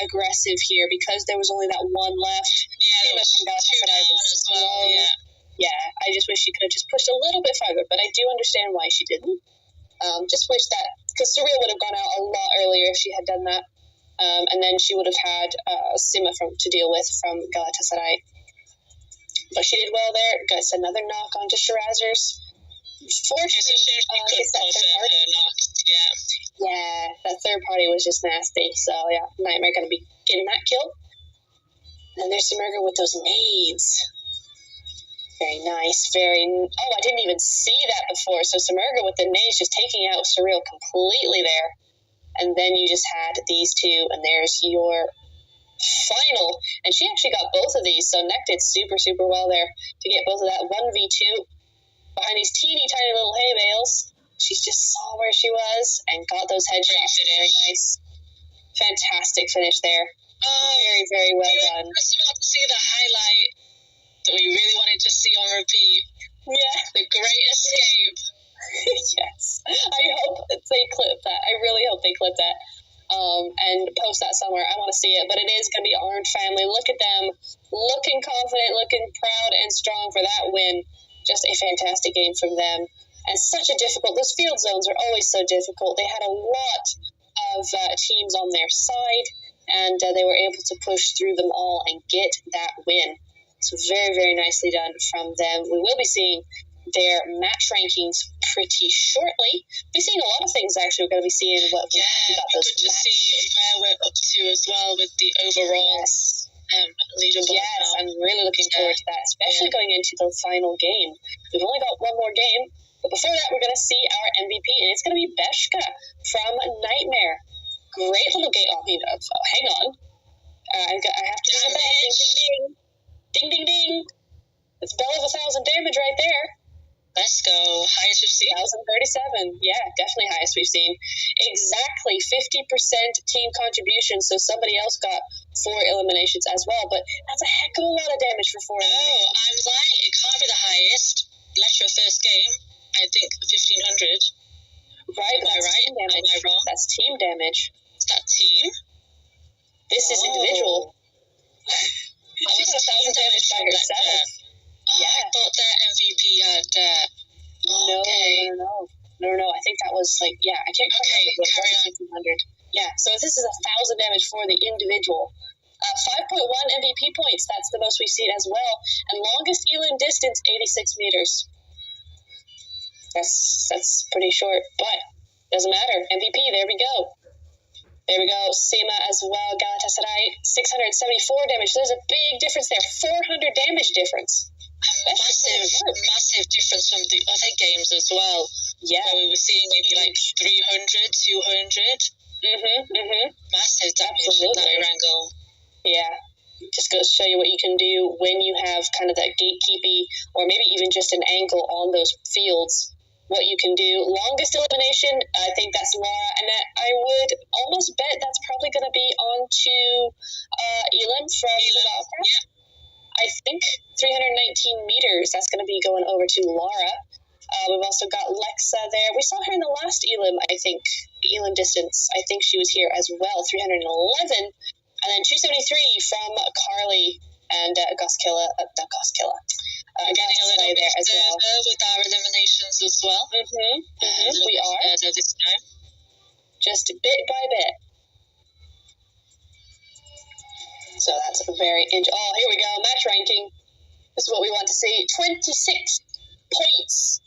aggressive here, because there was only that one left. Yeah, there was two down as well. Yeah, I just wish she could have just pushed a little bit farther, but I do understand why she didn't. Just wish that, because Surreal would have gone out a lot earlier if she had done that. And then she would have had Sima to deal with from Galatasaray. But she did well there. Gets another knock onto Shirazers. Fortunately, it's that third party. Yeah, that third party was just nasty. So, yeah, Nightmare going to be getting that kill. And there's Sumerga with those nades. Very nice. I didn't even see that before. So Sumerga with the nades just taking out Surreal completely there. And then you just had these two, and there's your final. And she actually got both of these, so Neck did super, super well there to get both of that. 1v2 behind these teeny tiny little hay bales. She just saw where she was and got those headshots. Very nice. Fantastic finish there. Very, very well done. We were just about to see the highlight that we really wanted to see on repeat. Yeah. The Great Escape. Yes. I hope they clip that. I really hope they clip that and post that somewhere. I want to see it. But it is going to be Orange family. Look at them. Looking confident, looking proud and strong for that win. Just a fantastic game from them. And such a those field zones are always so difficult. They had a lot of teams on their side, and they were able to push through them all and get that win. So very, very nicely done from them. We will be seeing their match rankings pretty shortly. We're seeing a lot of things, actually. We're going to be seeing what we got those good to see where we're up to as well with the overall leaderboard. Yes, I'm really looking forward to that, especially going into the final game. We've only got one more game, but before that, we're going to see our MVP, and it's going to be Beshka from Nightmare. Great little game. Hang on. I have to ring a bell. Ding, ding, ding. Ding, ding, ding. It's bell of 1,000 damage right there. Let's go. Highest we've seen? 1,037. Yeah, definitely highest we've seen. Exactly 50% team contribution, so somebody else got 4 eliminations as well, but that's a heck of a lot of damage for 4 eliminations. No, I'm lying. It can't be the highest. Letra first game, I think 1,500. Right, Am I right? Am I wrong? That's team damage. Is that team? This is individual. That was 1,000 damage by herself. Yeah. I thought that MVP had. No. I think that was I can't remember. Carry on. 1,500. Yeah. So this is 1,000 damage for the individual. 5.1 MVP points. That's the most we've seen as well. And longest elim distance, 86 meters. That's pretty short, but doesn't matter. MVP. There we go. There we go. Sima as well. Galatasaray, 674 damage. So there's a big difference there. 400 damage difference. Massive difference from the other games as well. Yeah. Where we were seeing maybe 300, 200. Massive damage in that angle. Yeah. Just goes to show you what you can do when you have kind of that gatekeeping, or maybe even just an angle on those fields. What you can do. Longest elimination, I think that's Lara, and I would almost bet that's probably going to be on to Elim from Wildcraft. Yeah. I think 319 meters, that's going to be going over to Lara. We've also got Lexa there. We saw her in the last Elim, I think, Elim distance. I think she was here as well, 311. And then 273 from Carly and Goskilla. Getting a little bit as well with our eliminations as well. We are. This time. Just bit by bit. So that's very oh, here we go. Match ranking. This is what we want to see. 26 points.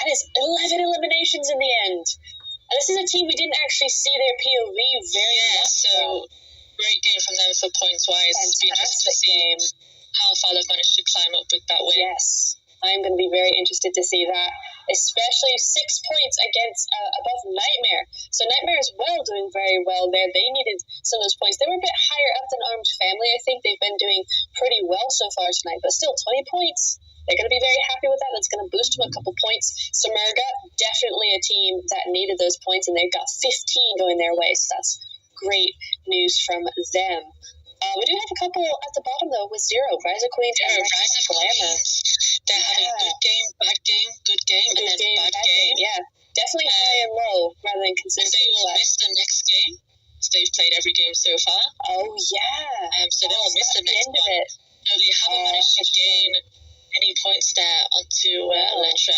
That is 11 eliminations in the end. And this is a team we didn't actually see their POV very much. So great game from them for points-wise. It's been interesting to see how far they've managed to climb up with that win. Yes, I'm going to be very interested to see that, especially 6 points against above Nightmare. So Nightmare as well doing very well there. They needed some of those points. They were a bit higher up than Armed Family. I think they've been doing pretty well so far tonight, but still 20 points. They're going to be very happy with that. That's going to boost them a couple points. Samerga, definitely a team that needed those points, and they've got 15 going their way, so that's great news from them. We do have a couple at the bottom, though, with 0. Rise of Queens and Rise of Queens. They're having good game, bad game, good game, and then bad game. Yeah, definitely high and low rather than consistent. They will miss the next game. So they've played every game so far. Oh, yeah. So they will miss the next one. No, they haven't managed to gain any points there onto Letra.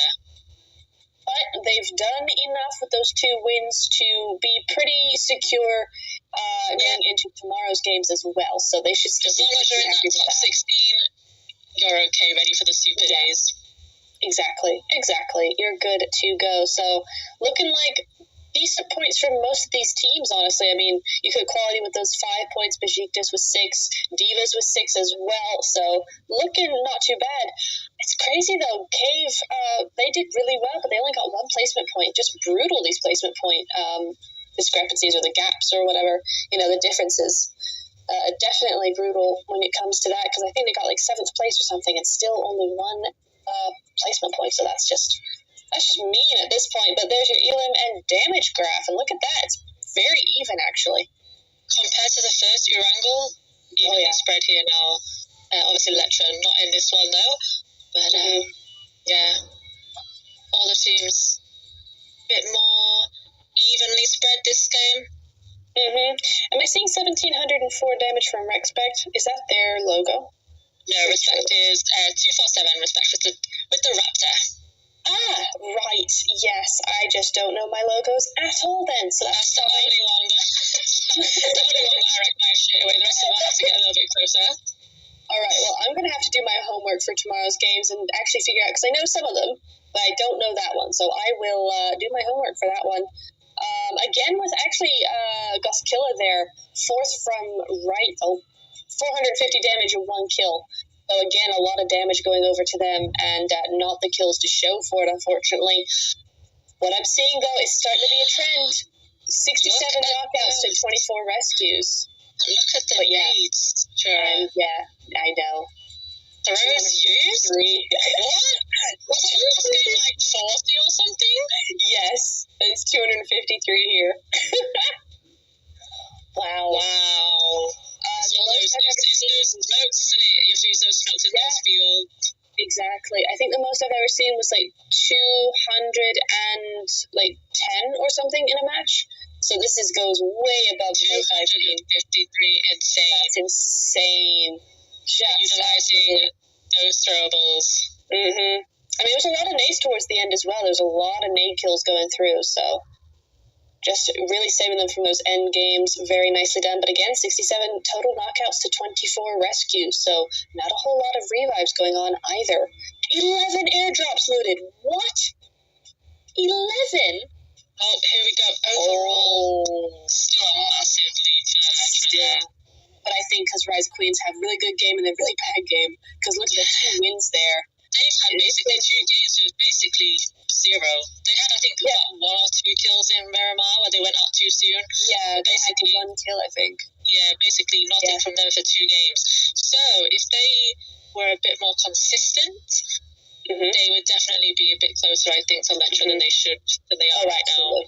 But they've done enough with those 2 wins to be pretty secure going into tomorrow's games as well. So they should still, as long as you're in that top 16, you're okay, ready for the Super Days. Exactly. You're good to go. So looking like decent points from most of these teams, honestly. I mean, you could quality with those 5 points. Besiktas with 6. Divas with 6 as well. So looking not too bad. It's crazy, though. Cave, they did really well, but they only got 1 placement point. Just brutal, these placement point discrepancies or the gaps or whatever, the differences. Definitely brutal when it comes to that, because I think they got like 7th place or something and still only 1 placement point. So that's just mean at this point. But there's your elim and damage graph, and look at that. It's very even, actually. Compared to the first Urangle, evenly spread here now. Obviously, Letra not in this one, though. But, all the teams a bit more evenly spread this game. Am I seeing 1,704 damage from Respect? Is that their logo? No, Respect is 247 Respect with the Raptor. Ah, right. Yes, I just don't know my logos at all then. So that's the only one that I recognize straight away. The rest of them I have to get a little bit closer. All right, well, I'm going to have to do my homework for tomorrow's games and actually figure out, because I know some of them, but I don't know that one. So I will do my homework for that one. Again, with actually Goskilla there, 4th from right, 450 damage and 1 kill. So again, a lot of damage going over to them and not the kills to show for it, unfortunately. What I'm seeing, though, is starting to be a trend. 67 knockouts to 24 rescues. Look at the leads. And, I know. Throws used? What? Wasn't the last game like 40 or something? Yes, it's 253 here. Wow. It's all those smokes, isn't it? You have to use those smokes in this field. Exactly. I think the most I've ever seen was like 210 or something in a match. So this goes way above 253. Insane. That's insane. Just utilizing those throwables. I mean, there's a lot of nades towards the end as well. There's a lot of nade kills going through, so just really saving them from those end games. Very nicely done. But again, 67 total knockouts to 24 rescues, so not a whole lot of revives going on either. 11 airdrops looted. What? 11? Oh, here we go. Overall, still a massive lead for Electra. But I think because Rise Queens have really good game and a really bad game, because look at the 2 wins there. They've had basically 2 games with basically 0. They had, I think, 1 or 2 kills in Miramar where they went out too soon. Yeah, basically 1 kill, I think. Yeah, basically nothing from them for 2 games. So if they were a bit more consistent, they would definitely be a bit closer, I think, to Electra than they are right now.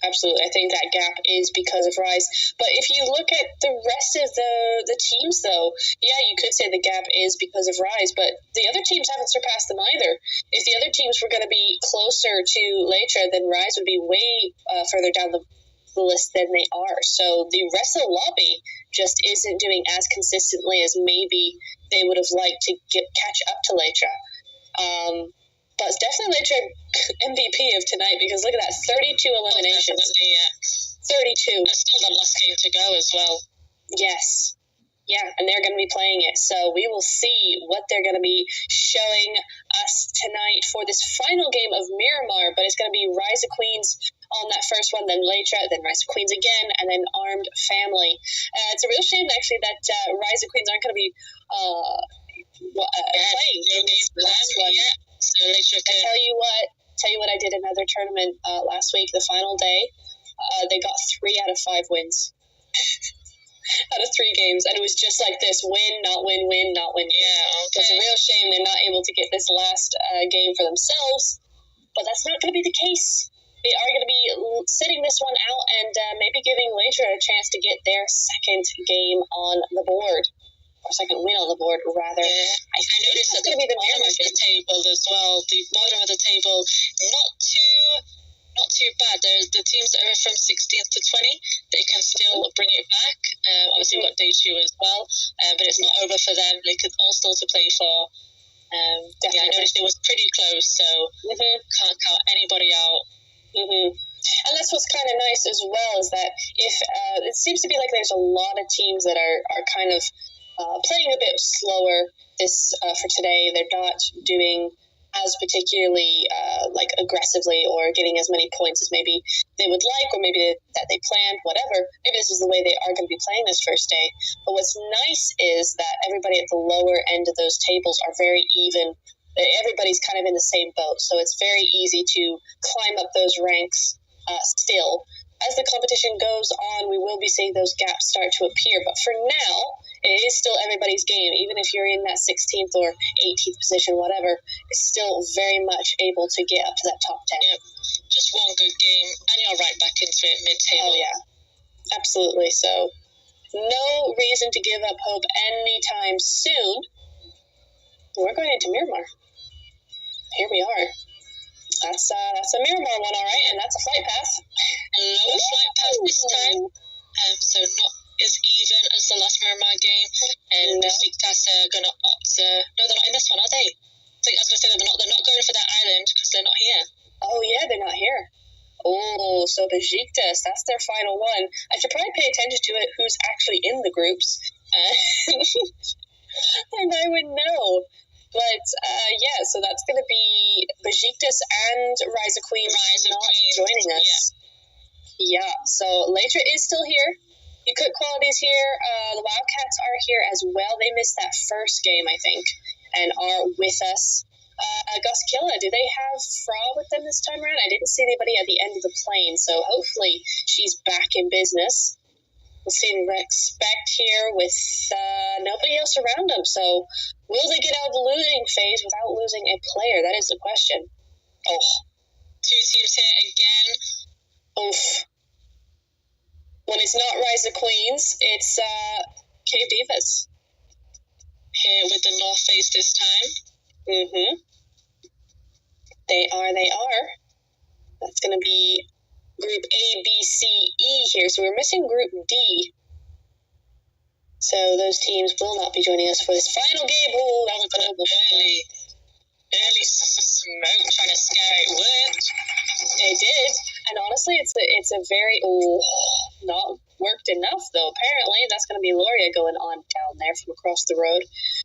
Absolutely. I think that gap is because of Rise. But if you look at the rest of the teams, though, you could say the gap is because of Rise, but the other teams haven't surpassed them either. If the other teams were going to be closer to Letra, then Rise would be way further down the list than they are. So the rest of the lobby just isn't doing as consistently as maybe they would have liked to catch up to Letra. But it's definitely Letra MVP of tonight, because look at that, 32 eliminations. 32. There's still the last game to go as well. Yes. Yeah, and they're going to be playing it. So we will see what they're going to be showing us tonight for this final game of Miramar. But it's going to be Rise of Queens on that first one, then Leitra, then Rise of Queens again, and then Armed Family. It's a real shame, actually, that Rise of Queens aren't going to be playing in this last one. Yeah. So Leitra can... Tell you what, I did another tournament last week, the final day. They got 3 out of 5 wins. Out of 3 games, and it was just like this: win, not win, win, not win. Yeah, okay. It's a real shame they're not able to get this last game for themselves, but that's not going to be the case. They are going to be sitting this one out and maybe giving Leitra a chance to get their second game on the board, or second win on the board, rather. Yeah. I noticed that the bottom of the table as well. The bottom of the table, not too bad. The teams that are from 16th to 20, they can still bring it back. Obviously, we've got day 2 as well, but it's not over for them. They could all still to play for. Yeah, I noticed it was pretty close, so can't count anybody out. And that's what's kind of nice as well, is that if it seems to be like there's a lot of teams that are kind of playing a bit slower this for today. They're not doing as particularly like aggressively or getting as many points as maybe they would like, or maybe that they planned, whatever. Maybe this is the way they are going to be playing this first day. But what's nice is that everybody at the lower end of those tables are very even. Everybody's kind of in the same boat, so it's very easy to climb up those ranks still. As the competition goes on, we will be seeing those gaps start to appear, but for now, it is still everybody's game. Even if you're in that 16th or 18th position, whatever, it's still very much able to get up to that top 10. Yep. Just one good game, and you're right back into it mid-table. Oh, yeah. Absolutely. So, no reason to give up hope anytime soon. We're going into Miramar. Here we are. That's a Miramar one, all right, and that's a flight path. Lower flight path this time, so not as even as the last Miramar game. And the Besiktas are going to opt to... No, they're not in this one, are they? I was going to say they're not going for that island because they're not here. Oh, yeah, they're not here. Oh, so Besiktas, that's their final one. I should probably pay attention to it, who's actually in the groups. And I would know. But, yeah, so that's going to be Besiktas and Rise of Queens joining us. Yeah, so Leitra is still here. You Cook Quality's here. The Wildcats are here as well. They missed that first game, I think, and are with us. Goskilla, do they have Fra with them this time around? I didn't see anybody at the end of the plane, so hopefully she's back in business. We'll see Respect here with nobody else around them. So will they get out of the losing phase without losing a player? That is the question. Oh. 2 teams here again. Oof. When it's not Rise of Queens, it's Cave Divas. Here with the North Face this time. They are. That's going to be Group A, B, C, E here. So we're missing Group D. So those teams will not be joining us for this final game. Oh, that was early smoke trying to scare it. Worked. It did. And honestly, it's a very not worked enough though. Apparently, that's going to be Loria going on down there from across the road.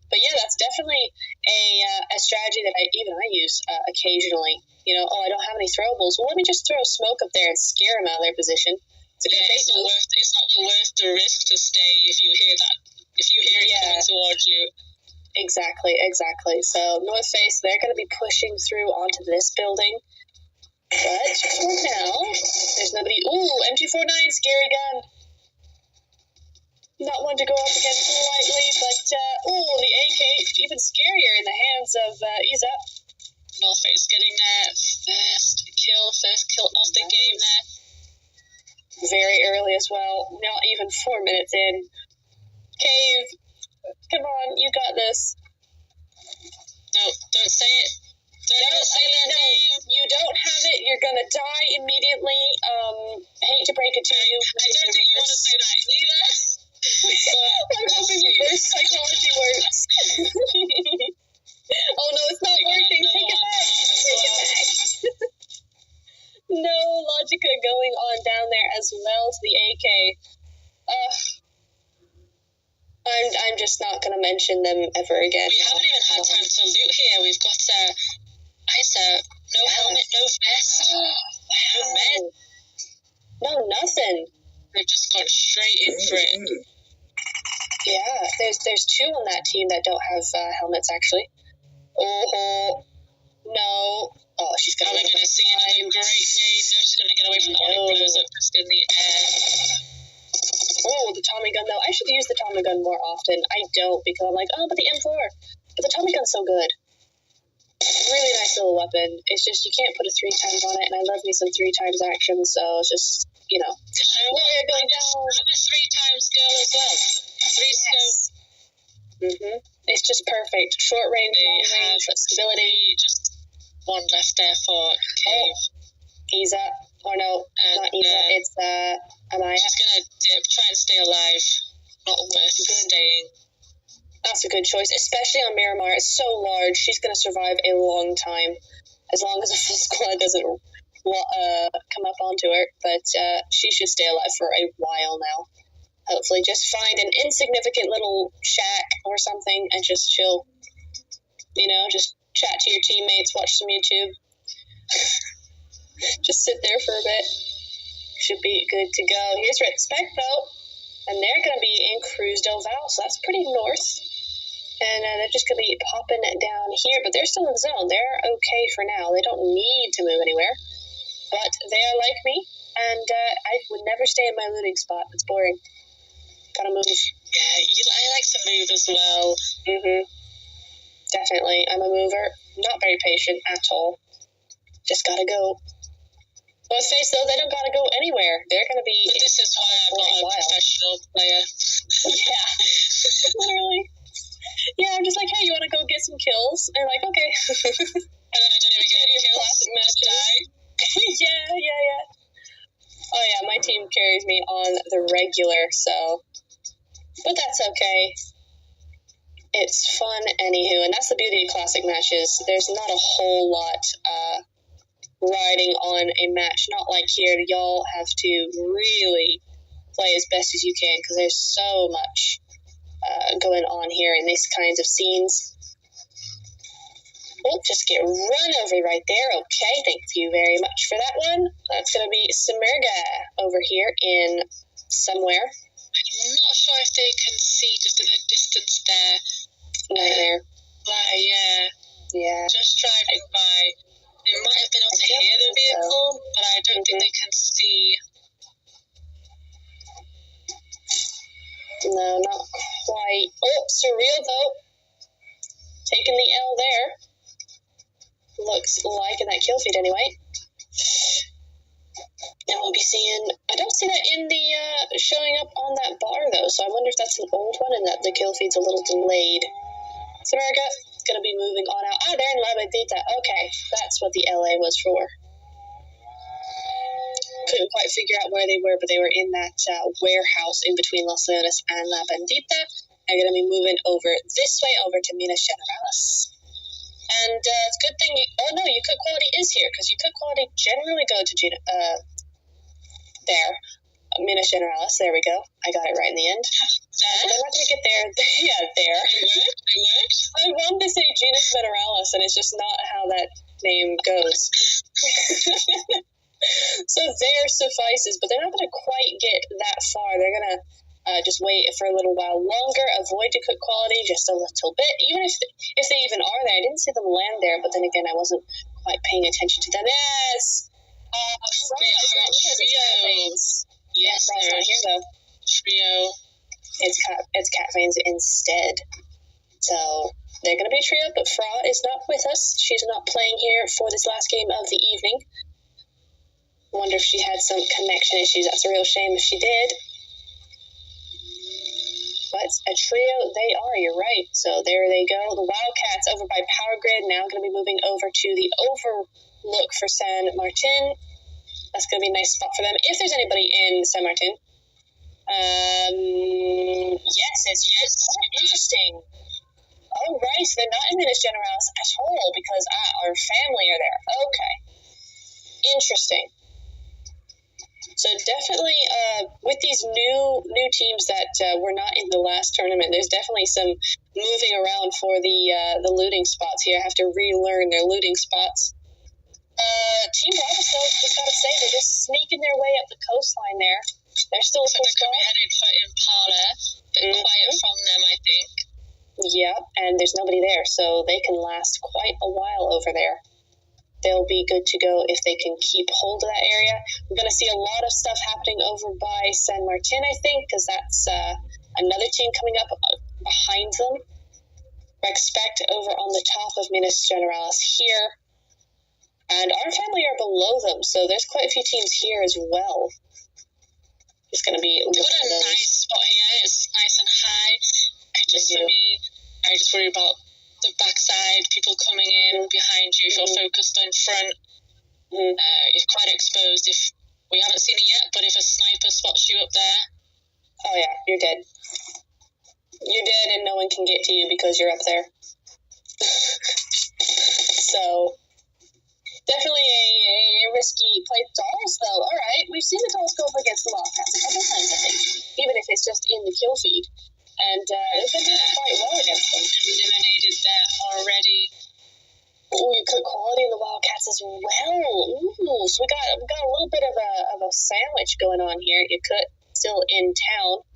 But yeah, that's definitely a strategy that I use occasionally. You know, I don't have any throwables. Well, let me just throw smoke up there and scare them out of their position. It's a good bait move. It's not worth the risk to stay if you hear it coming towards you. Exactly. So North Face, they're going to be pushing through onto this building. But for now, there's nobody. Ooh, M249, scary gun. Not one to go up against lightly, but the AK, even scarier in the hands of Isa. North Face getting their first kill off the game there. Very early as well. Not even 4 minutes in. Cave, come on, you got this. No, don't say it. Don't say that name. You don't have it. You're gonna die immediately. I hate to break it to you. I don't think you want to say that either. I'm hoping reverse psychology works. Oh no, it's not working. Take it back. No, Logica going on down there as well to the AK. I'm just not going to mention them ever again. We haven't even had time to loot here. We've got Isa, no helmet, no vest, no med. No, nothing. They've just gone straight in for it. Yeah, there's two on that team that don't have helmets, actually. Oh, no. Oh, she's going to see another great nade. No, she's going to get away from that one. It blows up just in the air. Oh, the Tommy gun, though. I should use the Tommy gun more often. I don't, because I'm like, oh, but the M4. But the Tommy gun's so good. Really nice little weapon. It's just, you can't put a 3 times on it, and I love me some 3 times action, so it's just, you know. I'm a 3 times girl as well. 3 scope. It's just perfect. Short range, long range, stability. Just one left there for Cave. Isa. Or no, not Isa. It's Amaya. She's gonna dip, try and stay alive. Not worth staying. That's a good choice, especially on Miramar. It's so large. She's gonna survive a long time, as long as a full squad doesn't come up onto her. But she should stay alive for a while now. Hopefully, just find an insignificant little shack or something and just chill. You know, just chat to your teammates, watch some YouTube. Just sit there for a bit. Should be good to go. Here's Red Spec, though. And they're going to be in Cruz del Val, so that's pretty north. And they're just going to be popping down here, but they're still in the zone. They're okay for now. They don't need to move anywhere. But they are like me, and I would never stay in my looting spot. It's boring. Gotta move. Yeah, I like to move as well. Definitely. I'm a mover. Not very patient at all. Just gotta go. Let's face though, they don't gotta go anywhere. They're gonna be. But this is why I'm not a professional player. Yeah, literally. Yeah, I'm just like, hey, you want to go get some kills? And like, okay. And then I don't even get any kills. Die. Yeah. Oh yeah, my team carries me on the regular, so. But that's okay. It's fun, anywho, and that's the beauty of classic matches. There's not a whole lot riding on a match. Not like here, y'all have to really play as best as you can because there's so much going on here in these kinds of scenes. Oh, just get run over right there. Okay, thank you very much for that one. That's going to be Simerga over here in somewhere. I'm not sure if they can see just in the distance there. Right there. Yeah. Just driving by. They might have been able to hear the vehicle, but I don't think they can see. No, not quite. Oh, Surreal, though. Taking the L there. Looks like in that kill feed, anyway. And we'll be seeing... I don't see that in the... showing up on that bar, though, so I wonder if that's an old one and that the kill feed's a little delayed. Samarga is going to be moving on out. Ah, they're in La Bendita. Okay, that's what the LA was for. Couldn't quite figure out where they were, but they were in that warehouse in between Los Leones and La Bendita. They're going to be moving over this way, over to Minas Generalis. And it's a good thing you cook quality is here, because you cook quality generally go to there. Minas Generalis, there we go. I got it right in the end. I'm not going to get there. Yeah, there. It worked. I wanted to say Genus Generalis, and it's just not how that name goes. So there suffices, but they're not going to quite get that far. They're going to just wait for a little while longer, avoid to cook quality just a little bit, even if they even are there. I didn't see them land there, but then again, I wasn't quite paying attention to them. Yes! Yes, Fro's not here, though. Trio. It's Cat Veins instead. So they're going to be a trio, but Fra is not with us. She's not playing here for this last game of the evening. Wonder if she had some connection issues. That's a real shame if she did. But a trio they are, you're right. So there they go. The Wildcats over by Power Grid, now going to be moving over to the overlook for San Martin. That's going to be a nice spot for them. If there's anybody in San Martin. Yes, it's interesting. Oh, right, so they're not in Minas Generalis at all because our family are there. Okay. Interesting. So definitely, with these new teams that were not in the last tournament, there's definitely some moving around for the looting spots here. Have to relearn their looting spots. Team Bravo, though, just gotta say, they're just sneaking their way up the coastline there. They're still so they're going to be headed for Impala. Bit quiet from them, I think. Yeah, and there's nobody there, so they can last quite a while over there. They'll be good to go if they can keep hold of that area. We're going to see a lot of stuff happening over by San Martin, I think, because that's another team coming up behind them. Expect over on the top of Minas Generalis here. And our family are below them, so there's quite a few teams here as well. It's going to be... They've got a nice spot here. It's nice and high. For me, I just worry about the backside, people coming in behind you. If you're focused in front, you're quite exposed. If we haven't seen it yet, but if a sniper spots you up there, oh yeah, you're dead. You're dead, and no one can get to you because you're up there. So definitely a risky play. Dolls, though, all right. We've seen the Dolls go up against the Wildcats a couple times, I think, even if it's just in the kill feed. And they've been doing quite well against them. Eliminated that already. Oh, you cook quality in the Wildcats as well. Ooh, so we got a little bit of a sandwich going on here. You could still in town,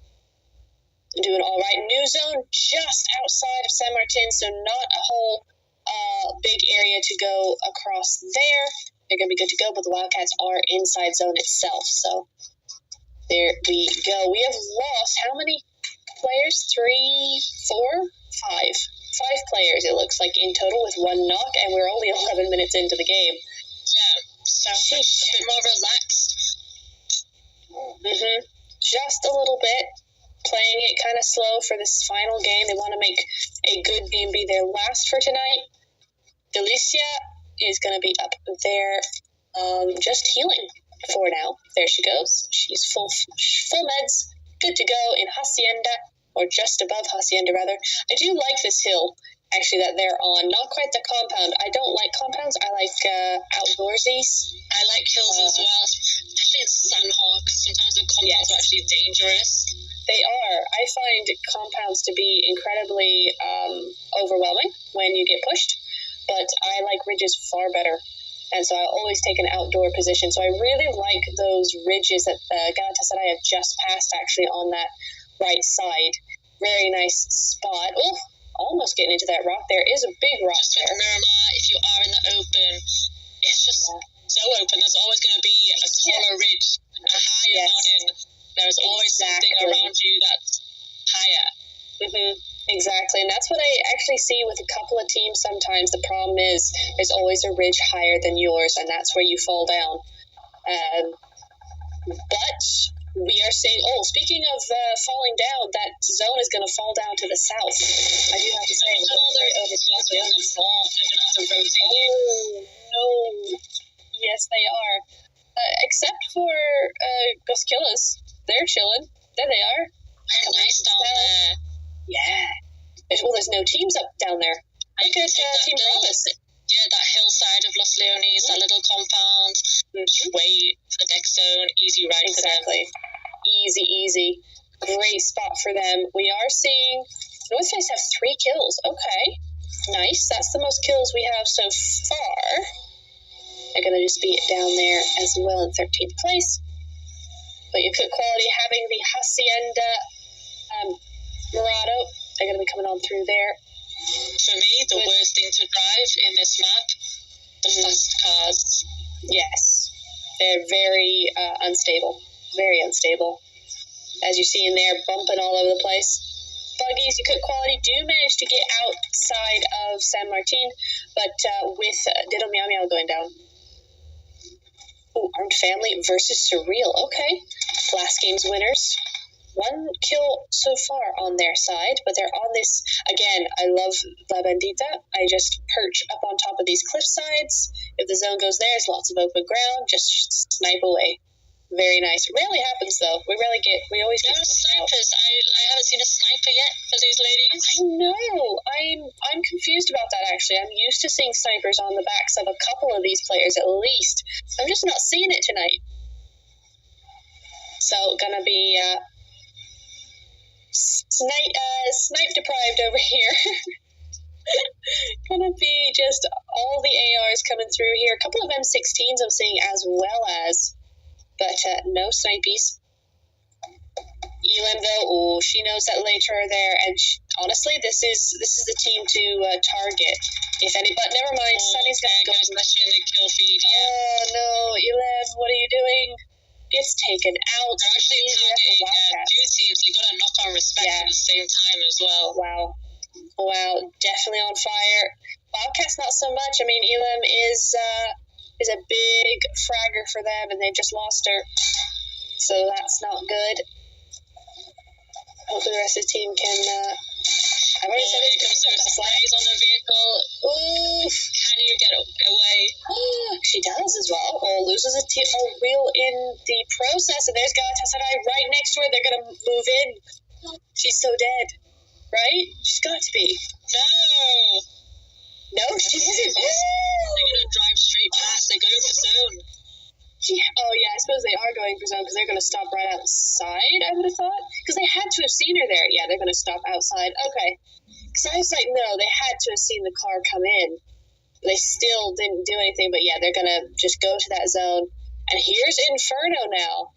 doing all right. New zone just outside of San Martin, so not a whole big area to go across there. They're gonna be good to go, but the Wildcats are inside zone itself. So there we go. We have lost how many players? 3, 4, 5. 5 players, it looks like, in total, with 1 knock, and we're only 11 minutes into the game. Yeah, so a bit more relaxed. Just a little bit. Playing it kind of slow for this final game. They want to make a good game be their last for tonight. Delicia is going to be up there, just healing for now. There she goes. She's full meds. Good to go in Hacienda, or just above Hacienda, rather. I do like this hill, actually, that they're on. Not quite the compound. I don't like compounds. I like outdoorsies. I like hills as well, especially in Sandhawk. Sometimes the compounds are actually dangerous. They are. I find compounds to be incredibly overwhelming when you get pushed, but I like ridges far better. And so I always take an outdoor position. So I really like those ridges that Galatasaray have just passed, actually, on that right side. Very nice spot. Oh, almost getting into that rock. There is a big rock just there. With Miramar, if you are in the open, it's just so open. There's always going to be a taller ridge, a higher mountain. There's always something around you that's higher. Exactly, and that's what I actually see with a couple of teams sometimes. The problem is there's always a ridge higher than yours, and that's where you fall down. But we are seeing, speaking of falling down, that zone is going to fall down to the south. I do have to say, they're over to the north. They're going to have to rotate. Oh, no. Yes, they are. Except for Goskillas. They're chilling. There they are. They're nice down there. Yeah. Well, there's no teams up down there. Look at Team Promise. Yeah, that hillside of Los Leones, that little compound. Wait for the next zone. Easy ride for them. Easy. Great spot for them. We are seeing North Face have 3 kills. Okay. Nice. That's the most kills we have so far. They're going to just be down there as well in 13th place. But you could quality having the Hacienda Murado. They're going to be coming on through there. For me, the worst thing to drive in this map, the fast cars. Yes. They're very unstable. Very unstable. As you see in there, bumping all over the place. Buggies, you could quality do manage to get outside of San Martin, but with Diddle Meow Meow going down. Ooh, Armed Family versus Surreal. Okay. Last game's winners. 1 kill so far on their side, but they're on this, again, I love La Bandita. I just perch up on top of these cliff sides. If the zone goes there, there's lots of open ground. Just snipe away. Very nice. Rarely happens, though. We always get snipers. I haven't seen a sniper yet for these ladies. I know. I'm confused about that, actually. I'm used to seeing snipers on the backs of a couple of these players, at least. I'm just not seeing it tonight. So gonna be snipe deprived over here. Gonna be just all the ARs coming through here. A couple of M16s I'm seeing as well as, but no snipies. Elam though, she knows that Later are there, and honestly, this is the team to target. If any, but never mind. Sunny's gonna go. Mission the kill feed. Yeah. Oh no, Elam, what are you doing? It's taken out. They're actually targeting two teams. They got a knock on respect at the same time as well. Wow, definitely on fire. Wildcats not so much. I mean, Elam is a big fragger for them, and they just lost her, so that's not good. Hopefully the rest of the team can. I've already said it. Comes through sprays on the vehicle. Ooh, can you get away? She does as well. Loses a wheel in the process, and there's Galatasaray right next to her. They're gonna move in. She's so dead, right? She's got to be. No, she isn't. They're gonna drive straight past. They're going for zone. I suppose they are going for zone because they're going to stop right outside, I would have thought. Because they had to have seen her there. Yeah, they're going to stop outside. Okay. Because I was like, no, they had to have seen the car come in. They still didn't do anything, but yeah, they're going to just go to that zone. And here's Inferno now.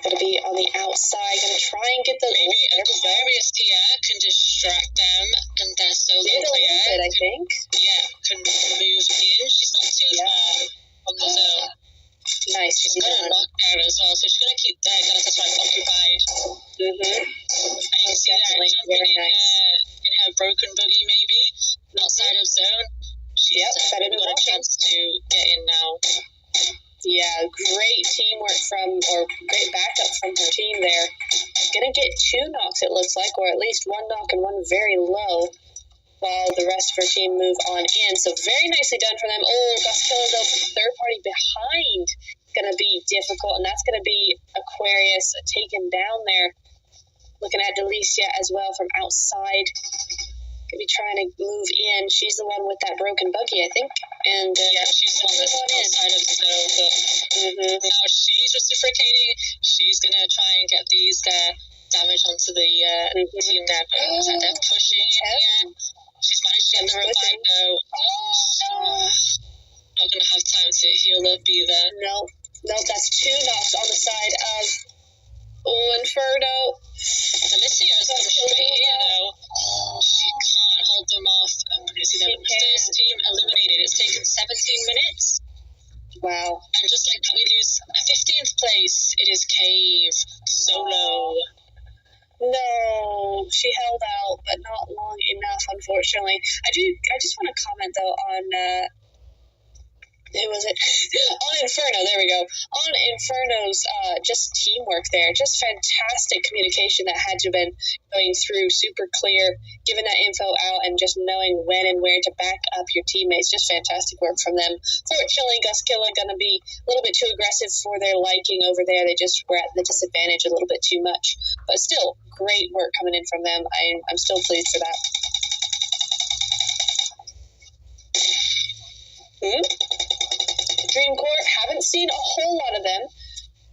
Going to be on the outside, going to try and get the... Maybe Aquarius here can distract them, and their solo player... I think. Yeah, can move in. She's not too far on the zone. Nice. She's got a knockdown as well, so she's going to keep their Galatasaray occupied. Mm-hmm. And you can see that jumping in her broken buggy, maybe, outside of zone. She's got a chance to get in now. Yeah, great teamwork great backup from her team there. Gonna get 2 knocks, it looks like, or at least 1 knock and 1 very low, while the rest of her team move on in. So very nicely done for them. Goskilla, though, third party behind. Gonna be difficult, and that's gonna be Aquarius taken down there. Looking at Delicia as well from outside. Gonna be trying to move in. She's the one with that broken buggy, I think. And she's the one that's outside of the zone, but now she's reciprocating. She's gonna try and get these damage onto the team there, but they're pushing in. She's managed to get the revive though. Not gonna have time to heal up either. No, that's 2 knocks on the side of Inferno. Felicia's come straight here though. She can't hold them off. I'm gonna see them. First team eliminated. It's taken 17 minutes. Wow. And just like that, we lose 15th place. It is Cave solo. No, she held out, but not long enough, unfortunately. I just want to comment though on who was it? On Inferno, there we go. On Inferno's just teamwork there. Just fantastic communication that had to have been going through, super clear, giving that info out and just knowing when and where to back up your teammates. Just fantastic work from them. Fortunately, Guskilla going to be a little bit too aggressive for their liking over there. They just were at the disadvantage a little bit too much. But still, great work coming in from them. I'm still pleased for that. Dream Court, haven't seen a whole lot of them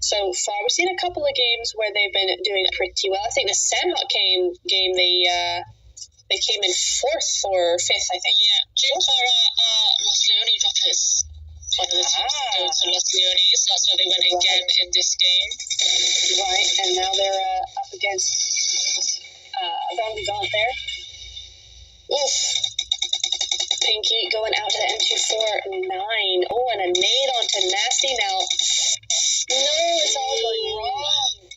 so far. We've seen a couple of games where they've been doing pretty well. I think the Sanhok game they came in 4th or 5th, I think. Yeah, Dream Court are Los Leone droppers. One of the teams that go to Los Leone, so that's where they went again in this game. Right, and now they're up against Bon Vivant there. Oof. Pinky going out to the M249. And a nade onto Nasty now. No, it's all going wrong.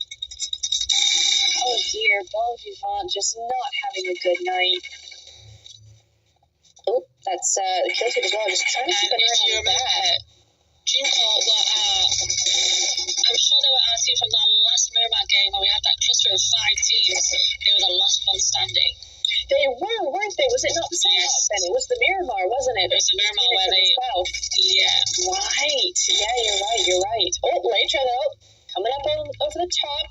Oh dear, Bon Vivant just not having a good night. That's the kill feed as well, just trying to keep an eye on that. Dream Court were, I'm sure they were our team from that last Miramar game where we had that cluster of 5 teams. They were the last one standing. They were, weren't they? Was it not the Sanhok then? It was the Miramar, wasn't it? It was the Miramar where they... Yeah. Right. Yeah, you're right. Later though, coming up over the top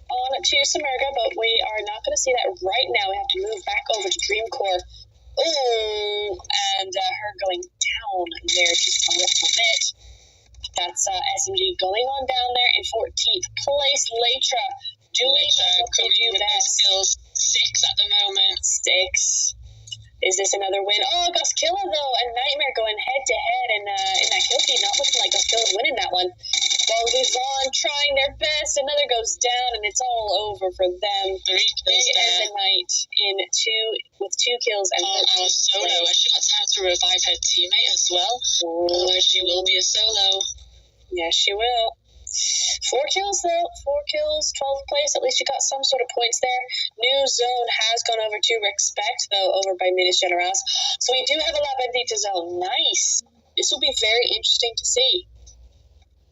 on to Samerga, but we are not going to see that right now. We have to move back over to Dream Core. And her going down there just a little bit. That's SMG going on down there in 14th place. Latra doing what they do best. Skills 6 at the moment. 6. Is this another win? Oh, Goskilla though, and Nightmare going head to head in that kill feed, not looking like Goskilla winning that one. Ball goes on, trying their best. Another goes down, and it's all over for them. 3 kills there. End the night with 2 kills and our solo. She got time to revive her teammate as well. Otherwise, she will be a solo. Yeah, she will. 4 kills though. 4 kills, 12th place. At least you got some sort of points there. New zone has gone over to Respect though, over by Minas Generais. So we do have a La Bendita zone. Nice. This will be very interesting to see.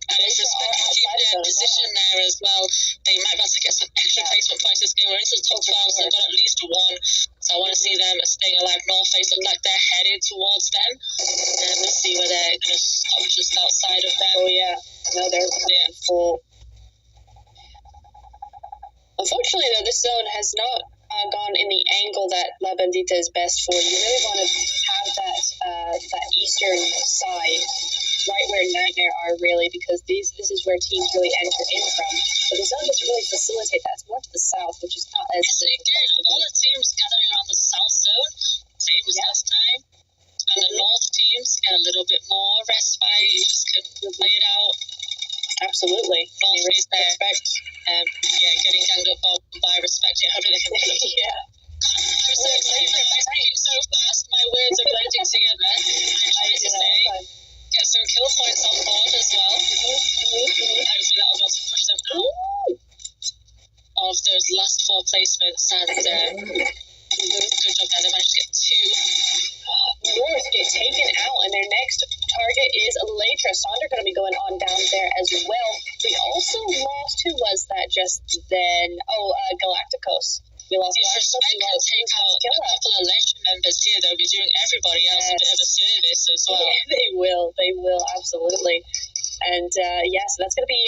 And if Respect can keep their position there as well, they might be able to get some extra placement points this game. We're into the top 12, so they've got at least 1. So I want to see them staying alive. North Face look like they're headed towards them. And we'll see where they're going to stop just outside of them. Oh, yeah. No, they're full. Unfortunately, though, this zone has not gone in the angle that La Bendita is best for. You really want to have that eastern side right where Nightmare are, really, because this is where teams really enter in from. But the zone doesn't really facilitate that. It's more to the south, which is not as... Yes, again, all the teams gathering around the south zone, same as last time. And the north teams get a little bit more respite, just can play it out. Absolutely. North is there. Respect. Getting ganged up by Respect. Yeah, hopefully they can win. Yeah. I'm so excited. I'm speaking so fast. My words are blending together. I'm trying to say, get some kill points on board as well. Hopefully that will be able to push them out of those last 4 placements. And good job there. They managed to get 2. North get taken out, and their next target is Latra. Sonder going to be going on down there as well. We also lost, who was that just then? Galacticos. We lost Respect can take out a couple of Latra members here. They'll be doing everybody else a bit of a service as well. Yeah, they will, absolutely. And so that's going to be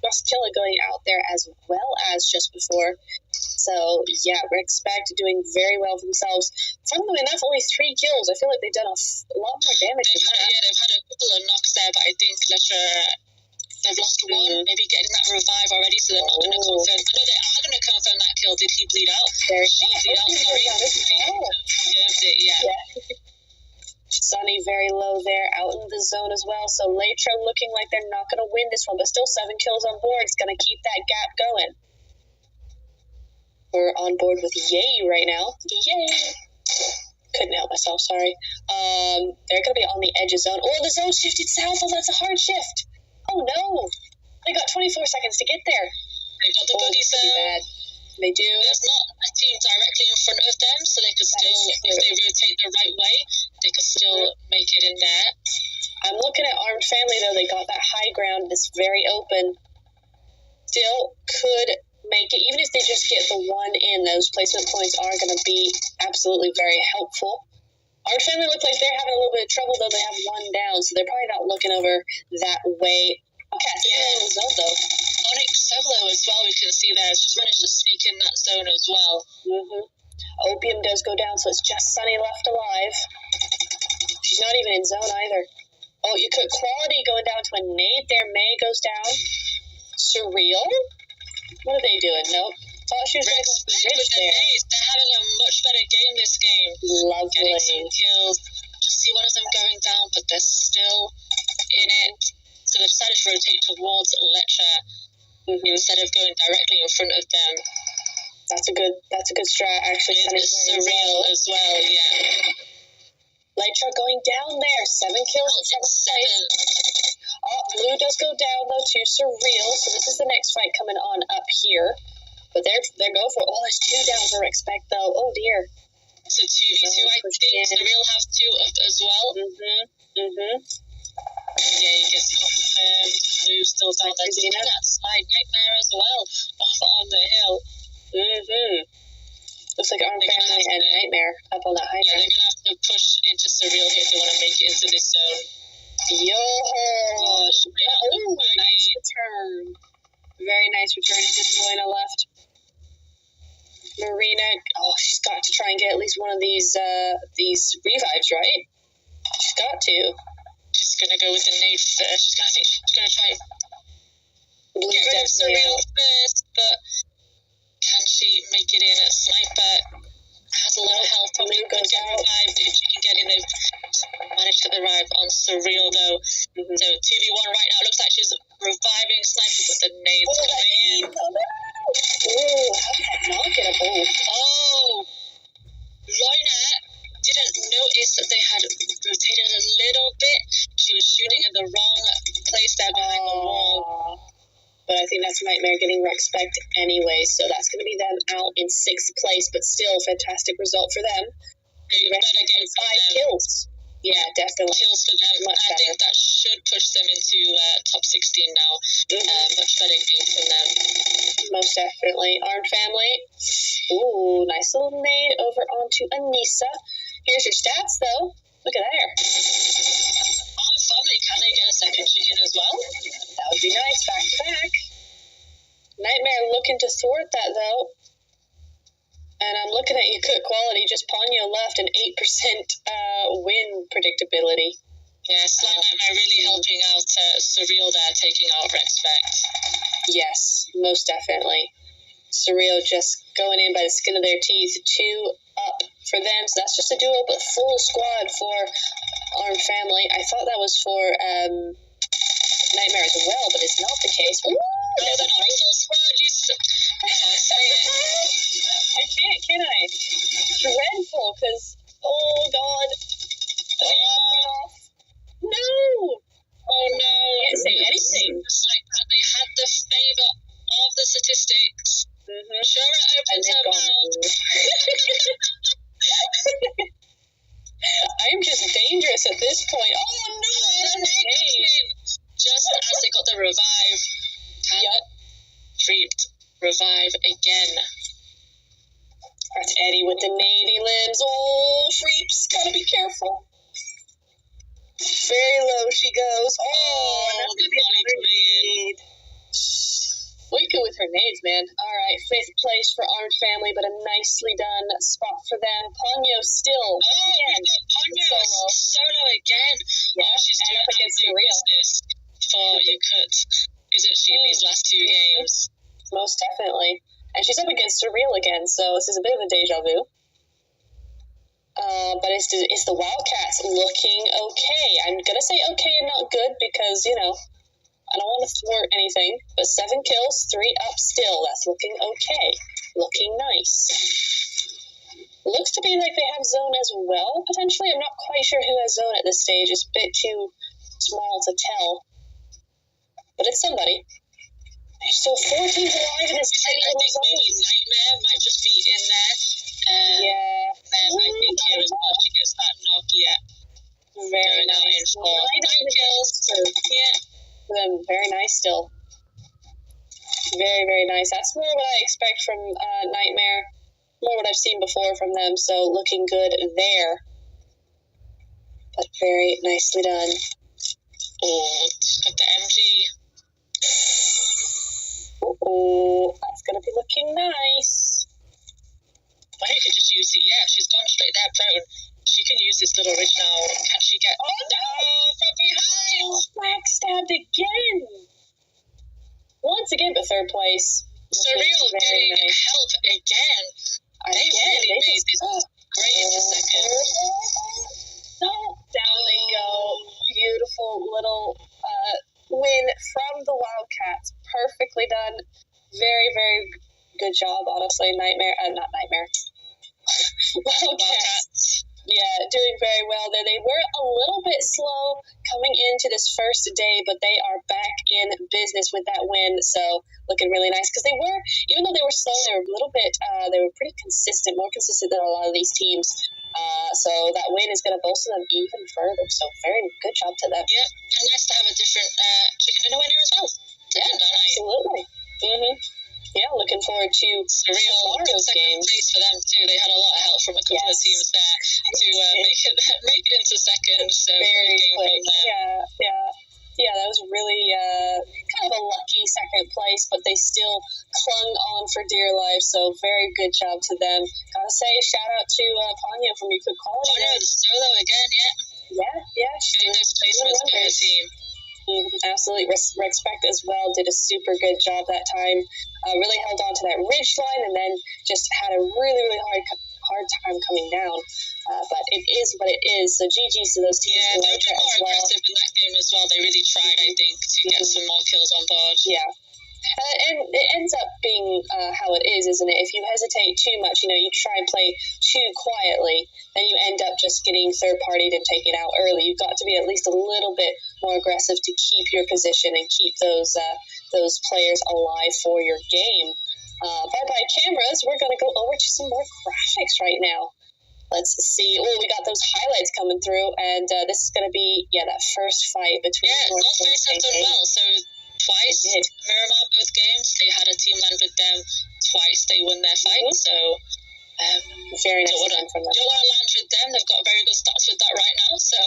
Goskilla going out there as well as just before. So, yeah, Respect doing very well for themselves. Funnily enough, only 3 kills. I feel like they've done a lot more damage than that. Yeah, they've had a couple of knocks there, but I think they've lost 1, maybe getting that revive already, so they're not going to confirm. I know they are going to confirm that kill. Did he bleed out? She bleed out, sorry. Yeah. Sunny very low there, out in the zone as well. So Latra looking like they're not going to win this one, but still 7 kills on board. It's going to keep that gap going. We're on board with Yay right now. Yay! Couldn't help myself, sorry. They're going to be on the edge of zone. Oh, the zone shifted south. Oh, that's a hard shift. Oh, no. They got 24 seconds to get there. They've got the buggy zone. They do. There's not a team directly in front of them, so they could still, if they rotate the right way, they could still make it in there. I'm looking at Armed Family, though. They got that high ground. It's very open. Still could make it. Even if they just get the 1 in, those placement points are going to be absolutely very helpful. Armed Family look like they're having a little bit of trouble, though. They have 1 down, so they're probably not looking over that way. Okay, in the zone, though. Onyx solo as well, we can see there. It's just managed to sneak in that zone as well. Opium does go down, so it's just Sunny left alive. She's not even in zone either. Oh, you could Quality going down to a nade there. May goes down. Surreal? What are they doing? Nope. Thought she was going to go for Rich there. They're having a much better game this game. Lovely. Getting some kills. Just see one of them going down, but they're still in it. So they decided to rotate towards Latra instead of going directly in front of them. That's a good strat, actually. It's surreal as well, yeah. Latra going down there. 7 kills in 7th place. Oh, Blue does go down, though, to Surreal. So this is the next fight coming on up here. But they're going for it. Oh, there's 2 down for Respect, though. Oh, dear. So 2v2, I think. Surreal have 2 up as well. Yeah, he gets confirmed. Blue's still down there. Taking that slide. Nightmare as well. Off on the hill. Looks like Armed Family and Nightmare up on that high ground. Yeah, they're going to have to push into Surreal here if they want to make it into this zone. Yo! Nice return. Very nice return. It's just Moina left. Marina, she's got to try and get at least one of these revives, right? She's got to. She's gonna go with the nade first. She's gonna try Blue's get rid of definitely Surreal out. first, but can she make it in? Sniper has a lot of health, probably Blue could goes get out. revived if she can get in. They've managed to get the revive on Surreal though. Mm-hmm. So 2v1 right now. Looks like she's reviving Sniper, but the nade's coming in. Ooh, how did that not get a ball? Oh! Loina didn't notice that they had rotated a little bit. She was shooting in the wrong place there behind the wall. But I think that's Nightmare getting respect anyway, so that's going to be them out in 6th place, but still fantastic result for them. Better game for 5 them. kills. Yeah, definitely. Kills for them. Much I think better. that should push them into top 16 now. Much better game from them. Most definitely. Armed Family. Ooh, nice little nade over onto Anissa. Here's your stats, though. Look at there. Armed Family, can they get a second chicken as well? That would be nice. Back to back. Nightmare looking to thwart that, though. And I'm looking at your cook quality. Just Ponyo left, an 8% win predictability. Yeah, Sly Nightmare really helping out Surreal there, taking out Respect. Yes, most definitely. Surreal just going in by the skin of their teeth. 2 up for them. So that's just a duo, but full squad for Armed Family. I thought that was for Nightmare as well, but it's not the case. Ooh, no, they're not a full squad. Can't say it. I can't, can I? Dreadful, because, oh, God. No! Oh, no. Can't say anything. Just like that, they had the favor of the statistics. Mm-hmm. Shura opens her mouth. I'm just dangerous at this point. Oh, no! Just as they got the revive. Creeped. Revive again. That's Eddie with the navy limbs. Oh, Freeps, gotta be careful. Very low she goes. Oh, and that's gonna be another nade. Wicked with her nades, man. All right, 5th place for Armed Family, but a nicely done spot for them. Ponyo still. Oh, we've got Ponyo solo again. Yeah, she's doing up against the real business for Yakut, isn't she, in these last 2 games? Most definitely. And she's up against Surreal again, so this is a bit of a deja vu. But it's the Wildcats looking okay. I'm going to say okay and not good because, I don't want to thwart anything. But 7 kills, 3 up still. That's looking okay. Looking nice. Looks to be like they have zone as well, potentially. I'm not quite sure who has zone at this stage. It's a bit too small to tell. But it's somebody. There's still 4 teams alive in this tiny little zone. Maybe Nightmare might just be in there. Yeah. There might be here as well. She gets that knock yet. Very nice. 9 kills. Yeah. Very nice still. Very, very nice. That's more what I expect from Nightmare. More what I've seen before from them. So looking good there. But very nicely done. Oh, she's got the MG. Oh, that's going to be looking nice. Well, you could just use the, she's gone straight there, prone. She can use this little ridge now. Can she get... Oh, no! From behind! Oh, backstabbed again! Once again, but 3rd place. Surreal getting help again. They really made this great into 2nd. No, down they go. Beautiful little win from the Wildcats. Perfectly done. Very, very good job, honestly. Not Nightmare. Wildcats. Yeah, doing very well there. They were a little bit slow coming into this first day, but they are back in business with that win. So looking really nice because they were, even though they were slow, they were a little bit, they were pretty consistent, more consistent than a lot of these teams. So that win is going to bolster them even further. So very good job to them. Yeah, and nice to have a different chicken dinner winner as well. Yeah, absolutely. Mm-hmm. Yeah, looking forward to Surreal. Good second place for them too. They had a lot of help from a couple of teams there to make it into 2nd. So very good game quick. from them. Yeah, that was really kind of a lucky 2nd place, but they still clung on for dear life. So very good job to them. Gotta say, shout out to Ponyo from Yakut College. Ponyo solo again, yeah. Yeah. Getting those placements by her team. Absolutely. Respect as well did a super good job that time. Really held on to that ridge line and then just had a really, really hard time coming down. But it is what it is. So GG's to those teams. Yeah, they were more aggressive in that game as well. They really tried, I think, to get some more kills on board. Yeah. And it ends up being how it is, isn't it? If you hesitate too much, you try and play too quietly, then you end up just getting third-partied and taken out early. You've got to be at least a little bit more aggressive to keep your position and keep those players alive for your game. Bye-bye cameras. We're going to go over to some more graphics right now. Let's see. Oh, we got those highlights coming through, and this is going to be, that first fight between North Face have done well, so twice, Miramar, both games, they had a team land with them. Twice they won their fight, so very nice from them. Don't want to land with them. They've got very good stats with that right now, so...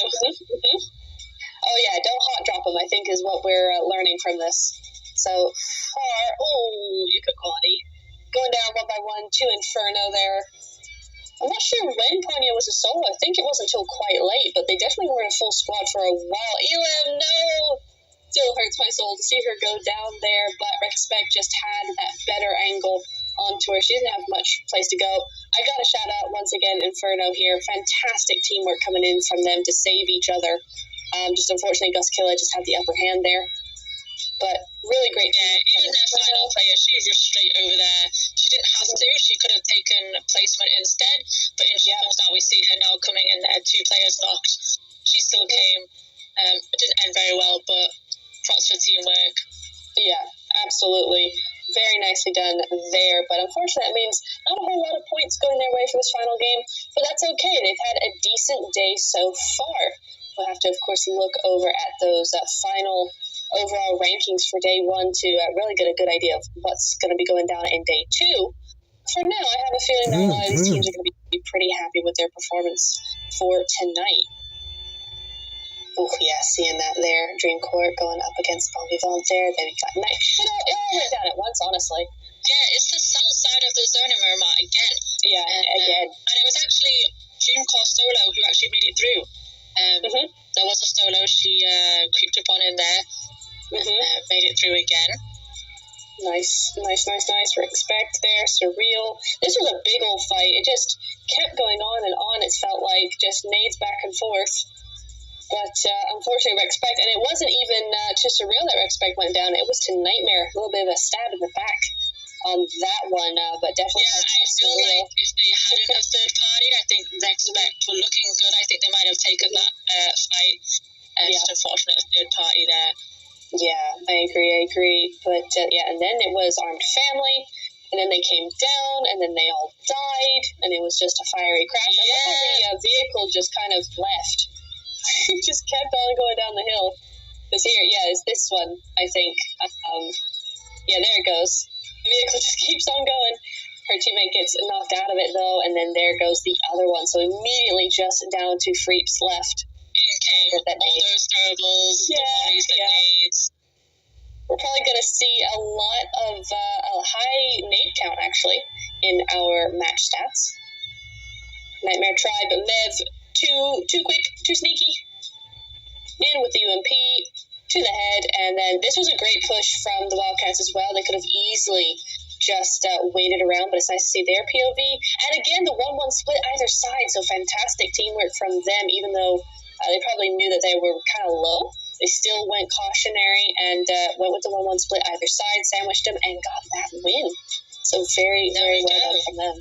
Oh, yeah, don't hot drop them, I think, is what we're learning from this. So far... Oh, you could quality. Going down 1-by-1 to Inferno there. I'm not sure when Ponyo was a solo. I think it wasn't until quite late, but they definitely were in a full squad for a while. Elam, no! Still hurts my soul to see her go down there, but Respect just had that better angle onto her. She didn't have much place to go. I got a shout out once again, Inferno here. Fantastic teamwork coming in from them to save each other. Just unfortunately, Gus Killa just had the upper hand there. But really great. Yeah, even their final player, she rushed straight over there. She didn't have to. She could have taken a placement instead. But in Sheffield now, we see her now coming in there. 2 players knocked. She still came. It didn't end very well, but props for teamwork. Yeah, absolutely. Very nicely done there. But unfortunately, that means not a whole lot of points going their way for this final game. But that's okay. They've had a decent day so far. We'll have to, of course, look over at those final overall rankings for day 1 to really get a good idea of what's going to be going down in day 2. For now, I have a feeling that a lot of these teams are going to be pretty happy with their performance for tonight. Oh, yeah, seeing that there. Dream Court going up against Bon Vivant there. Then we got Night. It all went down at once, honestly. Yeah, it's the south side of the zone in Miramar again. Yeah, again. And it was actually Dream Core Solo who actually made it through. There was a solo. She creeped up on in there. Made it through again. Nice. Respect there. Surreal. This was a big old fight. It just kept going on and on. It felt like just nades back and forth. But unfortunately, Respect, and it wasn't even to Surreal that Respect went down. It was to Nightmare. A little bit of a stab in the back on that one. But definitely. Yeah, I feel like if they hadn't have third partied, I think Respect were looking good. I think they might have taken that fight. Just unfortunate third party there. Yeah, I agree. But, and then it was Armed Family, and then they came down, and then they all died, and it was just a fiery crash. Yeah. I love how the vehicle just kind of left. It just kept on going down the hill. Because here, it's this one, I think. There it goes. The vehicle just keeps on going. Her teammate gets knocked out of it, though, and then there goes the other one. So immediately just down to Freeps left. Came all those throwables, the bodies that nades. We're probably going to see a lot of a high nade count, actually, in our match stats. Nightmare tried, but Mev, too quick, too sneaky. In with the UMP, to the head, and then this was a great push from the Wildcats as well. They could have easily just waited around, but it's nice to see their POV. And again, the 1-1 split either side, so fantastic teamwork from them, even though they probably knew that they were kind of low. They still went cautionary and went with the 1-1 split either side, sandwiched them, and got that win. So very, very well done from them.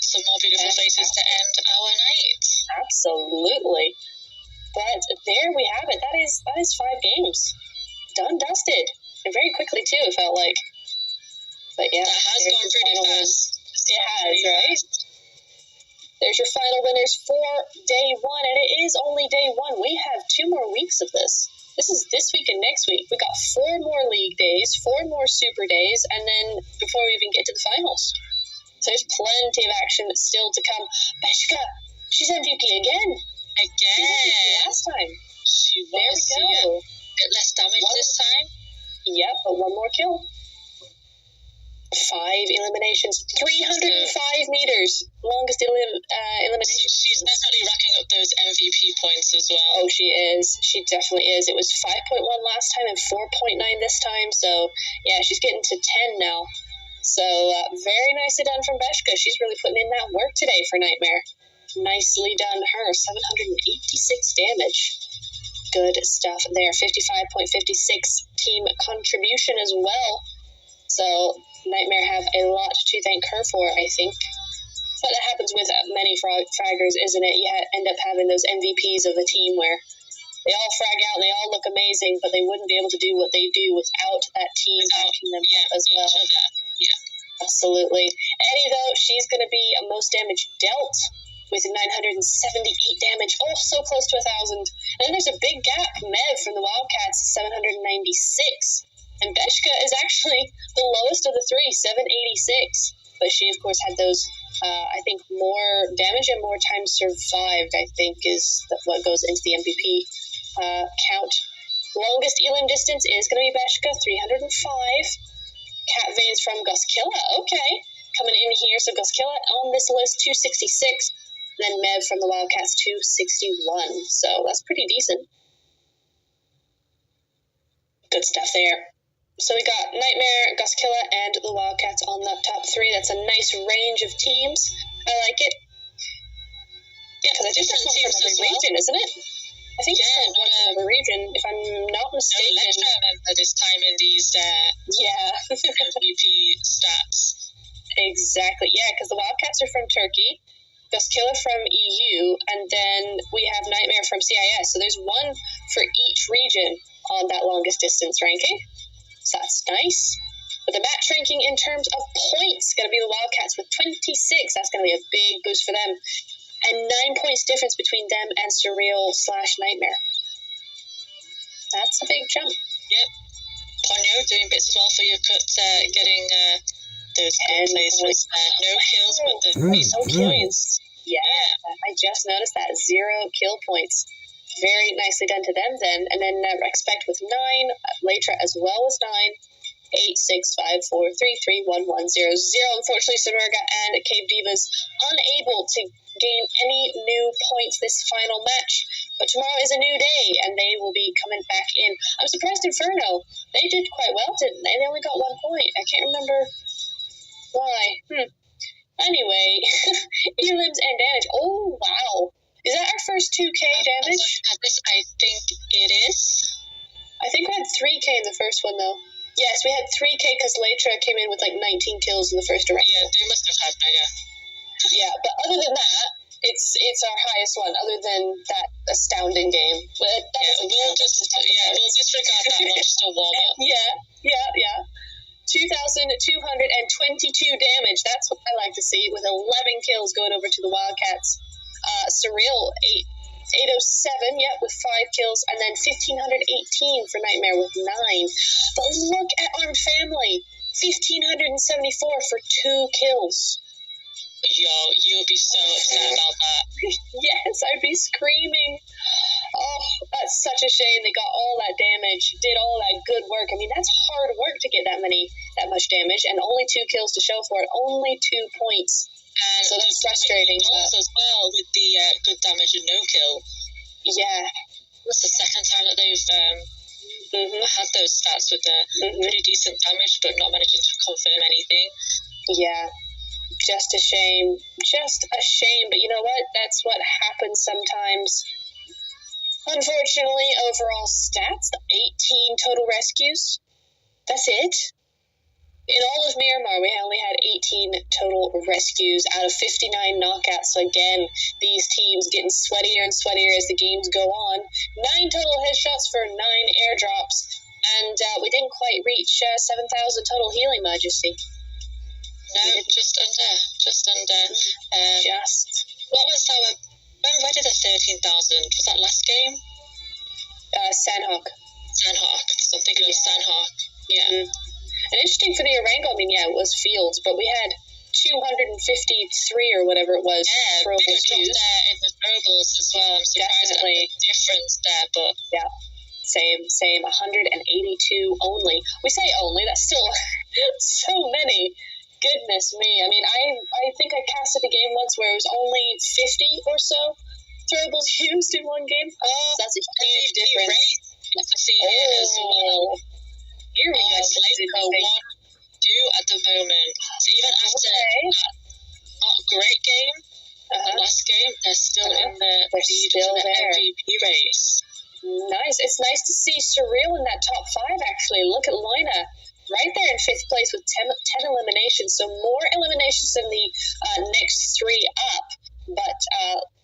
Some more beautiful faces to end our night. Absolutely. But there we have it. That is 5 games. Done, dusted. And very quickly, too, it felt like. But yeah. That has gone pretty fast. It has, right? There's your final winners for day 1, and it is only day 1. We have 2 more weeks of this. This is this week and next week. We got 4 more league days, 4 more super days, and then before we even get to the finals. So there's plenty of action still to come. Beshka, she's MVP again. Last time. She was. There we go. A bit less damage this time. Yep, but 1 more kill. 5 eliminations, 305 meters, longest elimination. She's definitely racking up those MVP points as well. Oh, she is. She definitely is. It was 5.1 last time and 4.9 this time. So, yeah, she's getting to 10 now. So, very nicely done from Beshka. She's really putting in that work today for Nightmare. Nicely done her. 786 damage. Good stuff there. 55.56 team contribution as well. So, Nightmare have a lot to thank her for, I think. But that happens with many fraggers, isn't it? You end up having those MVPs of the team where they all frag out and they all look amazing, but they wouldn't be able to do what they do without that team backing them up as well. Yeah. Absolutely. Eddie, though, she's going to be a most damage dealt with 978 damage. Oh, so close to 1,000. And then there's a big gap. Mev from the Wildcats, 796. And Beshka is actually the lowest of the three, 786. But she, of course, had those, I think, more damage and more time survived, I think, is what goes into the MVP count. Longest elim distance is going to be Beshka, 305. Cat Veins from Guskilla, okay. Coming in here, so Guskilla on this list, 266. Then Mev from the Wildcats, 261. So that's pretty decent. Good stuff there. So we got Nightmare, Guskilla, and the Wildcats on the top 3. That's a nice range of teams. I like it. Yeah, because I think that's one from every region, isn't it? I think it's from one from every region, if I'm not mistaken. No, let's remember this time in these MVP stats. Exactly, yeah, because the Wildcats are from Turkey, Guskilla from EU, and then we have Nightmare from CIS. So there's one for each region on that longest distance ranking. So that's nice. But the match ranking in terms of points going to be the Wildcats with 26. That's going to be a big boost for them. And 9 points difference between them and Surreal/Nightmare. That's a big jump. Yep. Ponyo doing bits as well for your cut, getting those 10 places. No kills, but the points. Yeah, I just noticed that. 0 kill points. Very nicely done to them then. And then Expect with 9, Latra as well as 9, 8, 6, 5, 4, 3, 3, 1, 1, 0, 0. Unfortunately, Sumerga and Cave Divas unable to gain any new points this final match. But tomorrow is a new day, and they will be coming back in. I'm surprised Inferno. They did quite well, didn't they? They only got 1 point. I can't remember why. Anyway, elims and damage. Oh, wow. Is that our first 2K damage? I think it is. I think we had 3K in the first one, though. Yes, we had 3K because Latra came in with like 19 kills in the first round. Yeah, they must have had mega. Yeah, but other than that, it's our highest one, other than that astounding game. We'll disregard that one, just a warm-up. Yeah. 2,222 damage. That's what I like to see, with 11 kills going over to the Wildcats. Surreal, 807, with 5 kills, and then 1,518 for Nightmare with 9. But look at Armed Family, 1,574 for 2 kills. Yo, you'll be so upset about that. Yes, I'd be screaming. Oh, that's such a shame. They got all that damage, did all that good work. I mean, that's hard work to get that much damage, and only 2 kills to show for it. Only 2 points. And so that's frustrating. Also as well with the good damage and no kill. Yeah. That's the second time that they've had those stats with pretty decent damage, but not managing to confirm anything. Yeah. Just a shame. But you know what? That's what happens sometimes. Unfortunately, overall stats, 18 total rescues. That's it. In all of Miramar, we only had 18 total rescues out of 59 knockouts. So again, these teams getting sweatier and sweatier as the games go on. 9 total headshots for 9 airdrops. And we didn't quite reach 7,000 total healing, Majesty. No, just under. What was our... Where did the 13,000? Was that last game? Sandhawk. So I'm thinking of Sandhawk. Yeah. And interesting for the Orango, it was Fields, but we had 253 or whatever it was. Yeah, bigger drop there in the throwables as well. I'm surprised at the difference there, but... Yeah, same, 182 only. We say only, that's still So many. Goodness me. I mean, I think I casted a game once where it was only 50 or so throwables used in one game. Oh, that's a huge difference. To see it as well. Here we go. Laker 1-2 at the moment. So even after that not great game, last game, they're still in the lead for the MVP race. Nice. It's nice to see Surreal in that top 5, actually. Look at Loina right there in 5th place with 10 eliminations. So more eliminations than the next 3 up, but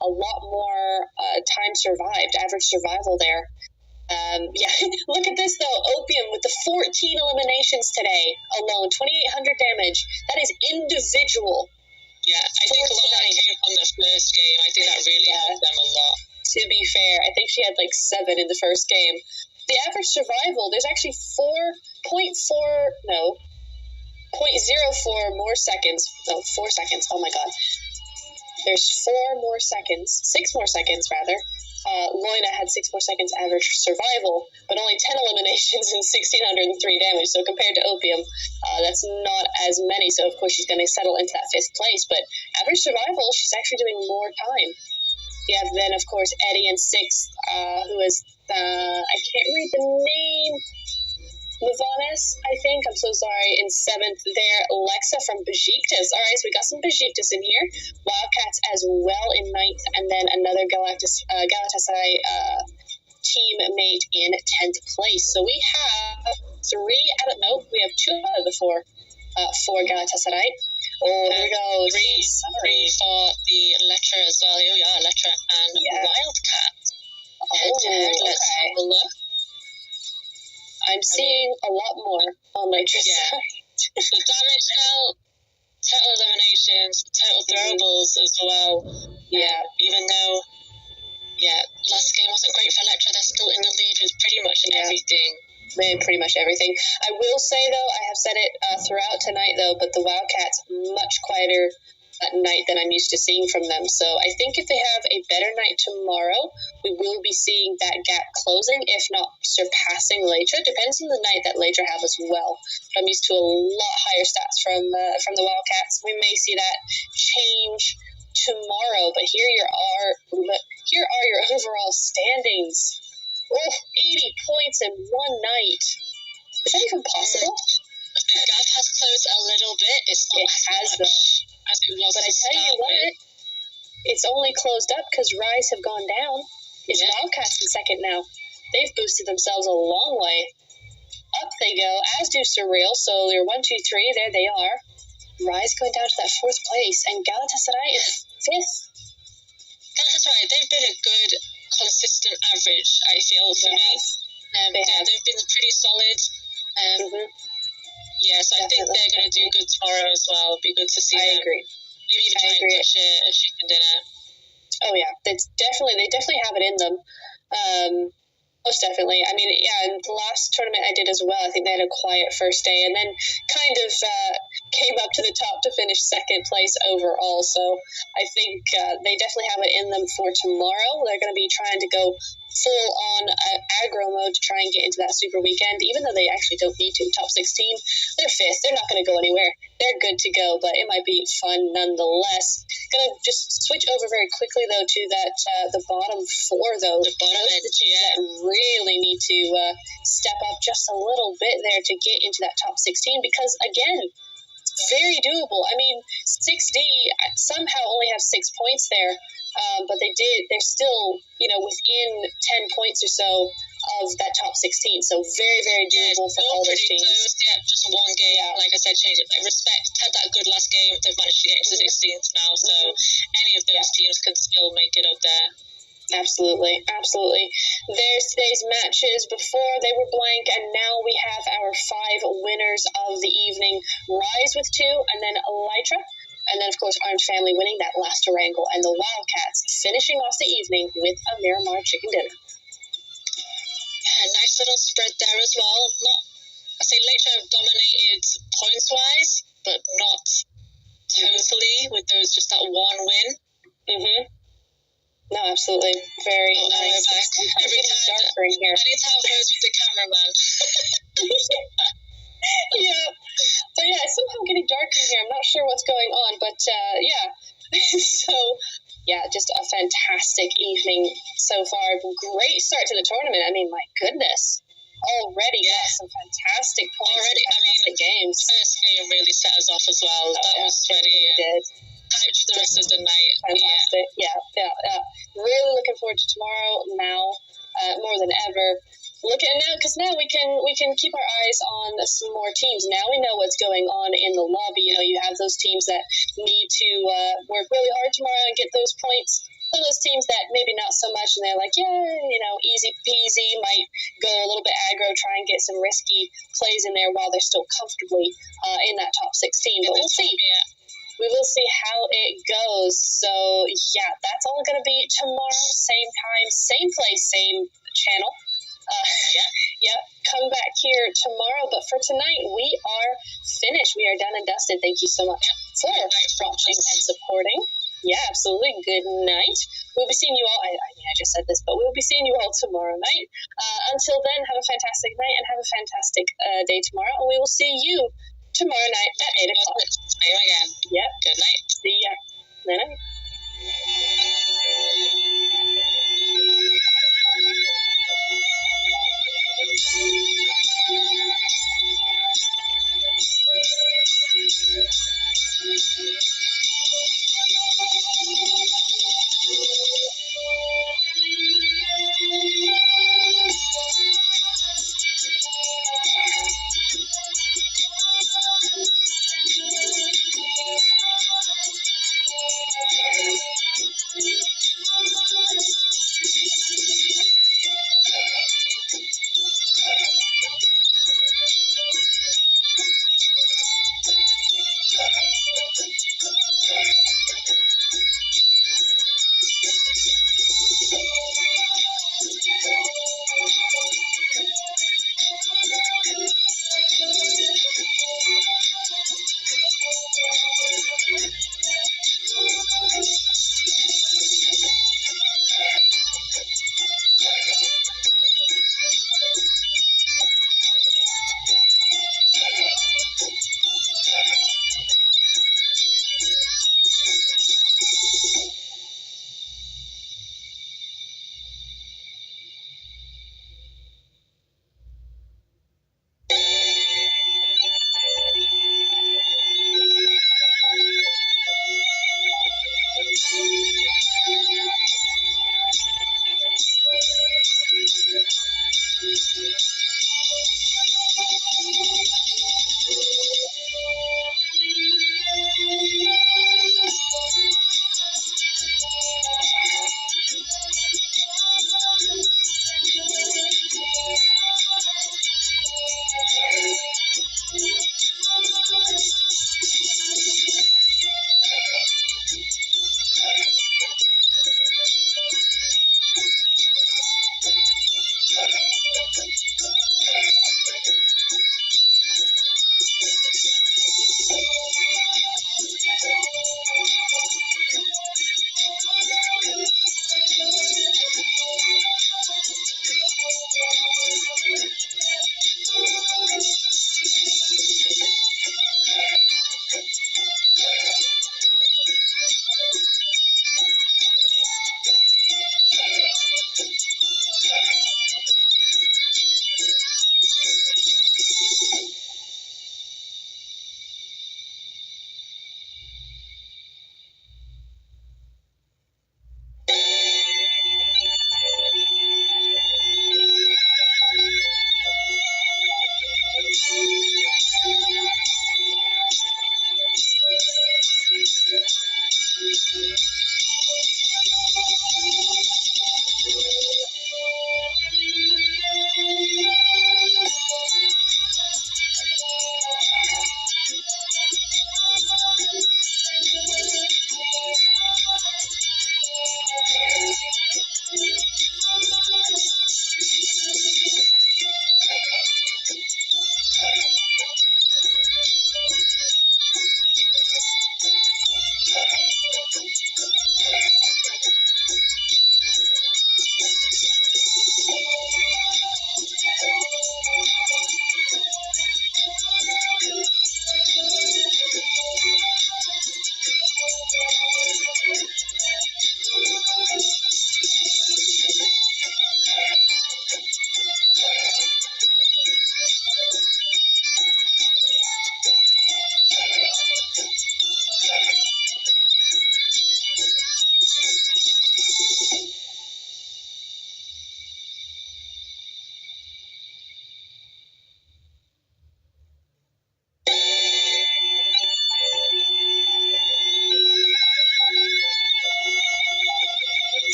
a lot more time survived, average survival there. Look at this, though. Opium with the 14 eliminations today alone, 2,800 damage. That is individual. Yeah, I think a lot of that came from the first game. I think that really helped them a lot. To be fair, I think she had like 7 in the first game. The average survival, there's actually 0.04 more seconds. No, 4 seconds. Oh my god. There's 6 more seconds rather. Loina had 6 more seconds average survival, but only 10 eliminations and 1,603 damage. So compared to Opium, that's not as many. So of course she's going to settle into that 5th place. But average survival, she's actually doing more time. You have then, of course, Eddie in 6th, who is, I can't read the name, Mavanes, I think. I'm so sorry. In 7th there, Alexa from Besiktas. All right, so we got some Besiktas in here. Wildcats as well in 9th, and then another Galatasaray teammate in 10th place. So we have 2 out of the 4 for Galatasaray. Oh, here we go. 3 for the Letra as well. Here we are, Letra and Wildcat. Let's have a look. I'm seeing a lot more on Letra's side. The damage now, total eliminations, total throwables as well. Yeah. Even though, last game wasn't great for Letra, they're still in the lead with pretty much everything. Pretty much everything. I will say, though, I have said it throughout tonight, though, but the Wildcats much quieter at night than I'm used to seeing from them. So I think if they have a better night tomorrow, we will be seeing that gap closing, if not surpassing Letra. Depends on the night that Letra have as well. But I'm used to a lot higher stats from the Wildcats. We may see that change tomorrow, but here are your overall standings. Oh, 80 points in one night. Is that even possible? The gap has closed a little bit. It's not as much as it was. But I tell you what, it's only closed up because Rise have gone down. It's Wildcats in 2nd now. They've boosted themselves a long way. Up they go, as do Surreal. So they're 1, 2, 3. There they are. Rise going down to that 4th place, and Galatasaray is 5th. Galatasaray, they've been a good, consistent average, I feel, for me. They've been pretty solid. So I think they're going to do good tomorrow as well. It'll be good to see them. I agree. Maybe even try and push a chicken dinner. Oh yeah, they definitely have it in them. Most definitely. I mean, in the last tournament I did as well, I think they had a quiet first day and then kind of came up to the top to finish 2nd place overall. So I think they definitely have it in them for tomorrow. They're going to be trying to go full on aggro mode to try and get into that super weekend, even though they actually don't need to. Top 16, they're 5th. They're not going to go anywhere. They're good to go, but it might be fun nonetheless. Going to just switch over very quickly, though, to that the bottom 4, though. The bottom edge, that really need to step up just a little bit there to get into that top 16, because, again, very doable. I mean, 6D somehow only have 6 points there, but they're still, within 10 points or so of that top 16. So very, very doable for all those teams. Close. Yeah, just one game. Like I said, change it. Like Respect had that good last game. They've managed to get into the 16th now. So any of those teams can still make it up there. Absolutely. There's today's matches. Before they were blank, and now we have our 5 winners of the evening. Rise with 2, and then Elytra. And then, of course, Armed Family winning that last Wrangle, and the Wildcats finishing off the evening with a Miramar chicken dinner. Yeah, nice little spread there as well. I say Elytra have dominated points-wise, but not totally with those just that one win. No, absolutely. Very nice. Every time I need to have words with the cameraman. Yeah. So yeah, it's somehow getting dark in here. I'm not sure what's going on, but yeah. So yeah, just a fantastic evening so far. Great start to the tournament. I mean, my goodness. Already got some fantastic points. Already, fantastic games. First game really set us off as well. That was very did. hyped for the rest of the night. Fantastic. Yeah. Really looking forward to tomorrow now, more than ever. Look at now, because now we can keep our eyes on some more teams. Now we know what's going on in the lobby. You know, you have those teams that need to work really hard tomorrow and get those points. Some of those teams that maybe not so much, and they're like, easy peasy, might go a little bit aggro, try and get some risky plays in there while they're still comfortably in that top 16. But we'll see. We will see how it goes. So, yeah, that's all going to be tomorrow. Same time, same place, same channel. Come back here tomorrow. But for tonight, we are finished. We are done and dusted. Thank you so much for watching and supporting. Yeah, absolutely. Good night. We'll be seeing you all. I just said this, but we'll be seeing you all tomorrow night. Until then, have a fantastic night and have a fantastic day tomorrow. And we will see you tomorrow night at 8 o'clock. See you again. Yep. Good night. See ya. Night.